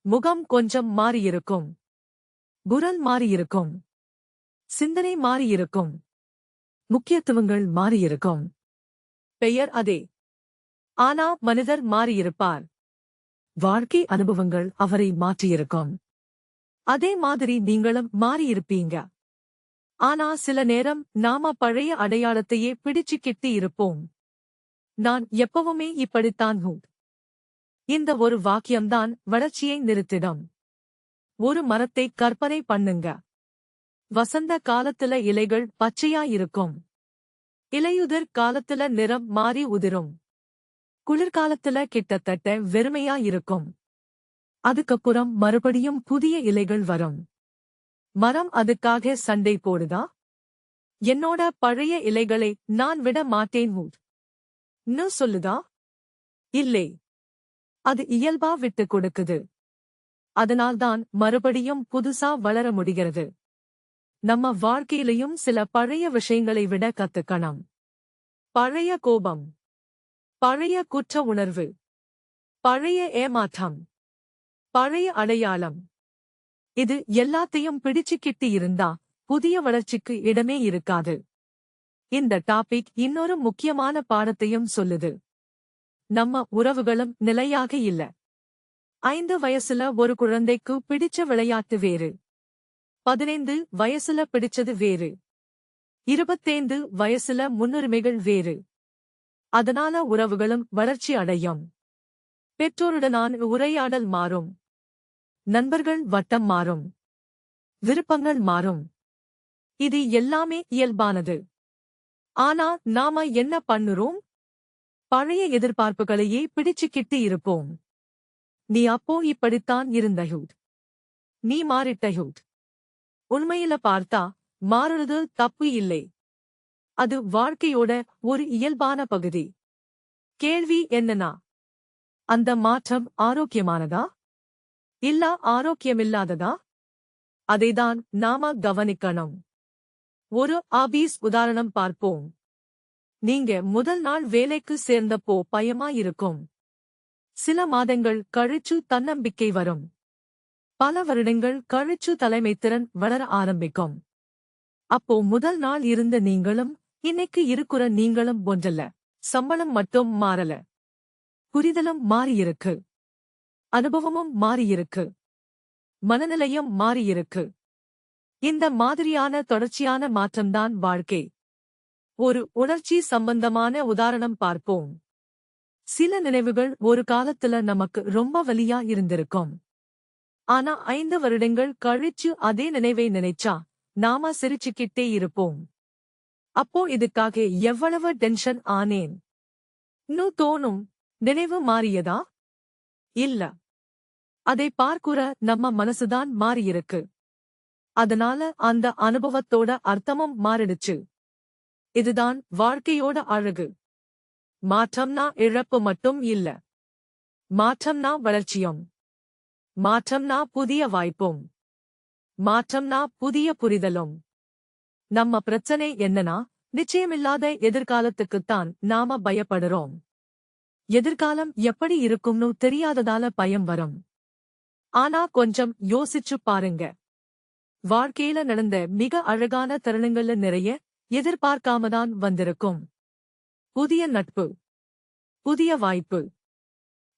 முகம் கொஞ்சம் மாறியிருக்கும். குரல் மாறியிருக்கும். சிந்தனை மாறியிருக்கும். முக்கியத்துவங்கள் மாறியிருக்கும். பெயர் அதே. ஆனா மனிதர் மாறியிருப்பார். வாழ்க்கை அனுபவங்கள் அவரை மாற்றியிருக்கும். அதே மாதிரி நீங்களும் மாறியிருப்பீங்க. ஆனா சில நேரம் நாம பழைய அடையாளத்தையே பிடிச்சுக்கிட்டு இருப்போம். நான் எப்பவுமே இப்படித்தான் ஹூட். இந்த ஒரு வாக்கியம்தான் வளர்ச்சியை நிறுத்திடும். ஒரு மரத்தை கற்பனை பண்ணுங்க. வசந்த காலத்துல இலைகள் பச்சையா இருக்கும். இலையுதிர் காலத்துல நிறம் மாறி உதிரும். குளிர்காலத்துல கிட்டத்தட்ட வெறுமையா இருக்கும். அதுக்கப்புறம் மறுபடியும் புதிய இலைகள் வரும். மரம் அதுக்காக சண்டை போடுதா? என்னோட பழைய இலைகளை நான் விட மாட்டேன் ஹூட் ன்னு சொல்லுதா? இல்லை. அது இயல்பா விட்டு கொடுக்குது. அதனால்தான் மறுபடியும் புதுசா வளர முடிகிறது. நம்ம வாழ்க்கையிலையும் சில பழைய விஷயங்களை விட கத்துக்கணும். பழைய கோபம், பழைய குற்ற உணர்வு, பழைய ஏமாற்றம், பழைய அடையாளம். இது எல்லாத்தையும் பிடிச்சுக்கிட்டு இருந்தா புதிய வளர்ச்சிக்கு இடமே இருக்காது. இந்த டாபிக் இன்னொரு முக்கியமான பாடத்தையும் சொல்லுது. நம்ம உறவுகளும் நிலையாக இல்ல. 5 வயசுல ஒரு குழந்தைக்கு பிடிச்ச விளையாட்டு வேறு. 15 வயசுல பிடிச்சது வேறு. 25 வயசுல முன்னுரிமைகள் வேறு. அதனால உறவுகளும் வளர்ச்சி அடையும். பெற்றோருடனான உரையாடல் மாறும். நண்பர்கள் வட்டம் மாறும். விருப்பங்கள் மாறும். இது எல்லாமே இயல்பானது. ஆனா நாம என்ன பண்ணுறோம்? பழைய எதிர்பார்ப்புகளையே பிடிச்சுக்கிட்டு இருப்போம். நீ அப்போ இப்படித்தான் இருந்த ஹூட். நீ மாறிட்ட ஹூட். உண்மையில பார்த்தா மாறுறது தப்பு இல்லை. அது வாழ்க்கையோட ஒரு இயல்பான பகுதி. கேள்வி என்னன்னா, அந்த மாற்றம் ஆரோக்கியமானதா? இல்ல ஆரோக்கியமில்லாததா? அதைதான் நாம கவனிக்கணும். ஒரு ஆபீஸ் உதாரணம் பார்ப்போம். நீங்க முதல் நாள் வேலைக்கு சேர்ந்தப்போ பயமா இருக்கும். சில மாதங்கள் கழிச்சு தன்னம்பிக்கை வரும். பல வருடங்கள் கழிச்சு தலைமைத்திறன் வளர ஆரம்பிக்கும். அப்போ முதல் நாள் இருந்த நீங்களும் இன்னைக்கு இருக்கிற நீங்களும் ஒன்றல்ல. சம்பளம் மட்டும் மாறல. புரிதலும் மாறியிருக்கு. அனுபவமும் மாறியிருக்கு. மனநிலையும் மாறியிருக்கு. இந்த மாதிரியான தொடர்ச்சியான மாற்றம்தான் வாழ்க்கை. ஒரு உணர்ச்சி சம்பந்தமான உதாரணம் பார்ப்போம். சில நினைவுகள் ஒரு காலத்துல நமக்கு ரொம்ப வலியா இருந்திருக்கும். ஆனா 5 வருடங்கள் கழிச்சு அதே நினைவை நினைச்சா நாம சிரிச்சுக்கிட்டே இருப்போம். அப்போ இதுக்காக எவ்வளவு டென்ஷன் ஆனேன் தோணும். நினைவு மாறியதா? இல்ல. அதை பார்க்குற நம்ம மனசுதான் மாறியிருக்கு. அதனால அந்த அனுபவத்தோட அர்த்தமும் மாறிடுச்சு. இதுதான் வாழ்க்கையோட அழகு. மாற்றம்னா இழப்பு மட்டும் இல்ல. மாற்றம்னா வளர்ச்சியும். மாற்றம்னா புதிய வாய்ப்பும். மாற்றம்னா புதிய புரிதலும். நம்ம பிரச்சனை என்னன்னா, நிச்சயமில்லாத எதிர்காலத்துக்குத்தான் நாம பயப்படுறோம். எதிர்காலம் எப்படி இருக்கும்னு தெரியாததால பயம் வரும். ஆனா கொஞ்சம் யோசிச்சு பாருங்க. வாழ்க்கையில நடந்த மிக அழகான தருணங்கள்ல நிறைய எதிர்பார்க்காமதான் வந்திருக்கும். புதிய நட்பு, புதிய வாய்ப்பு,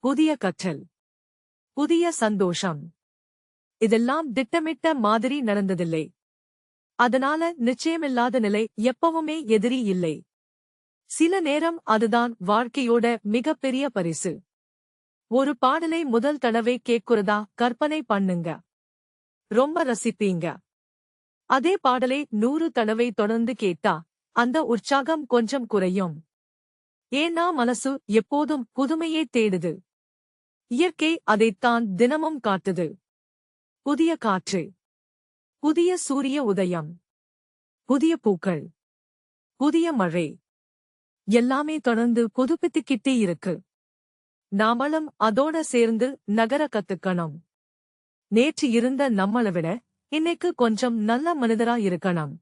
புதிய கற்றல், புதிய சந்தோஷம். இதெல்லாம் திட்டமிட்ட மாதிரி நடந்ததில்லை. அதனால நிச்சயமில்லாத நிலை எப்பவுமே எதிரி இல்லை. சில நேரம் அதுதான் வாழ்க்கையோட மிகப்பெரிய பரிசு. ஒரு பாடலை முதல் தடவை கேட்கிறதா கற்பனை பண்ணுங்க. ரொம்ப ரசிப்பீங்க. அதே பாடலை 100 தடவை தொடர்ந்து கேட்டா அந்த உற்சாகம் கொஞ்சம் குறையும். ஏன்னா மனசு எப்போதும் புதுமையை தேடுது. இயற்கை அதைத்தான் தினமும் காட்டுது. புதிய காற்று, புதிய சூரிய உதயம், புதிய பூக்கள், புதிய மழை, எல்லாமே தொடர்ந்து புதுப்பித்துக்கிட்டே இருக்கு. நாமளும் அதோட சேர்ந்து நகர கத்துக்கணும். நேற்று இருந்த நம்மள விட இன்னைக்கு கொஞ்சம் நல்ல மனிதரா இருக்கணும்.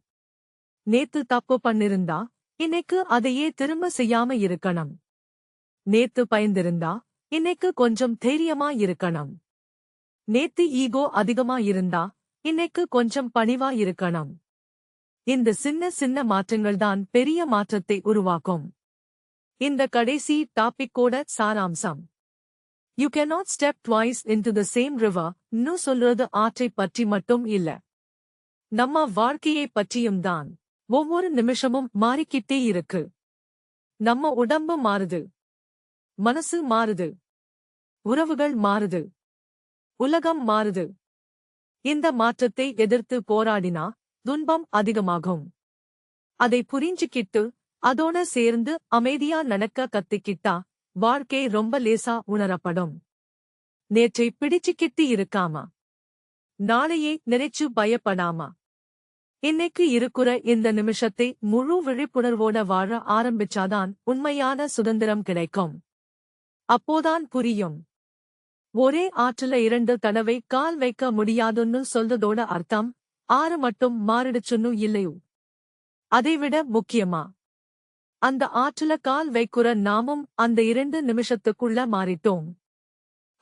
நேத்து தப்பு பண்ணிருந்தா இன்னைக்கு அதையே திரும்ப செய்யாம இருக்கணும். நேத்து பயந்திருந்தா இன்னைக்கு கொஞ்சம் தைரியமா இருக்கணும். நேத்து ஈகோ அதிகமா இருந்தா இன்னைக்கு கொஞ்சம் பணிவா இருக்கணும். இந்த சின்ன சின்ன மாற்றங்கள்தான் பெரிய மாற்றத்தை உருவாக்கும். இந்த கடைசி டாபிக்கோட சாராம்சம். You cannot step twice into the same river ன்னு சொல்றது ஆற்றை பற்றி மட்டும் இல்ல. நம்ம வாழ்க்கையை பற்றியும் தான். ஒவ்வொரு நிமிஷமும் மாறிக்கிட்டே இருக்கு. நம்ம உடம்பு மாறுது. மனசு மாறுது. உறவுகள் மாறுது. உலகம் மாறுது. இந்த மாற்றத்தை எதிர்த்து போராடினா துன்பம் அதிகமாகும். அதை புரிஞ்சுக்கிட்டு அதோட சேர்ந்து அமைதியா நடக்க கத்துக்கிட்டா வாழ்க்கை ரொம்ப லேசா உணரப்படும். நேற்றை பிடிச்சுக்கிட்டு இருக்காம, நாளையே நினைச்சு பயப்படாம, இன்னைக்கு இருக்குற இந்த நிமிஷத்தை முழு விழிப்புணர்வோட வாழ ஆரம்பிச்சாதான் உண்மையான சுதந்திரம் கிடைக்கும். அப்போதான் புரியும். ஒரே ஆற்றுல 2 தடவை கால் வைக்க முடியாதுன்னு சொல்றதோட அர்த்தம் 6 மட்டும் மாறிடுச்சுன்னு இல்லையோ. அதைவிட முக்கியமா, அந்த ஆற்றுல கால் வைக்குற நாமும் அந்த 2 நிமிஷத்துக்குள்ள மாறிட்டோம்.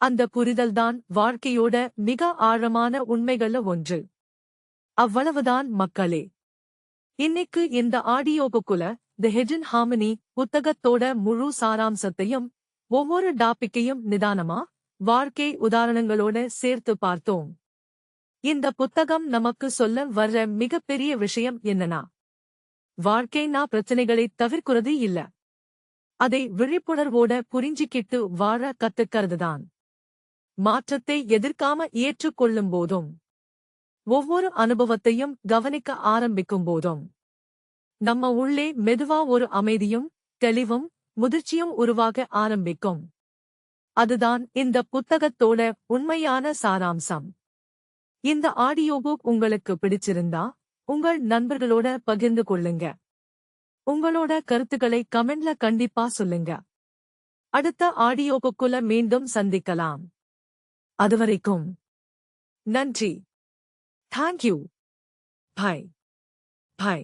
அந்த புரிதல்தான் வாழ்க்கையோட மிக ஆழமான உண்மைகள்ல ஒன்று. அவ்வளவுதான் மக்களே. இன்னைக்கு இந்த ஆடியோபுக்குல தி ஹிடன் ஹார்மனி புத்தகத்தோட முழு சாராம்சத்தையும் ஒவ்வொரு டாபிக்கையும் நிதானமா வாழ்க்கை உதாரணங்களோட சேர்த்து பார்த்தோம். இந்த புத்தகம் நமக்கு சொல்ல வர்ற மிகப்பெரிய விஷயம் என்னன்னா, வாழ்க்கைனா பிரச்சனைகளை தவிர்க்கிறது இல்ல. அதை விழிப்புணர்வோட புரிஞ்சிக்கிட்டு வாழ கத்துக்கிறதுதான். மாற்றத்தை எதிர்க்காம ஏற்றுக்கொள்ளும் போதும், ஒவ்வொரு அனுபவத்தையும் கவனிக்க ஆரம்பிக்கும் போதும், நம்ம உள்ளே மெதுவா ஒரு அமைதியும் தெளிவும் முதிர்ச்சியும் உருவாக ஆரம்பிக்கும். அதுதான் இந்த புத்தகத்தோட உண்மையான சாராம்சம். இந்த ஆடியோபுக் உங்களுக்கு பிடிச்சிருந்தா உங்கள் நண்பர்களோட பகிர்ந்து கொள்ளுங்க. உங்களோட கருத்துக்களை கமெண்ட்ல கண்டிப்பா சொல்லுங்க. அடுத்த ஆடியோபுக்குல மீண்டும் சந்திக்கலாம். அதுவரைக்கும் நன்றி. தேங்க்யூ. பை.